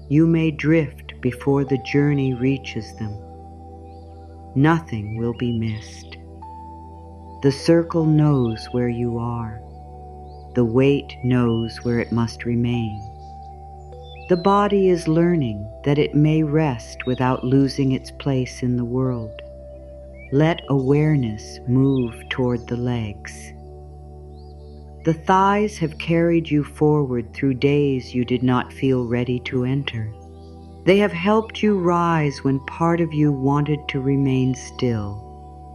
You may drift before the journey reaches them. Nothing will be missed. The circle knows where you are. The weight knows where it must remain. The body is learning that it may rest without losing its place in the world. Let awareness move toward the legs. The thighs have carried you forward through days you did not feel ready to enter. They have helped you rise when part of you wanted to remain still.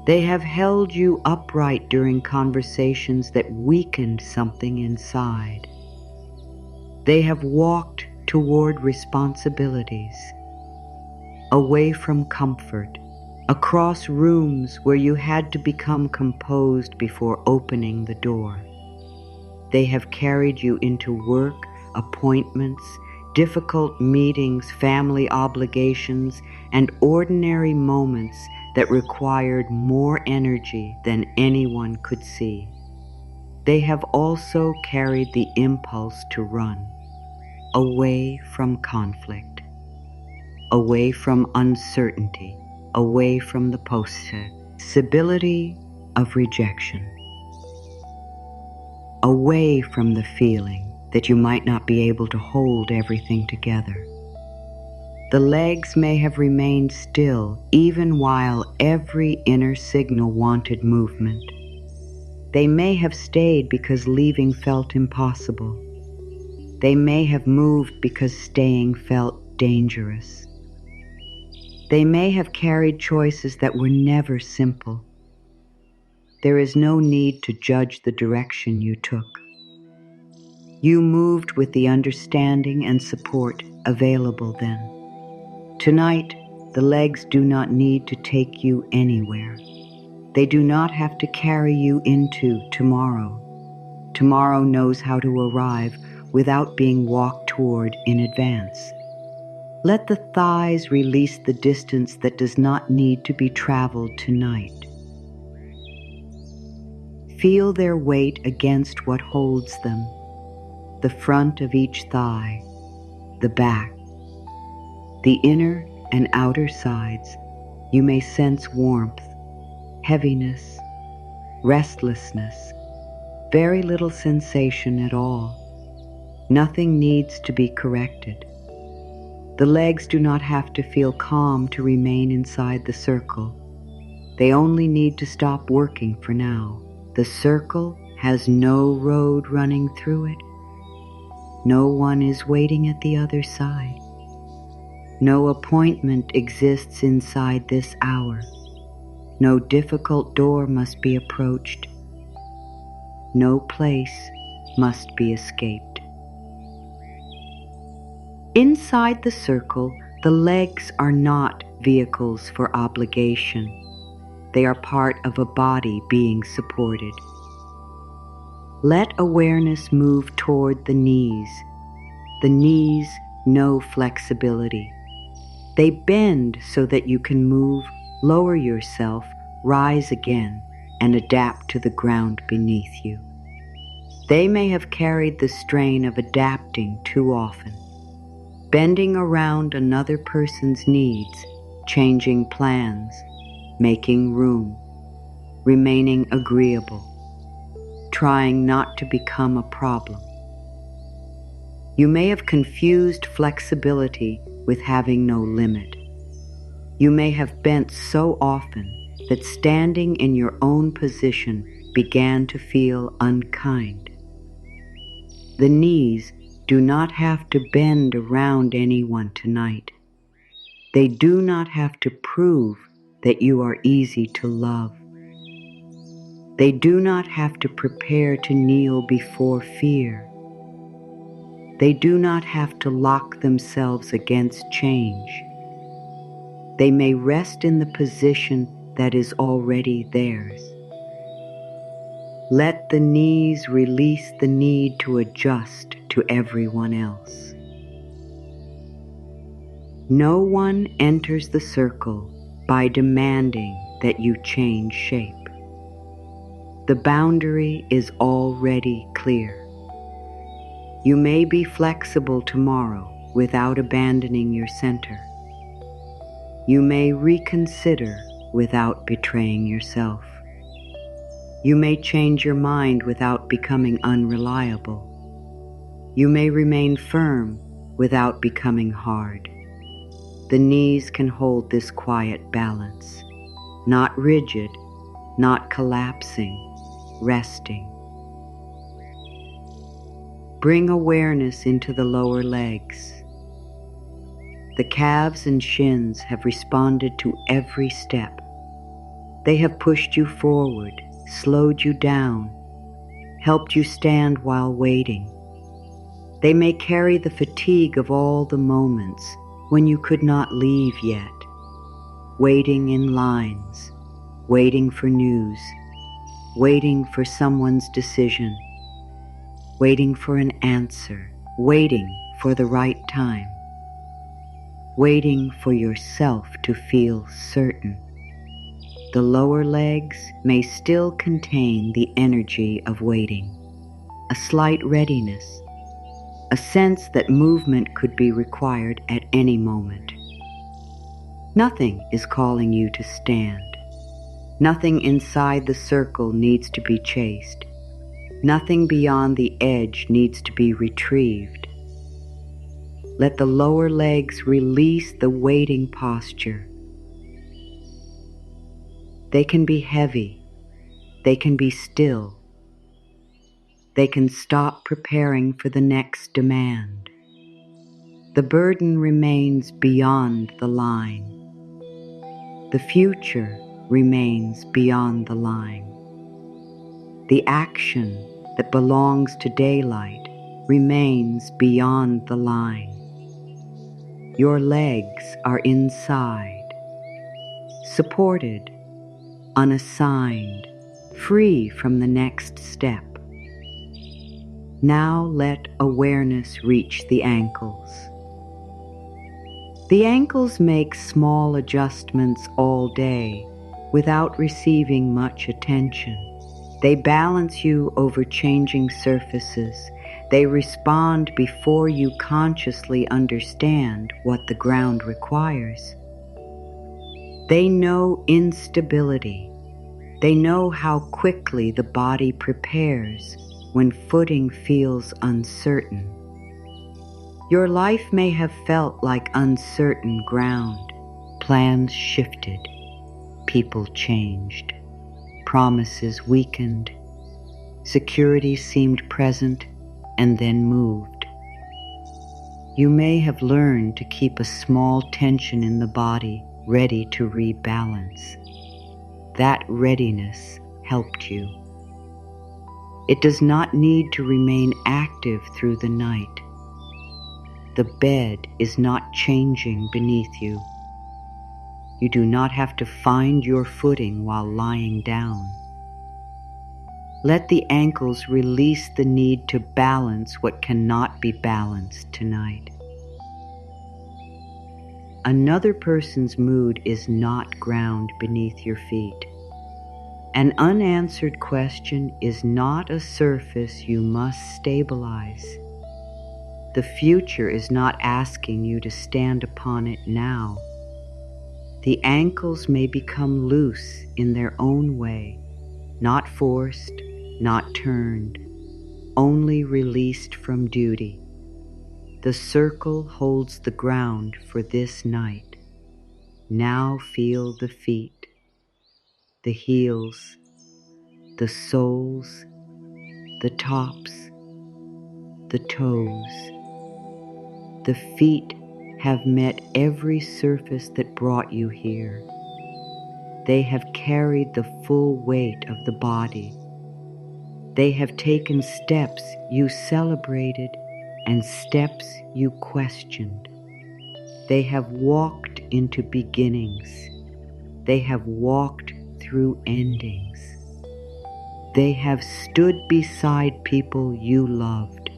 They have held you upright during conversations that weakened something inside. They have walked toward responsibilities, away from comfort, across rooms where you had to become composed before opening the door. They have carried you into work, appointments, difficult meetings, family obligations, and ordinary moments that required more energy than anyone could see. They have also carried the impulse to run, away from conflict, away from uncertainty, away from the possibility of rejection, away from the feeling that you might not be able to hold everything together. The legs may have remained still even while every inner signal wanted movement. They may have stayed because leaving felt impossible. They may have moved because staying felt dangerous. They may have carried choices that were never simple. There is no need to judge the direction you took. You moved with the understanding and support available then. Tonight, the legs do not need to take you anywhere. They do not have to carry you into tomorrow. Tomorrow knows how to arrive without being walked toward in advance. Let the thighs release the distance that does not need to be traveled tonight. Feel their weight against what holds them, the front of each thigh, the back, the inner and outer sides. You may sense warmth, heaviness, restlessness, very little sensation at all. Nothing needs to be corrected. The legs do not have to feel calm to remain inside the circle. They only need to stop working for now. The circle has no road running through it. No one is waiting at the other side. No appointment exists inside this hour. No difficult door must be approached. No place must be escaped. Inside the circle, the legs are not vehicles for obligation. They are part of a body being supported. Let awareness move toward the knees. The knees know flexibility. They bend so that you can move, lower yourself, rise again, and adapt to the ground beneath you. They may have carried the strain of adapting too often, bending around another person's needs, changing plans, making room, remaining agreeable, trying not to become a problem. You may have confused flexibility with having no limit. You may have bent so often that standing in your own position began to feel unkind. The knees do not have to bend around anyone tonight. They do not have to prove that you are easy to love. They do not have to prepare to kneel before fear. They do not have to lock themselves against change. They may rest in the position that is already theirs. Let the knees release the need to adjust to everyone else. No one enters the circle by demanding that you change shape. The boundary is already clear. You may be flexible tomorrow without abandoning your center. You may reconsider without betraying yourself. You may change your mind without becoming unreliable. You may remain firm without becoming hard. The knees can hold this quiet balance, not rigid, not collapsing, resting. Bring awareness into the lower legs. The calves and shins have responded to every step. They have pushed you forward, slowed you down, helped you stand while waiting. They may carry the fatigue of all the moments when you could not leave yet, waiting in lines, waiting for news, waiting for someone's decision, waiting for an answer, waiting for the right time, waiting for yourself to feel certain. The lower legs may still contain the energy of waiting, a slight readiness, a sense that movement could be required at any moment. Nothing is calling you to stand. Nothing inside the circle needs to be chased. Nothing beyond the edge needs to be retrieved. Let the lower legs release the waiting posture. They can be heavy. They can be still. They can stop preparing for the next demand. The burden remains beyond the line. The future remains beyond the line. The action that belongs to daylight remains beyond the line. Your legs are inside, supported, unassigned, free from the next step. Now let awareness reach the ankles. The ankles make small adjustments all day without receiving much attention. They balance you over changing surfaces. They respond before you consciously understand what the ground requires. They know instability. They know how quickly the body prepares when footing feels uncertain. Your life may have felt like uncertain ground. Plans shifted. People changed. Promises weakened. Security seemed present and then moved. You may have learned to keep a small tension in the body ready to rebalance. That readiness helped you. It does not need to remain active through the night. The bed is not changing beneath you. You do not have to find your footing while lying down. Let the ankles release the need to balance what cannot be balanced tonight. Another person's mood is not ground beneath your feet. An unanswered question is not a surface you must stabilize. The future is not asking you to stand upon it now. The ankles may become loose in their own way, not forced, not turned, only released from duty. The circle holds the ground for this night. Now feel the feet, the heels, the soles, the tops, the toes. The feet have met every surface that brought you here. They have carried the full weight of the body. They have taken steps you celebrated and steps you questioned. They have walked into beginnings. They have walked through endings. They have stood beside people you loved.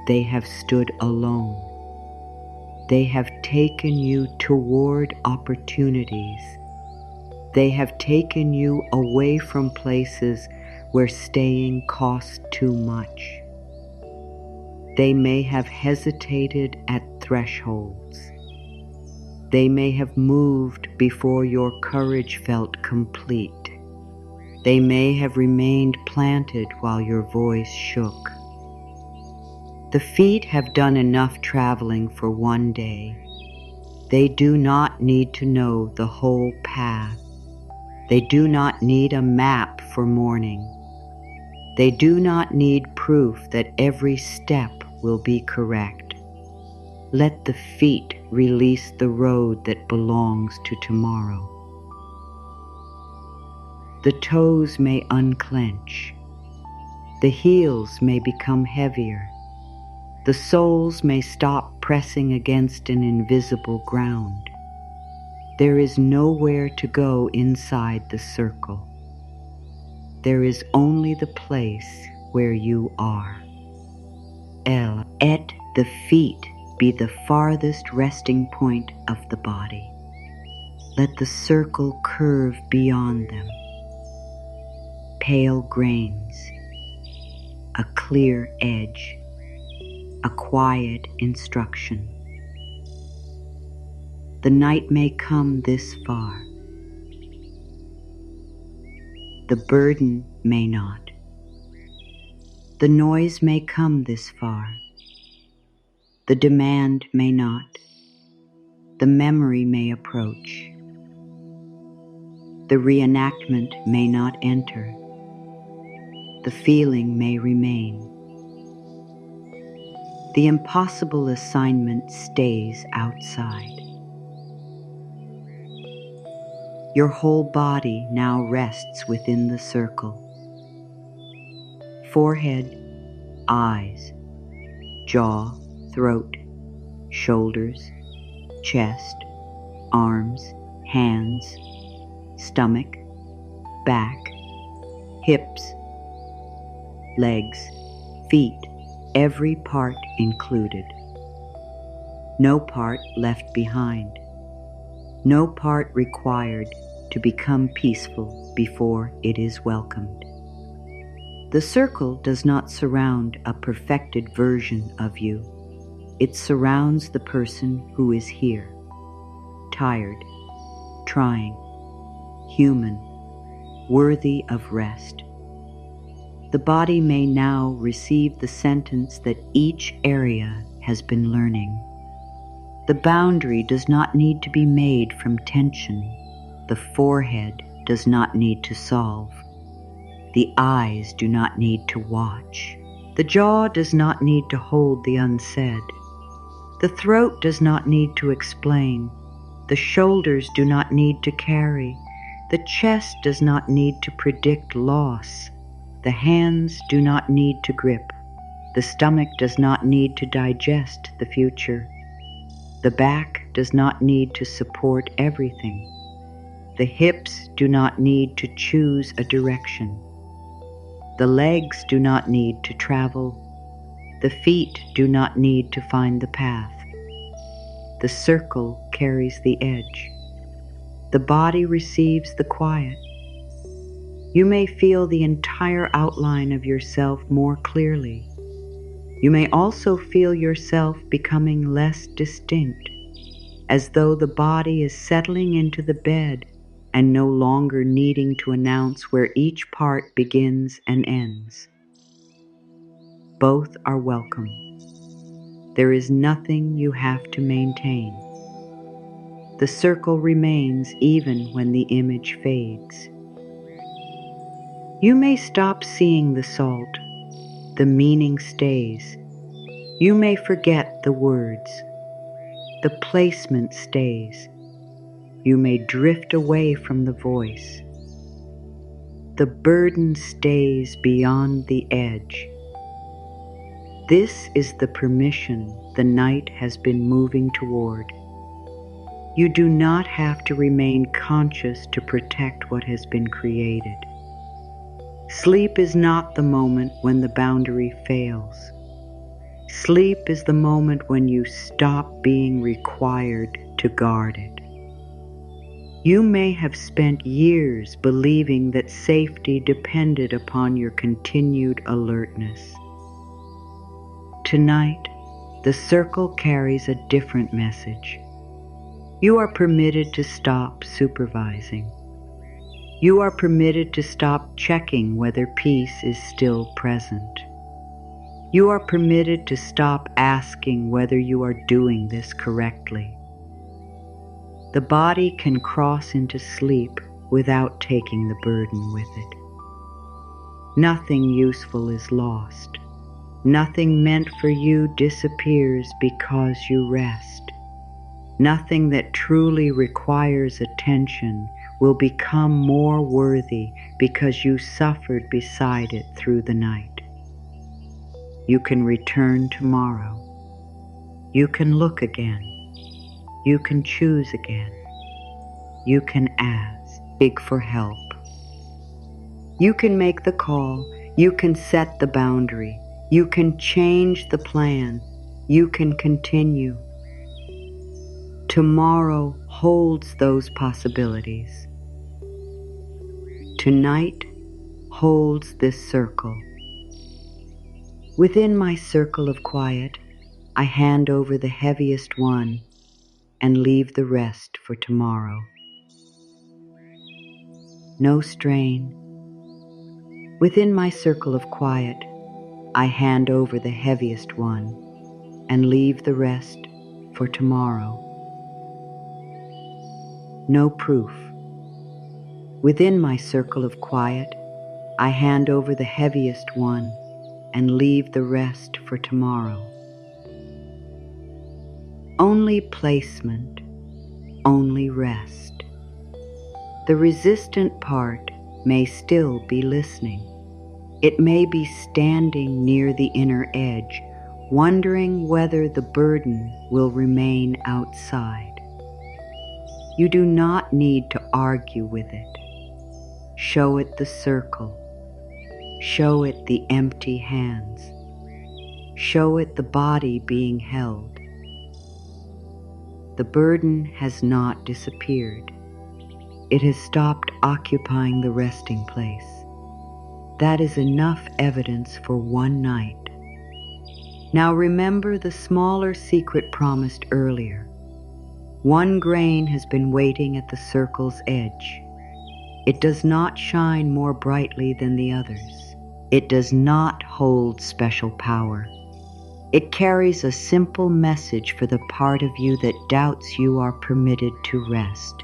They have stood alone. They have taken you toward opportunities. They have taken you away from places where staying cost too much. They may have hesitated at thresholds. They may have moved before your courage felt complete. They may have remained planted while your voice shook. The feet have done enough traveling for one day. They do not need to know the whole path. They do not need a map for morning. They do not need proof that every step will be correct. Let the feet release the road that belongs to tomorrow. The toes may unclench. The heels may become heavier. The soles may stop pressing against an invisible ground. There is nowhere to go inside the circle. There is only the place where you are. Let the feet be the farthest resting point of the body. Let the circle curve beyond them. Pale grains, a clear edge, a quiet instruction. The night may come this far. The burden may not. The noise may come this far. The demand may not. The memory may approach. The reenactment may not enter. The feeling may remain. The impossible assignment stays outside. Your whole body now rests within the circle. Forehead, eyes, jaw, throat, shoulders, chest, arms, hands, stomach, back, hips, legs, feet, every part included. No part left behind. No part required to become peaceful before it is welcomed. The circle does not surround a perfected version of you. It surrounds the person who is here, tired, trying, human, worthy of rest. The body may now receive the sentence that each area has been learning. The boundary does not need to be made from tension. The forehead does not need to solve. The eyes do not need to watch. The jaw does not need to hold the unsaid. The throat does not need to explain. The shoulders do not need to carry. The chest does not need to predict loss. The hands do not need to grip. The stomach does not need to digest the future. The back does not need to support everything. The hips do not need to choose a direction. The legs do not need to travel. The feet do not need to find the path. The circle carries the edge. The body receives the quiet. You may feel the entire outline of yourself more clearly. You may also feel yourself becoming less distinct, as though the body is settling into the bed and no longer needing to announce where each part begins and ends. Both are welcome. There is nothing you have to maintain. The circle remains even when the image fades. You may stop seeing the salt. The meaning stays. You may forget the words. The placement stays. You may drift away from the voice. The burden stays beyond the edge. This is the permission the night has been moving toward. You do not have to remain conscious to protect what has been created. Sleep is not the moment when the boundary fails. Sleep is the moment when you stop being required to guard it. You may have spent years believing that safety depended upon your continued alertness. Tonight, the circle carries a different message. You are permitted to stop supervising. You are permitted to stop checking whether peace is still present. You are permitted to stop asking whether you are doing this correctly. The body can cross into sleep without taking the burden with it. Nothing useful is lost. Nothing meant for you disappears because you rest. Nothing that truly requires attention will become more worthy because you suffered beside it through the night. You can return tomorrow. You can look again. You can choose again. You can ask for help. You can make the call. You can set the boundary. You can change the plan. You can continue. Tomorrow holds those possibilities. Tonight holds this circle. Within my circle of quiet, I hand over the heaviest one and leave the rest for tomorrow. No strain. Within my circle of quiet, I hand over the heaviest one and leave the rest for tomorrow. No proof. Within my circle of quiet, I hand over the heaviest one and leave the rest for tomorrow. Only placement, only rest. The resistant part may still be listening. It may be standing near the inner edge, wondering whether the burden will remain outside. You do not need to argue with it. Show it the circle. Show it the empty hands. Show it the body being held. The burden has not disappeared. It has stopped occupying the resting place. That is enough evidence for one night. Now remember the smaller secret promised earlier. One grain has been waiting at the circle's edge. It does not shine more brightly than the others. It does not hold special power. It carries a simple message for the part of you that doubts you are permitted to rest.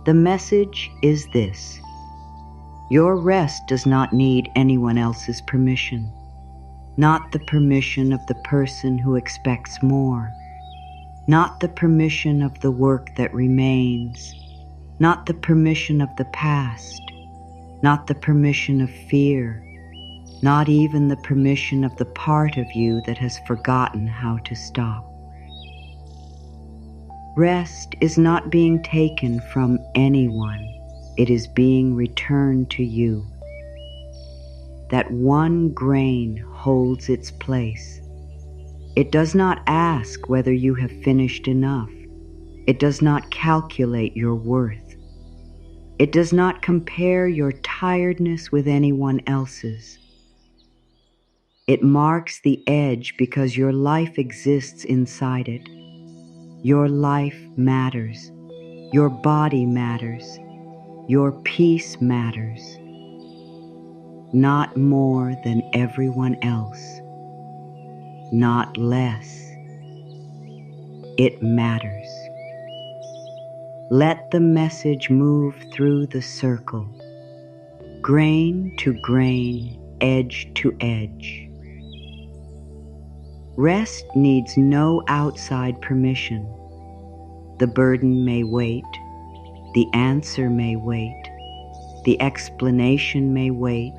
The message is this: your rest does not need anyone else's permission, not the permission of the person who expects more, not the permission of the work that remains, not the permission of the past, not the permission of fear, not even the permission of the part of you that has forgotten how to stop. Rest is not being taken from anyone. It is being returned to you. That one grain holds its place. It does not ask whether you have finished enough. It does not calculate your worth. It does not compare your tiredness with anyone else's. It marks the edge because your life exists inside it. Your life matters. Your body matters. Your peace matters. Not more than everyone else. Not less. It matters. Let the message move through the circle, grain to grain, edge to edge. Rest needs no outside permission. The burden may wait. The answer may wait. The explanation may wait.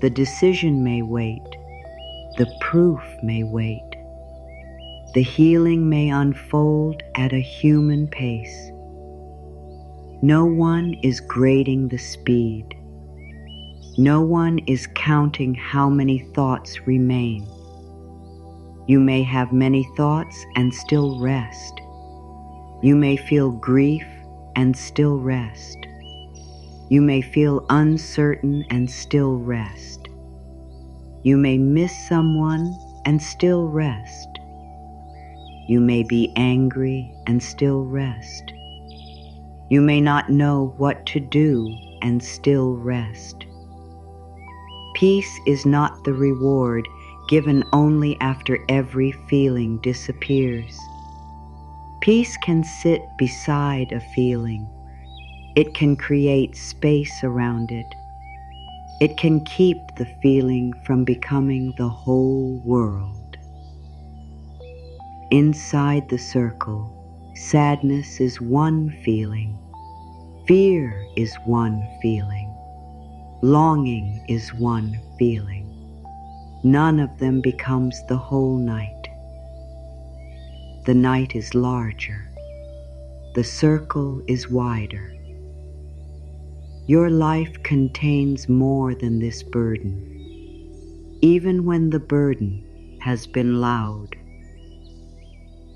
The decision may wait. The proof may wait. The healing may unfold at a human pace. No one is grading the speed. No one is counting how many thoughts remain. You may have many thoughts and still rest. You may feel grief and still rest. You may feel uncertain and still rest. You may miss someone and still rest. You may be angry and still rest. You may not know what to do and still rest. Peace is not the reward given only after every feeling disappears. Peace can sit beside a feeling. It can create space around it. It can keep the feeling from becoming the whole world. Inside the circle, sadness is one feeling, fear is one feeling, longing is one feeling. None of them becomes the whole night. The night is larger. The circle is wider. Your life contains more than this burden, even when the burden has been loud,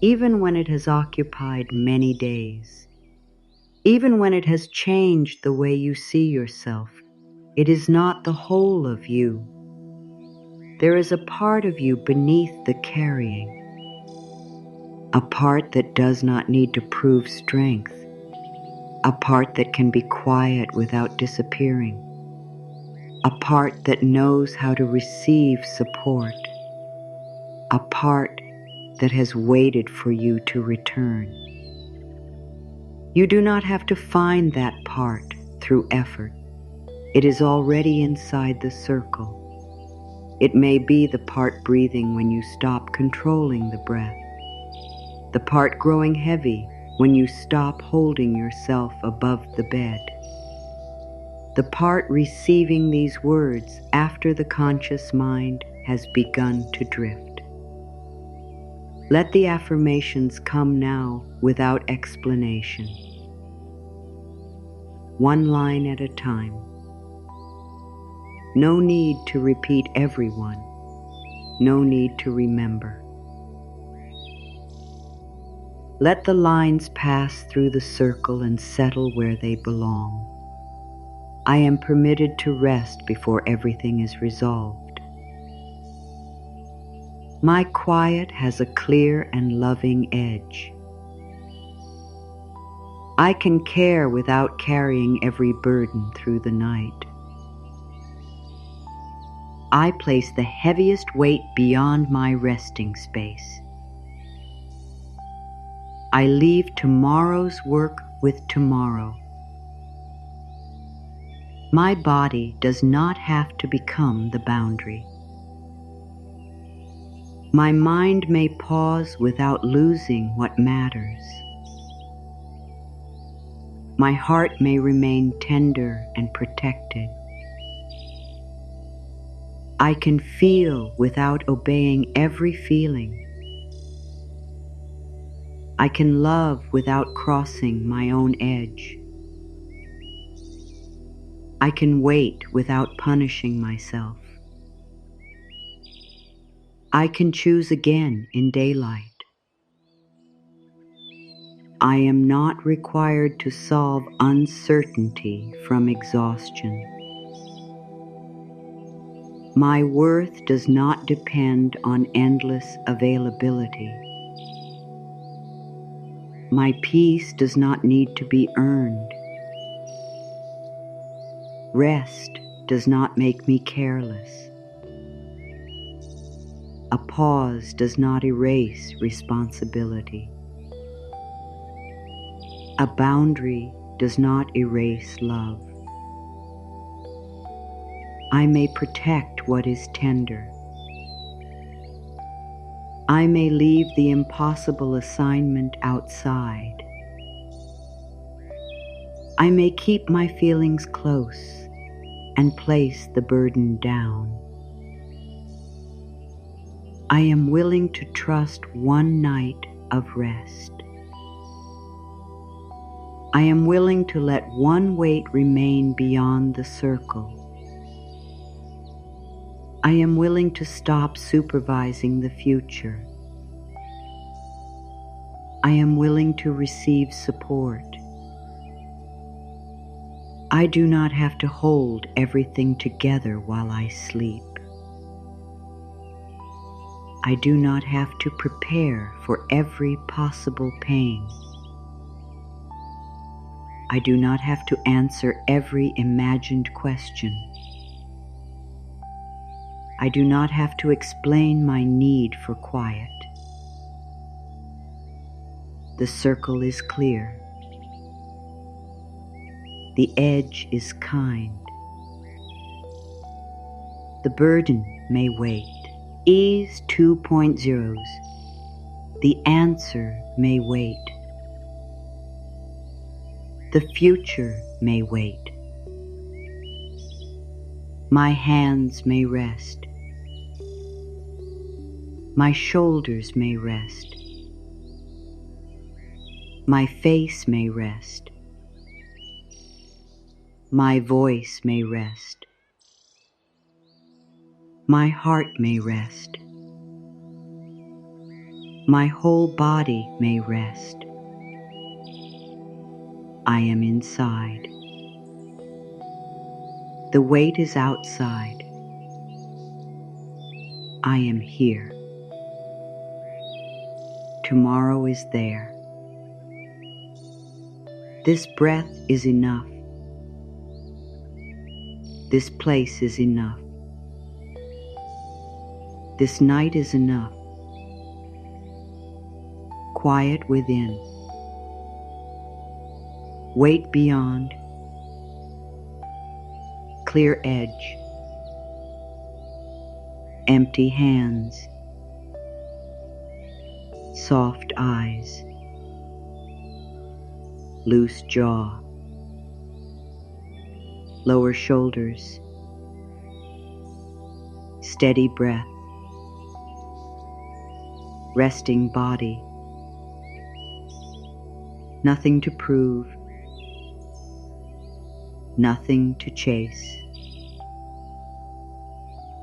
even when it has occupied many days, even when it has changed the way you see yourself. It is not the whole of you. There is a part of you beneath the carrying, a part that does not need to prove strength, a part that can be quiet without disappearing, a part that knows how to receive support, a part that has waited for you to return. You do not have to find that part through effort. It is already inside the circle. It may be the part breathing when you stop controlling the breath, the part growing heavy when you stop holding yourself above the bed, the part receiving these words after the conscious mind has begun to drift. Let the affirmations come now without explanation, one line at a time. No need to repeat every one, no need to remember. Let the lines pass through the circle and settle where they belong. I am permitted to rest before everything is resolved. My quiet has a clear and loving edge. I can care without carrying every burden through the night. I place the heaviest weight beyond my resting space. I leave tomorrow's work with tomorrow. My body does not have to become the boundary. My mind may pause without losing what matters. My heart may remain tender and protected. I can feel without obeying every feeling. I can love without crossing my own edge. I can wait without punishing myself. I can choose again in daylight. I am not required to solve uncertainty from exhaustion. My worth does not depend on endless availability. My peace does not need to be earned. Rest does not make me careless. A pause does not erase responsibility. A boundary does not erase love. I may protect what is tender. I may leave the impossible assignment outside. I may keep my feelings close and place the burden down. I am willing to trust one night of rest. I am willing to let one weight remain beyond the circle. I am willing to stop supervising the future. I am willing to receive support. I do not have to hold everything together while I sleep. I do not have to prepare for every possible pain. I do not have to answer every imagined question. I do not have to explain my need for quiet. The circle is clear. The edge is kind. The burden may wait. Ease 2.0's. The answer may wait. The future may wait. My hands may rest. My shoulders may rest. My face may rest. My voice may rest. My heart may rest. My whole body may rest. I am inside. The weight is outside. I am here. Tomorrow is there. This breath is enough. This place is enough. This night is enough. Quiet within. Weight beyond. Clear edge. Empty hands. Soft eyes. Loose jaw. Lower shoulders. Steady breath. Resting body. Nothing to prove. Nothing to chase.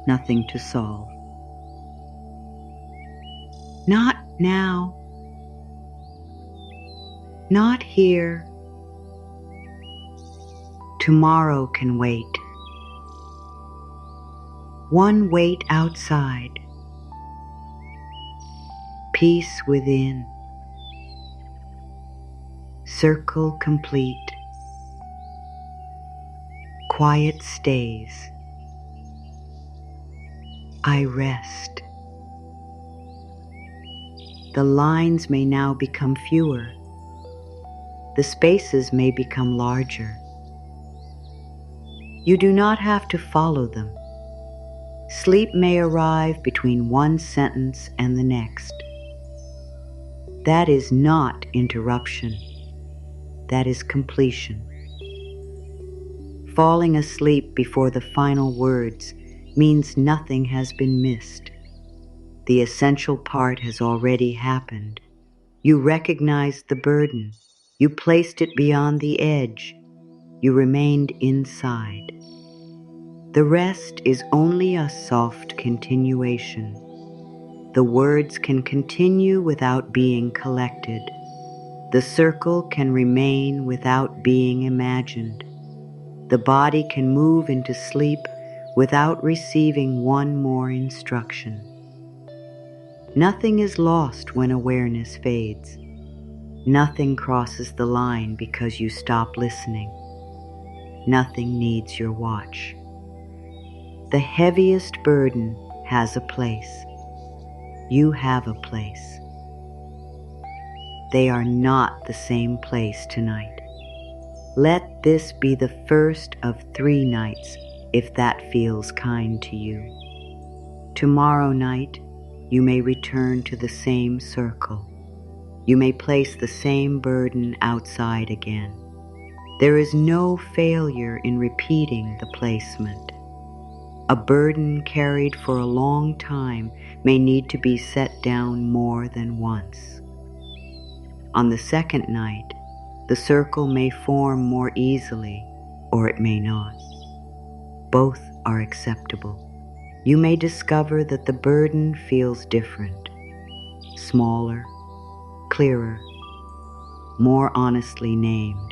Nothing to solve. Not now. Not here. Tomorrow can wait. One wait outside. Peace within. Circle complete. Quiet stays. I rest. The lines may now become fewer. The spaces may become larger. You do not have to follow them. Sleep may arrive between one sentence and the next. That is not interruption. That is completion. Falling asleep before the final words means nothing has been missed. The essential part has already happened. You recognized the burden. You placed it beyond the edge. You remained inside. The rest is only a soft continuation. The words can continue without being collected. The circle can remain without being imagined. The body can move into sleep without receiving one more instruction. Nothing is lost when awareness fades. Nothing crosses the line because you stop listening. Nothing needs your watch. The heaviest burden has a place. You have a place. They are not the same place tonight. Let this be the first of 3 nights, if that feels kind to you. Tomorrow night, you may return to the same circle. You may place the same burden outside again. There is no failure in repeating the placement. A burden carried for a long time may need to be set down more than once. On the second night, the circle may form more easily, or it may not. Both are acceptable. You may discover that the burden feels different, smaller, clearer, more honestly named.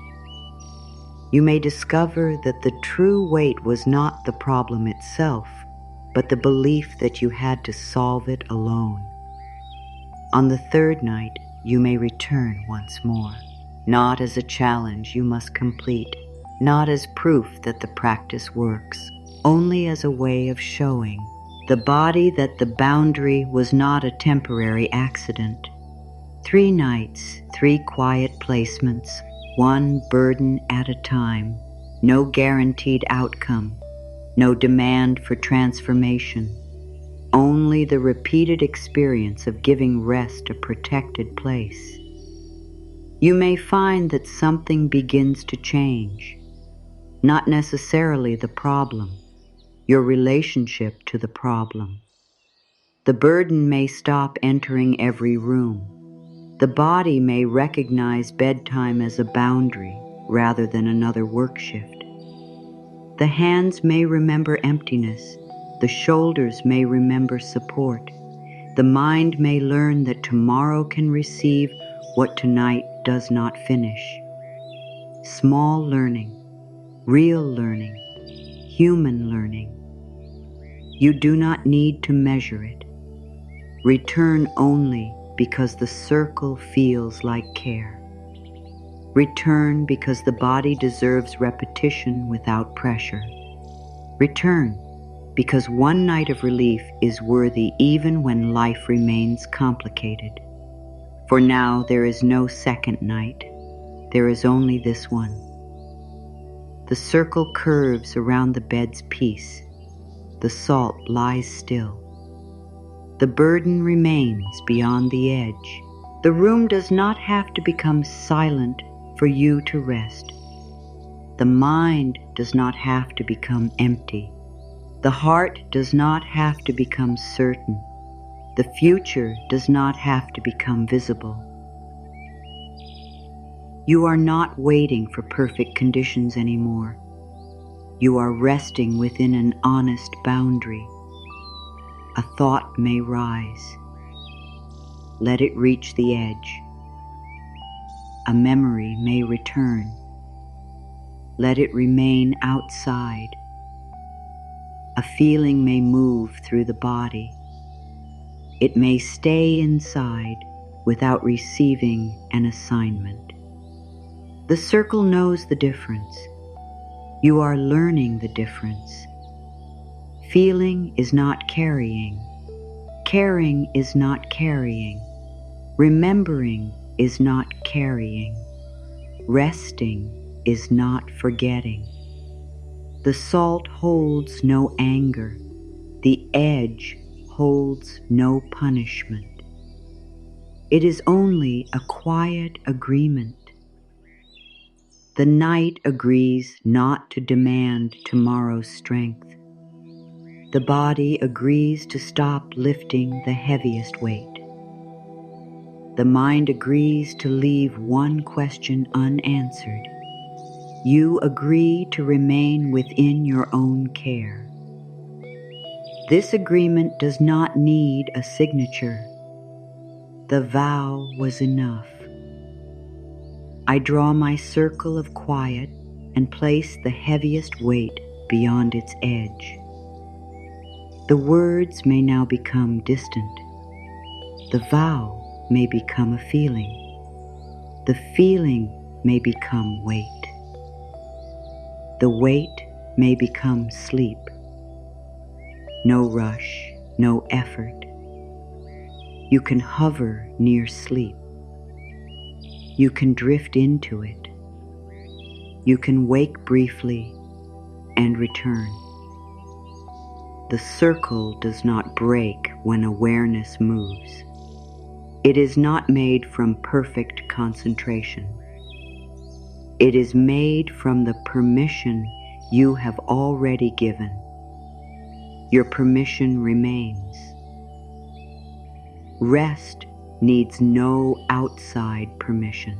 You may discover that the true weight was not the problem itself, but the belief that you had to solve it alone. On the third night, you may return once more, not as a challenge you must complete, not as proof that the practice works, only as a way of showing the body that the boundary was not a temporary accident. 3 nights, 3 quiet placements, 1 burden at a time, no guaranteed outcome. no demand for transformation, only the repeated experience of giving rest a protected place. You may find that something begins to change, not necessarily the problem, your relationship to the problem. The burden may stop entering every room. The body may recognize bedtime as a boundary rather than another work shift. The hands may remember emptiness. The shoulders may remember support. The mind may learn that tomorrow can receive what tonight does not finish. Small learning, real learning, human learning. You do not need to measure it. Return only because the circle feels like care. Return because the body deserves repetition without pressure. Return because one night of relief is worthy even when life remains complicated. For now there is no second night. There is only this one. The circle curves around the bed's peace. The salt lies still. The burden remains beyond the edge. The room does not have to become silent for you to rest. The mind does not have to become empty. The heart does not have to become certain. The future does not have to become visible. You are not waiting for perfect conditions anymore. You are resting within an honest boundary. A thought may rise. Let it reach the edge. A memory may return. Let it remain outside. A feeling may move through the body. It may stay inside without receiving an assignment. The circle knows the difference. You are learning the difference. Feeling is not carrying. Caring is not carrying. Remembering is not carrying. Resting is not forgetting. The salt holds no anger. The edge holds no punishment. It is only a quiet agreement. The night agrees not to demand tomorrow's strength. The body agrees to stop lifting the heaviest weight. The mind agrees to leave one question unanswered. You agree to remain within your own care. This agreement does not need a signature. The vow was enough. I draw my circle of quiet and place the heaviest weight beyond its edge. The words may now become distant. The vow may become a feeling. The feeling may become weight. The weight may become sleep. No rush, no effort. You can hover near sleep. You can drift into it. You can wake briefly and return. The circle does not break when awareness moves. It is not made from perfect concentration. It is made from the permission you have already given. Your permission remains. Rest needs no outside permission.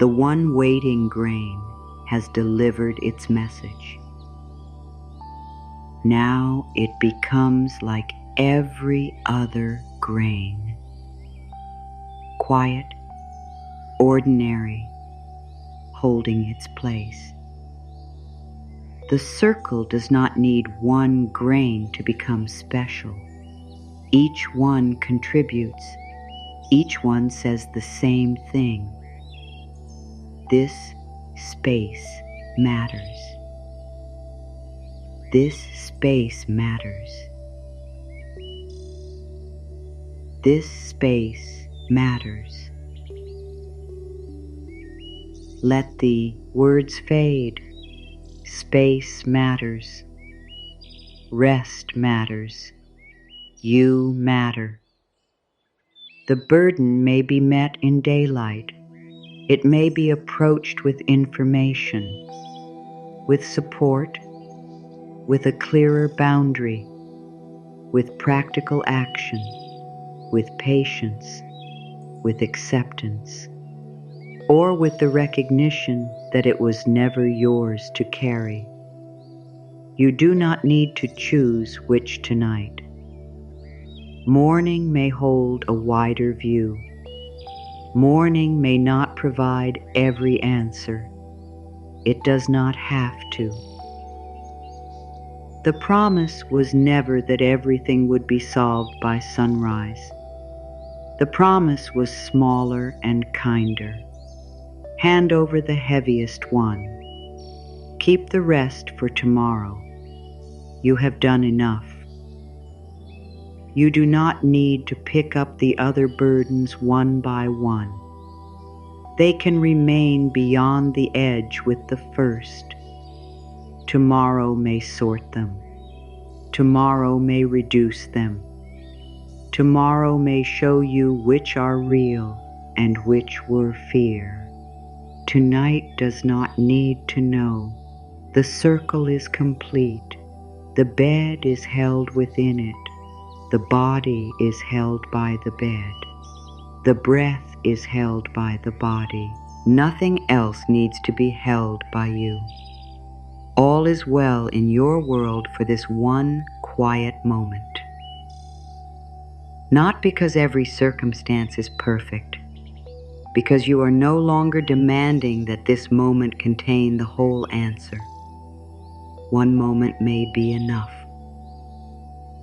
The one waiting grain has delivered its message. Now it becomes like every other grain. Quiet, ordinary, holding its place. The circle does not need one grain to become special. Each one contributes. Each one says the same thing. This space matters. This space matters. This space matters. Let the words fade. Space matters. Rest matters. You matter. The burden may be met in daylight. It may be approached with information, with support, with a clearer boundary, with practical action, with patience, with acceptance, or with the recognition that it was never yours to carry. You do not need to choose which tonight. Morning may hold a wider view. Morning may not provide every answer. It does not have to. The promise was never that everything would be solved by sunrise. The promise was smaller and kinder. Hand over the heaviest one. Keep the rest for tomorrow. You have done enough. You do not need to pick up the other burdens one by one. They can remain beyond the edge with the first. Tomorrow may sort them. Tomorrow may reduce them. Tomorrow may show you which are real and which were fear. Tonight does not need to know. The circle is complete. The bed is held within it. The body is held by the bed. The breath is held by the body. Nothing else needs to be held by you. All is well in your world for this one quiet moment. Not because every circumstance is perfect, because you are no longer demanding that this moment contain the whole answer. One moment may be enough,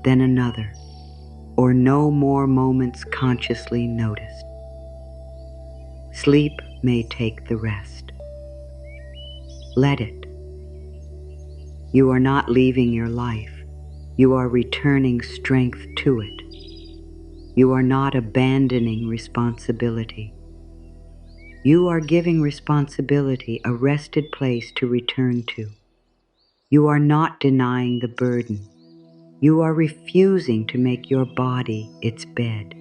then another, or no more moments consciously noticed. Sleep may take the rest. Let it. You are not leaving your life. You are returning strength to it. You are not abandoning responsibility. You are giving responsibility a rested place to return to. You are not denying the burden. You are refusing to make your body its bed.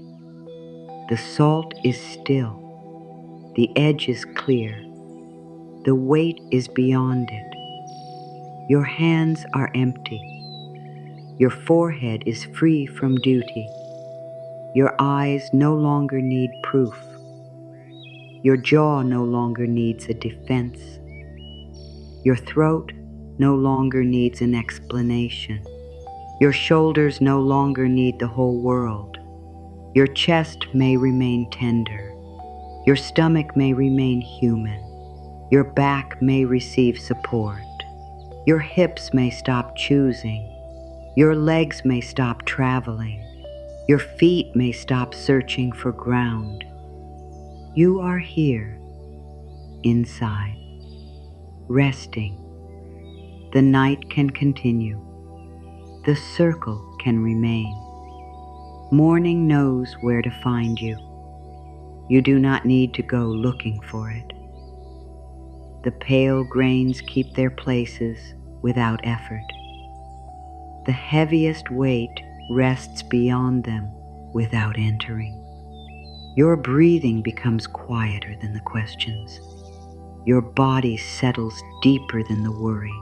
The salt is still. The edge is clear. The weight is beyond it. Your hands are empty. Your forehead is free from duty. Your eyes no longer need proof. Your jaw no longer needs a defense. Your throat no longer needs an explanation. Your shoulders no longer need the whole world. Your chest may remain tender. Your stomach may remain human. Your back may receive support. Your hips may stop choosing. Your legs may stop traveling. Your feet may stop searching for ground. You are here, inside, resting. The night can continue. The circle can remain. Morning knows where to find you. You do not need to go looking for it. The pale grains keep their places without effort. The heaviest weight rests beyond them without entering. Your breathing becomes quieter than the questions. Your body settles deeper than the worry.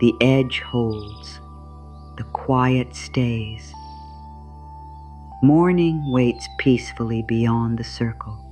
The edge holds. The quiet stays. Morning waits peacefully beyond the circle.